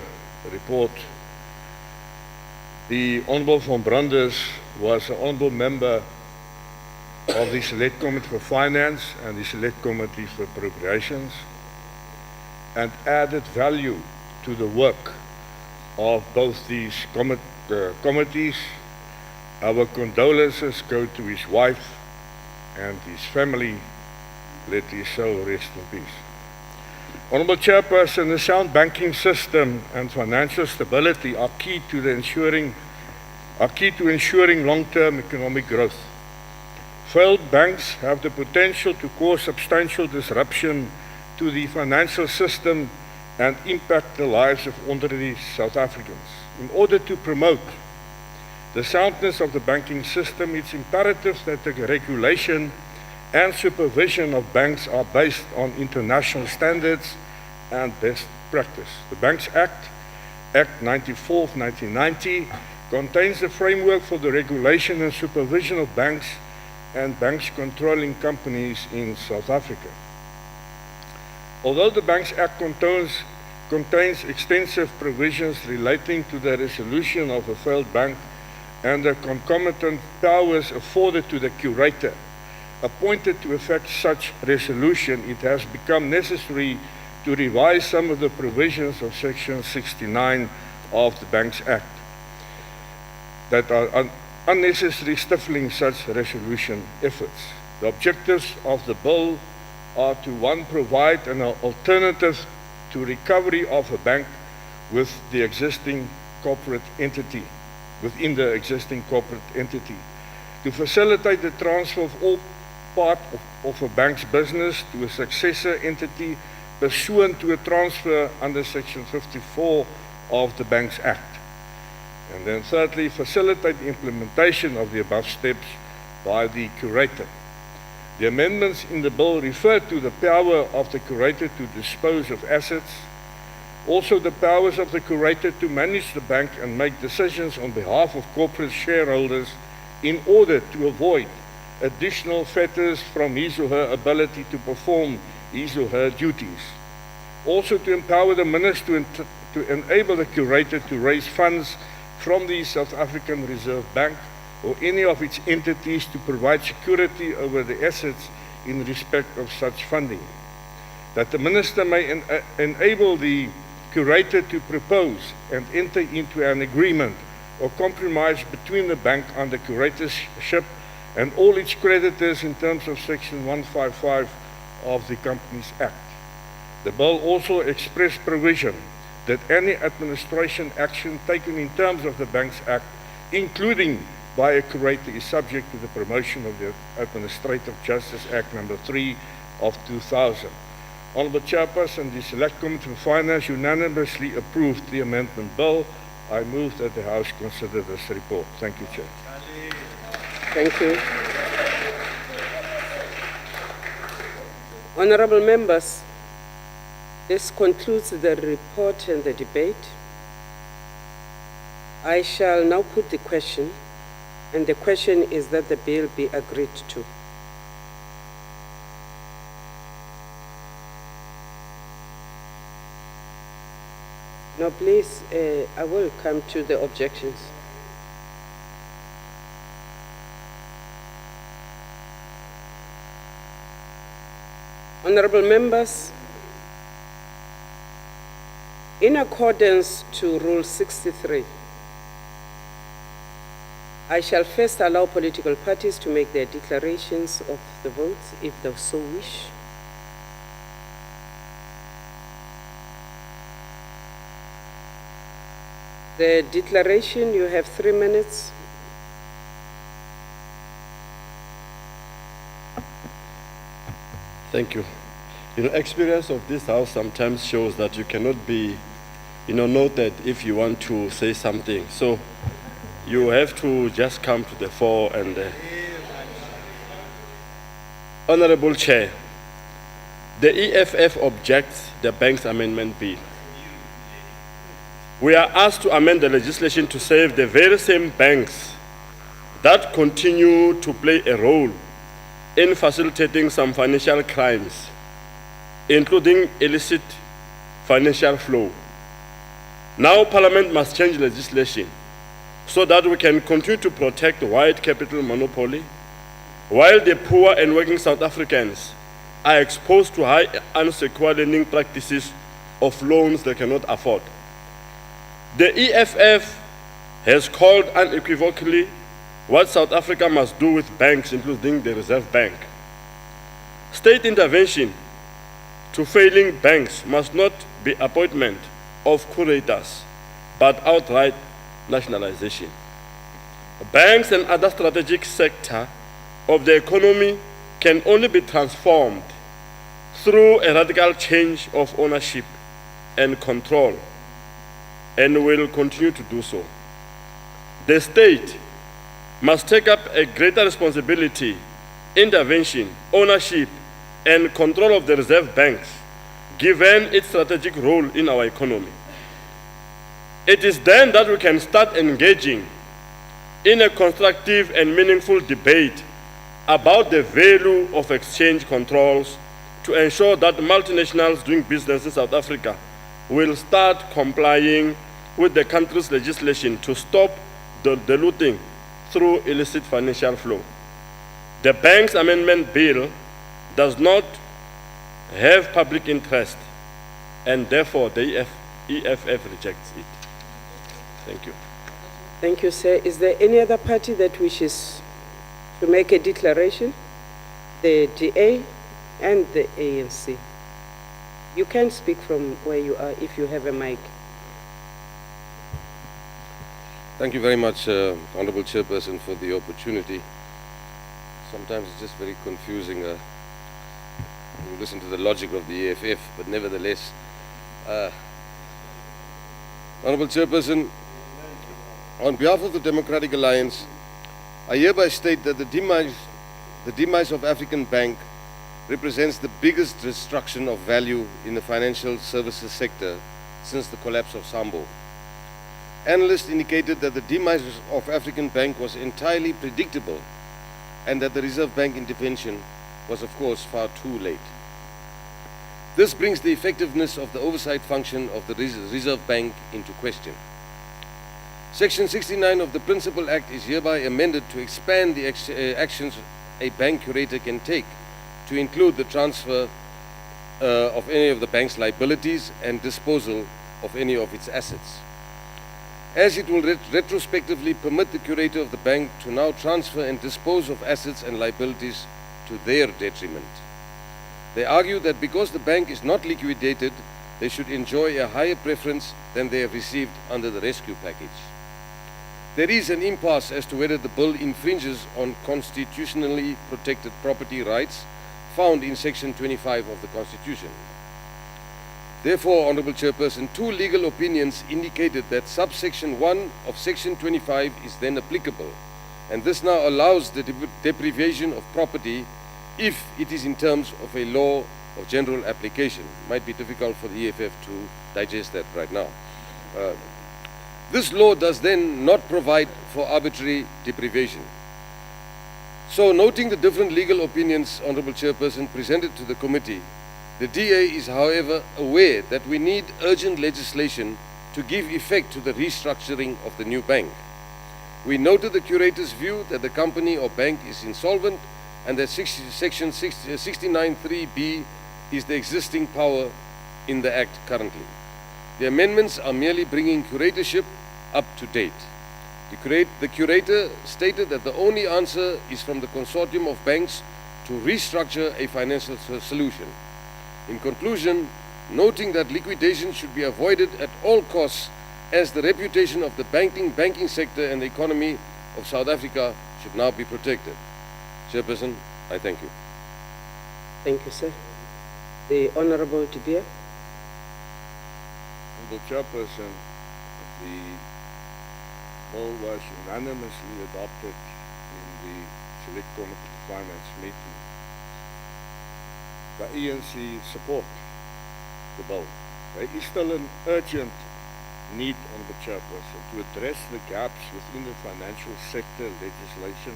report, the Honorable von Brandes was an honorable member of the Select Committee for Finance and the Select Committee for Appropriations, and added value to the work of both these committees. Our condolences go to his wife and his family. Let his soul rest in peace. Honorable Chairperson, the sound banking system and financial stability are key to ensuring long-term economic growth. Failed banks have the potential to cause substantial disruption to the financial system and impact the lives of ordinary South Africans. In order to promote the soundness of the banking system, it's imperative that the regulation and supervision of banks are based on international standards and best practice. The Banks Act, Act 94 of 1990, contains the framework for the regulation and supervision of banks and banks controlling companies in South Africa. Although the Banks Act contains extensive provisions relating to the resolution of a failed bank and the concomitant powers afforded to the curator appointed to effect such resolution, it has become necessary to revise some of the provisions of Section 69 of the Banks Act that are unnecessarily stifling such resolution efforts. The objectives of the bill are to, one, provide an alternative to recovery of a bank with the existing corporate entity, within the existing corporate entity, to facilitate the transfer of all part of a bank's business to a successor entity pursuant to a transfer under Section 54 of the Banks Act. And then thirdly, facilitate the implementation of the above steps by the curator. The amendments in the bill refer to the power of the curator to dispose of assets, also the powers of the curator to manage the bank and make decisions on behalf of corporate shareholders in order to avoid additional fetters from his or her ability to perform his or her duties. Also to empower the minister to enable the curator to raise funds from the South African Reserve Bank or any of its entities to provide security over the assets in respect of such funding. That the minister may enable the curator to propose and enter into an agreement or compromise between the bank under curatorship and all its creditors in terms of Section 155 of the Companies Act. The bill also expressed provision that any administration action taken in terms of the Banks Act, including by a curator, is subject to the promotion of the Administrative Justice Act No. 3 of 2000. Honourable Chairperson, the Select Committee on Finance unanimously approved the amendment bill. I move that the House consider this report. Thank you, Chair. Thank you. Honourable members, this concludes the report and the debate. I shall now put the question, and the question is that the bill be agreed to. Now, please, I will come to the objections. Honourable members, in accordance to Rule 63, I shall first allow political parties to make their declarations of the votes if they so wish. The declaration, you have 3 minutes. Thank you. Experience of this House sometimes shows that you cannot be, noted if you want to say something. So you have to just come to the fore and... Honorable Chair, the EFF objects the Banks Amendment Bill. We are asked to amend the legislation to save the very same banks that continue to play a role in facilitating some financial crimes, including illicit financial flow. Now Parliament must change legislation so that we can continue to protect white capital monopoly, while the poor and working South Africans are exposed to high unsecured lending practices of loans they cannot afford. The EFF has called unequivocally what South Africa must do with banks, including the Reserve Bank. State intervention to failing banks must not be appointment of curators, but outright nationalization. Banks and other strategic sector of the economy can only be transformed through a radical change of ownership and control, and will continue to do so. The state must take up a greater responsibility, intervention, ownership, and control of the reserve banks, given its strategic role in our economy. It is then that we can start engaging in a constructive and meaningful debate about the value of exchange controls to ensure that multinationals doing business in South Africa will start complying with the country's legislation to stop diluting through illicit financial flow. The bank's amendment bill does not have public interest, and therefore the EFF rejects it. Thank you. Thank you, sir. Is there any other party that wishes to make a declaration? The DA and the ANC. You can speak from where you are if you have a mic. Thank you very much, Honorable Chairperson, for the opportunity. Sometimes it's just very confusing. You listen to the logic of the EFF, but nevertheless, Honorable Chairperson, on behalf of the Democratic Alliance, I hereby state that the demise of African Bank represents the biggest destruction of value in the financial services sector since the collapse of Tambo. Analysts indicated that the demise of African Bank was entirely predictable and that the Reserve Bank intervention was, of course, far too late. This brings the effectiveness of the oversight function of the Reserve Bank into question. Section 69 of the Principal Act is hereby amended to expand the actions a bank curator can take to include the transfer of any of the bank's liabilities and disposal of any of its assets, as it will retrospectively permit the curator of the bank to now transfer and dispose of assets and liabilities to their detriment. They argue that because the bank is not liquidated, they should enjoy a higher preference than they have received under the rescue package. There is an impasse as to whether the bill infringes on constitutionally protected property rights found in Section 25 of the Constitution. Therefore, Honorable Chairperson, two legal opinions indicated that subsection 1 of Section 25 is then applicable, and this now allows the deprivation of property if it is in terms of a law of general application. It might be difficult for the EFF to digest that right now. This law does then not provide for arbitrary deprivation. So, noting the different legal opinions, Honorable Chairperson, presented to the committee, the DA is, however, aware that we need urgent legislation to give effect to the restructuring of the new bank. We noted the curator's view that the company or bank is insolvent and that Section 69(3)(b) is the existing power in the Act currently. The amendments are merely bringing curatorship up to date. The curator stated that the only answer is from the consortium of banks to restructure a financial solution. In conclusion, noting that liquidation should be avoided at all costs as the reputation of the banking sector and the economy of South Africa should now be protected. Chairperson, I thank you. Thank you, sir. The Honorable De Beer. Honorable Chairperson, the bill was unanimously adopted in the Select Committee of Finance meeting. The ANC support the bill. There is still an urgent need, Honorable Chairperson, to address the gaps within the financial sector legislation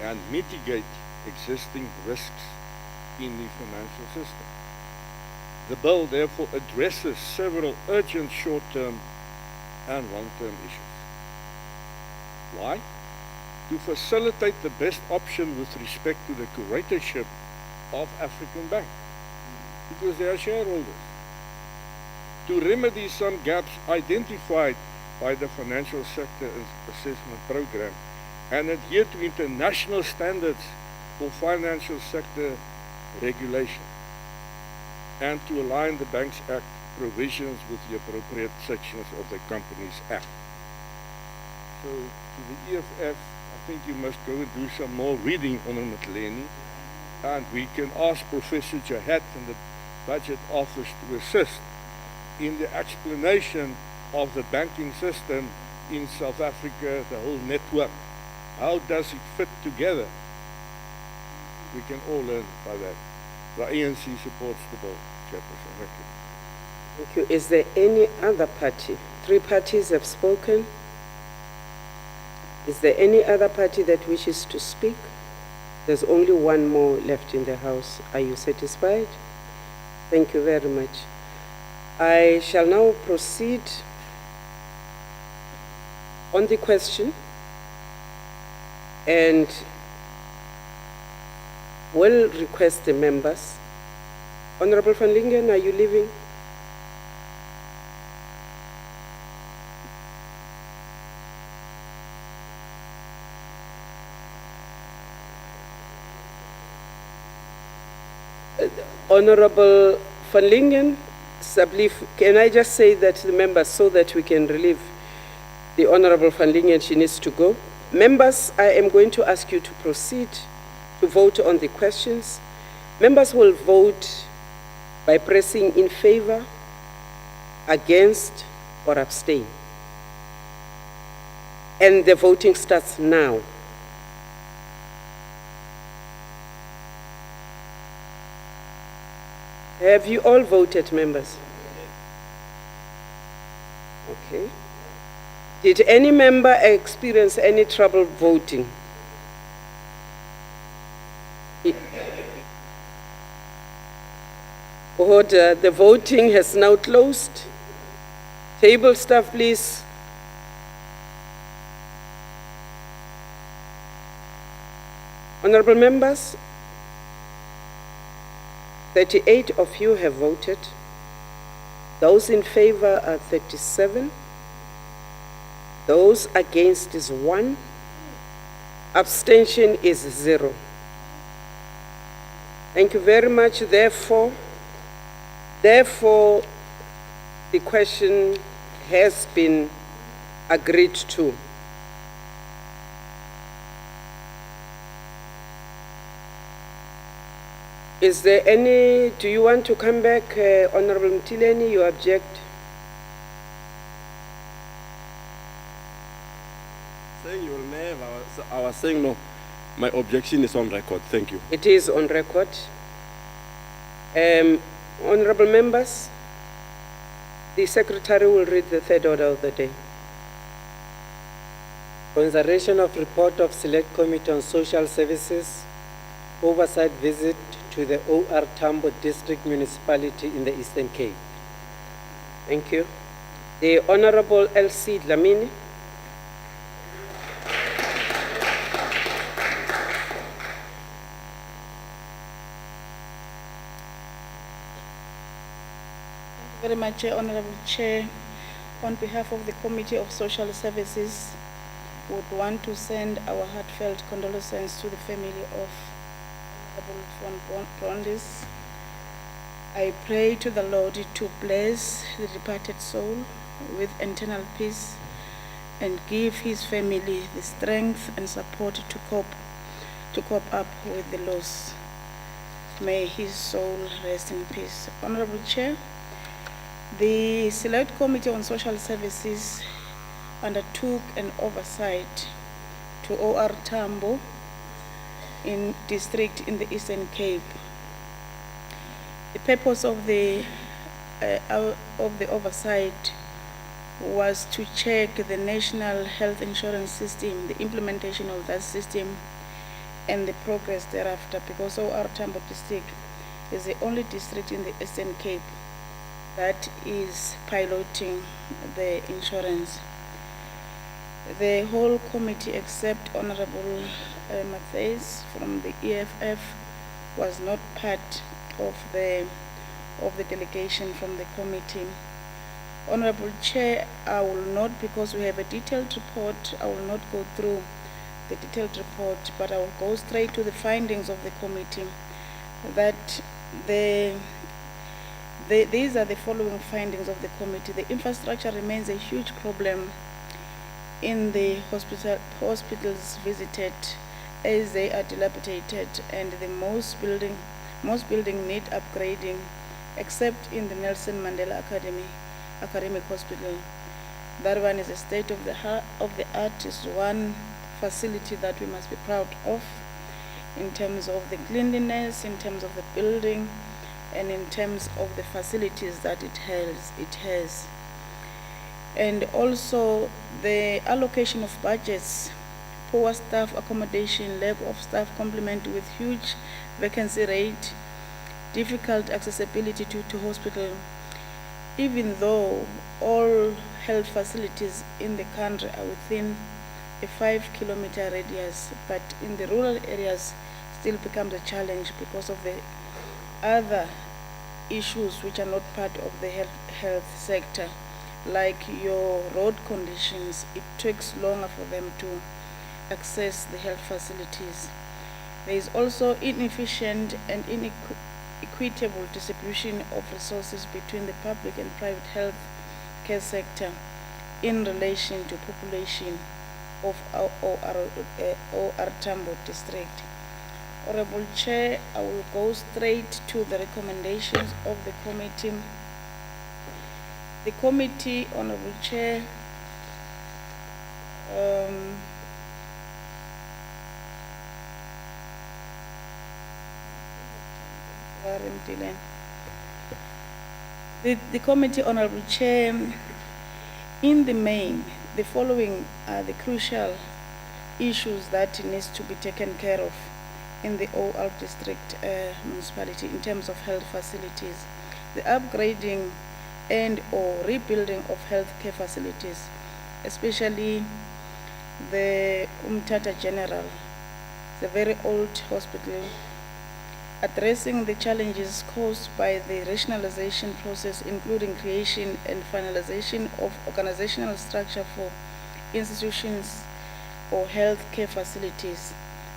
and mitigate existing risks in the financial system. The bill therefore addresses several urgent short-term and long-term issues. Why? To facilitate the best option with respect to the curatorship of African Bank, because they are shareholders. To remedy some gaps identified by the Financial Sector Assessment Program and adhere to international standards for financial sector regulation, and to align the Banks Act provisions with the appropriate sections of the Companies Act. So, to the EFF, I think you must go and do some more reading on the Plenary, and we can ask Professor Jahat and the Budget Office to assist in the explanation of the banking system in South Africa, the whole network. How does it fit together? We can all learn by that. The ANC supports the bill, Chairperson. Thank you. Thank you. Is there any other party? 3 parties have spoken. Is there any other party that wishes to speak? There's only one more left in the House. Are you satisfied? Thank you very much. I shall now proceed on the question, and will request the members. Honorable van Lingen, are you leaving? Honorable van Lingen, can I just say that to the members so that we can relieve the Honorable van Lingen, she needs to go. Members, I am going to ask you to proceed to vote on the questions. Members will vote by pressing in favor, against, or abstain. And the voting starts now. Have you all voted, members? Okay. Did any member experience any trouble voting? Order, the voting has now closed. Table staff, please. Honorable members, 38 of you have voted. Those in favor are 37. Those against is 1. Abstention is 0. Thank you very much. Therefore, the question has been agreed to. Is there any, do you want to come back, Honorable Mtileni, you object? Saying you will never, I was saying no. My objection is on record. Thank you. It is on record. Honorable members, the Secretary will read the third order of the day. Consideration of report of Select Committee on Social Services, oversight visit to the OR Tambo District Municipality in the Eastern Cape. Thank you. The Honorable L.C. Dlamini. Very much, Honorable Chair. On behalf of the Committee of Social Services, would want to send our heartfelt condolences to the family of Honorable von Brondis. I pray to the Lord to bless the departed soul with eternal peace and give his family the strength and support to cope up with the loss. May his soul rest in peace. Honorable Chair, the Select Committee on Social Services undertook an oversight to OR Tambo in district in the Eastern Cape. The purpose of the oversight was to check the national health insurance system, the implementation of that system, and the progress thereafter, because OR Tambo district is the only district in the Eastern Cape that is piloting the insurance. The whole committee, except Honorable Matthews from the EFF, was not part of the delegation from the committee. Honorable Chair, I will not, because we have a detailed report, I will not go through the detailed report, but I will go straight to the findings of the committee. That these are the following findings of the committee. The infrastructure remains a huge problem in the hospitals visited, as they are dilapidated, and the most building need upgrading, except in the Nelson Mandela Academic Hospital. That one is a state of the art, is one facility that we must be proud of in terms of the cleanliness, in terms of the building, and in terms of the facilities that it has. And also the allocation of budgets, poor staff accommodation, lack of staff complement with huge vacancy rate, difficult accessibility to hospital. Even though all health facilities in the country are within a 5-kilometer radius, but in the rural areas still becomes a challenge because of the other issues which are not part of the health sector, like your road conditions. It takes longer for them to access the health facilities. There is also inefficient and equitable distribution of resources between the public and private health care sector in relation to population of our Tambo district. Honorable Chair, I will go straight to the recommendations of the committee. The committee, Honorable Chair, the committee, Honorable Chair, in the main, the following are the crucial issues that needs to be taken care of in the OR district municipality in terms of health facilities. The upgrading and or rebuilding of healthcare facilities, especially the Umtata General, the very old hospital, addressing the challenges caused by the rationalization process, including creation and finalization of organizational structure for institutions or healthcare facilities,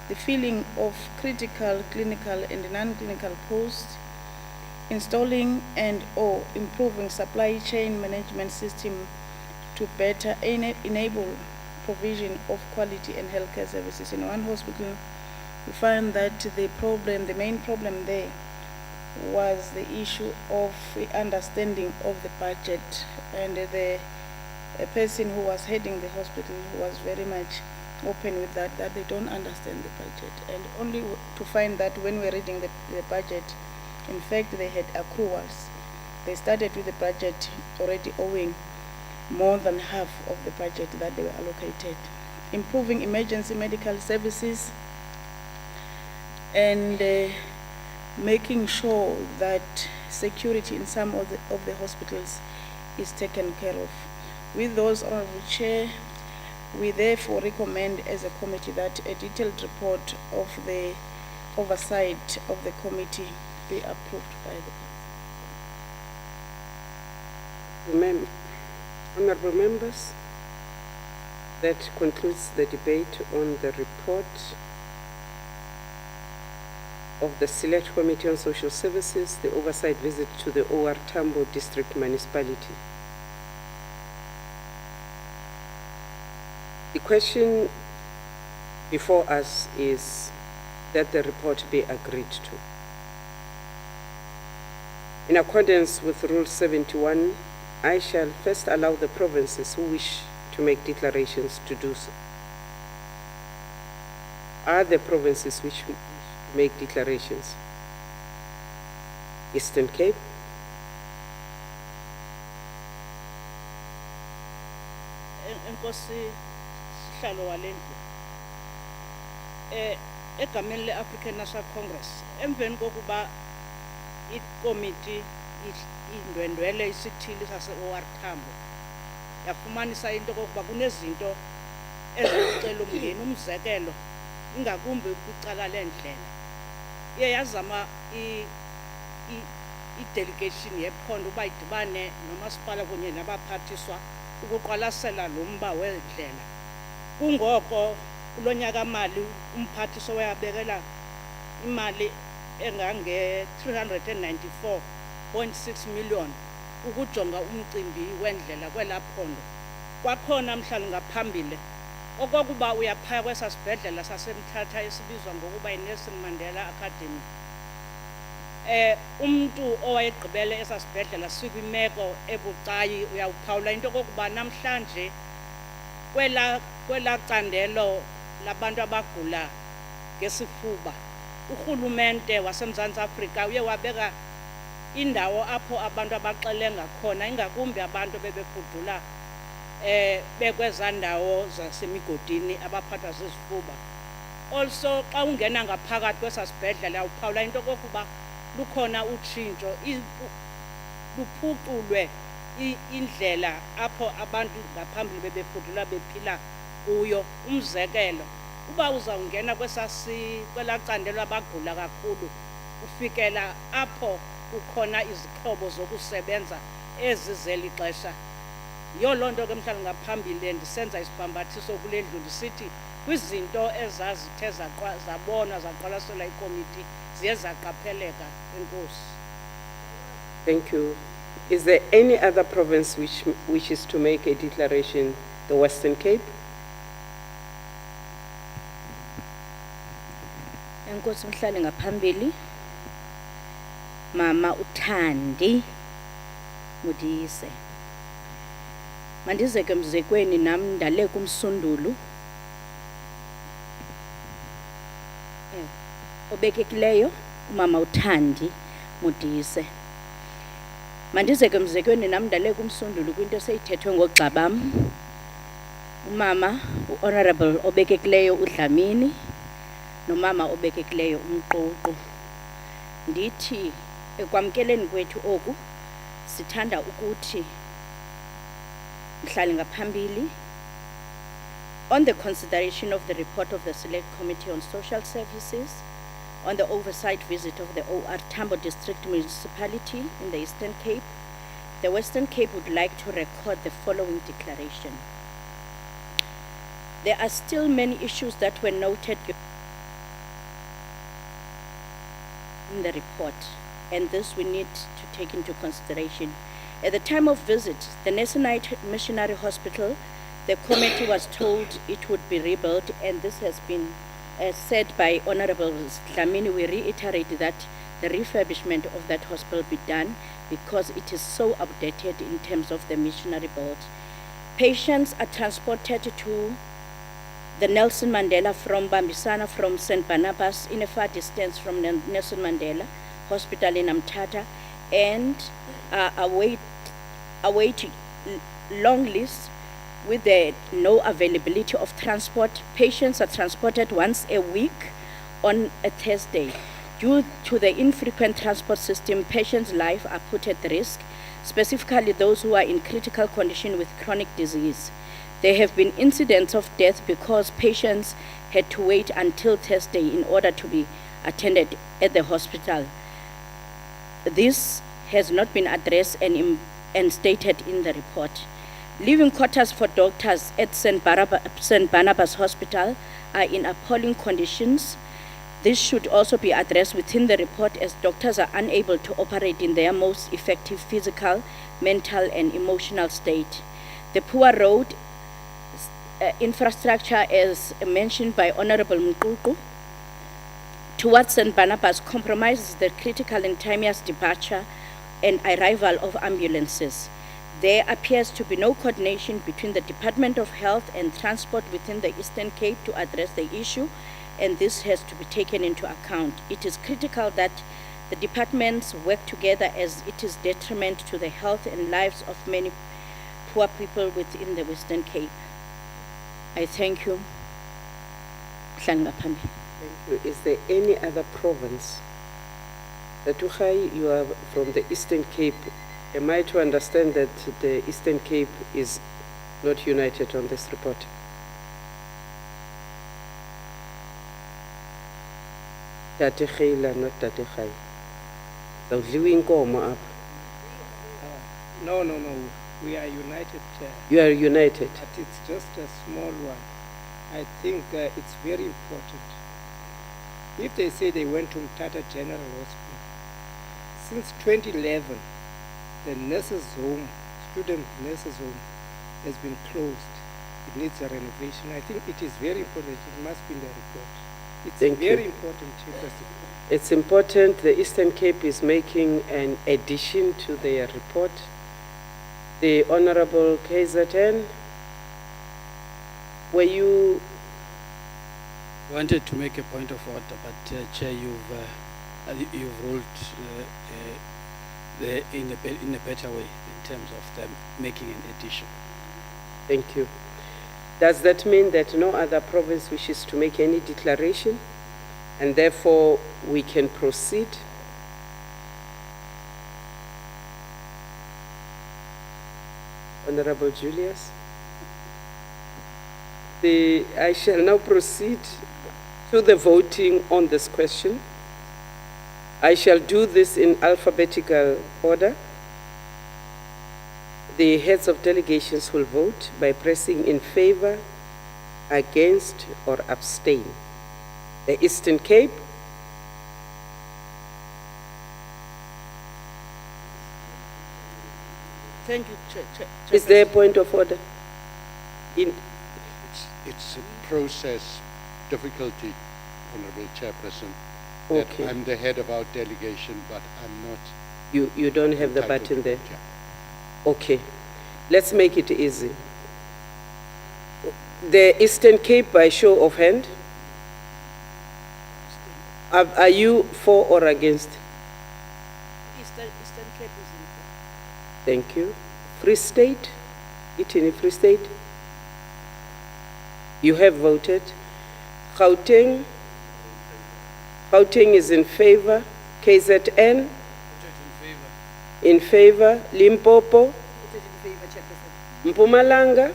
the filling of critical clinical and non-clinical posts, installing and or improving supply chain management system to better enable provision of quality and healthcare services. In one hospital, we find that the main problem there was the issue of the understanding of the budget, and the person who was heading the hospital was very much open with that they don't understand the budget, and only to find that when we're reading the budget, in fact, they had accruals. They started with the budget already owing more than half of the budget that they were allocated. Improving emergency medical services and making sure that security in some of the hospitals is taken care of. With those, Honorable Chair, we therefore recommend as a committee that a detailed report of the oversight of the committee be approved by the Council. Honorable members, that concludes the debate on the report of the Select Committee on Social Services, the oversight visit to the OR Tambo District Municipality. The question before us is that the report be agreed to. In accordance with Rule 71, I shall first allow the provinces who wish to make declarations to do so. Are there provinces which make declarations? Eastern Cape, Enkosi Sihlalo walendlu egameni le-African National Congress, emveni kokuba ikomiti indwendwele isithili sase-OR Tambo yafumanisa into kokuba kunezinto ezicela umngeni, umzekelo ingakumbi kwicala lendlela. Iye yazama i-delegation yephondo uba idibane nomasipala kunye nabaphathiswa ukuqwalasela lo mba wendlela. Kungoko kulo nyaka mali umphathiswa wayabekela imali engange 394.6 million ukujonga umcimbi wendlela kwela phondo. Kwakhona mhlawumbi ngaphambili okokuba uyaphaya kwesa sibhedlela saseMthatha esibizwa ngokuba yiNelson Mandela Academy, umuntu owayegqibele esa sibhedlela sikwimeko ebucayi. Uyawuphawula into kokuba namhlanje kwela candelo labantu abagula ngesifuba, urhulumente waseMzantsi Afrika uye wabeka indawo apho abantu abaxelenga khona, ingakumbi abantu bebefudula bekweza ndawo zasemigodini abaphathwa zizifuba. Also xa ungena ngaphakathi kwesa sibhedlela uphawula into kokuba lukhona utshintsho, luphuculwe indlela apho abantu ngaphambili bebefudula bephila kuyo. Umzekelo, uba uzawungena kwelaa candelo abagula kakhulu, ufikela apho kukhona izixhobo zokusebenza ezizeli xesha. Yiyo loo nto ke mhlawumbi ngaphambili ndisenza isibhambathiso kule ndlu ndisithi kwizinto ezazithe zabonwa zaqwalaselwa ikomiti ziye zaqapheleka. Enkosi. Thank you. Is there any other province which wishes to make a declaration? The Western Cape? Enkosi mhlali ngaphambili. Mama uThandi Mudise. Mandize ke mzekweni nam ndale kumsundulu. Obekekileyo umama uThandi Mudise. Mandize ke mzekweni nam ndale kumsundulu kwinto seyithethwe ngogxa bam. Umama uHonorable obekekileyo uDlamini nomama obekekileyo uMququ. Ndithi ekwamkeleni kwethu oku sithanda ukuthi mhlali ngaphambili on the consideration of the report of the Select Committee on Social Services on the oversight visit of the OR Tambo District Municipality in the Eastern Cape, the Western Cape would like to record the following declaration. There are still many issues that were noted in the report, and this we need to take into consideration. At the time of visit, the Nesonite Missionary Hospital, the committee was told it would be rebuilt, and this has been said by Honorable Dlamini. We reiterate that the refurbishment of that hospital be done because it is so outdated in terms of the missionary build. Patients are transported to the Nelson Mandela from Bambisana, from St. Barnabas, in a far distance from the Nelson Mandela Hospital in Amtata, and await long lists with the no availability of transport. Patients are transported once a week on a Thursday. Due to the infrequent transport system, patients' lives are put at risk, specifically those who are in critical condition with chronic disease. There have been incidents of death because patients had to wait until Thursday in order to be attended at the hospital. This has not been addressed and stated in the report. Living quarters for doctors at St. Barnabas Hospital are in appalling conditions. This should also be addressed within the report, as doctors are unable to operate in their most effective physical, mental, and emotional state. The poor road infrastructure, as mentioned by Honorable Mququ, towards St. Barnabas compromises the critical and timeous departure and arrival of ambulances. There appears to be no coordination between the Department of Health and Transport within the Eastern Cape to address the issue, and this has to be taken into account. It is critical that the departments work together, as it is detriment to the health and lives of many poor people within the Western Cape. I thank you. Thank you. Is there any other province? Tuchai, you are from the Eastern Cape. Am I to understand that the Eastern Cape is not united on this report? Tate Khaila, not Tate Khai. The living Koma up. No. We are united, Chair. You are united. But it's just a small one. I think it's very important. If they say they went to Mtata General Hospital, since 2011, the nurses' home, student nurses' home, has been closed. It needs a renovation. I think it is very important. It must be in the report. It's very important, Chief Justice. It's important. The Eastern Cape is making an addition to their report. The Honorable KZN, were you... wanted to make a point of order, but Chair, you've ruled in a better way in terms of them making an addition. Thank you. Does that mean that no other province wishes to make any declaration, and therefore we can proceed? Honorable Julius. I shall now proceed to the voting on this question. I shall do this in alphabetical order. The heads of delegations will vote by pressing in favor, against, or abstain. The Eastern Cape, Thank you, is there a point of order? It's a process difficulty, Honorable Chairperson. Okay. That I'm the head of our delegation, but I'm not. You don't have the entitled button to there? vote, yeah. Okay, let's make it easy. The Eastern Cape by show of hand. Are you for or against? Eastern Cape is in favor. Thank you. Free State, Itini Free State. You have voted. Gauteng. Gauteng is in favor. KZN. In favor. Limpopo. Mpumalanga.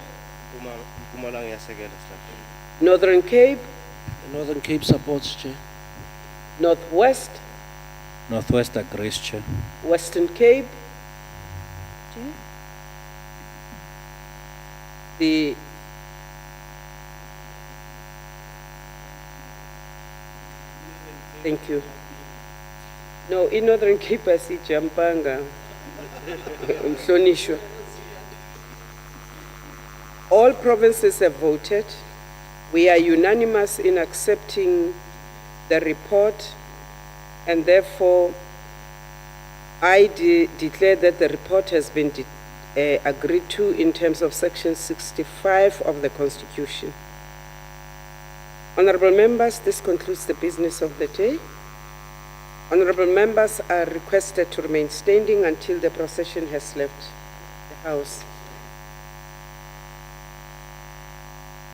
Northern Cape. The Northern Cape supports, Chair. Northwest. Northwest agrees, Chair. Western Cape. The Thank you. No, in Northern Cape, I see Jampanga. Mhlonishwa. All provinces have voted. We are unanimous in accepting the report, and therefore I declare that the report has been agreed to in terms of Section 65 of the Constitution. Honorable members, this concludes the business of the day. Honorable members are requested to remain standing until the procession has left the House.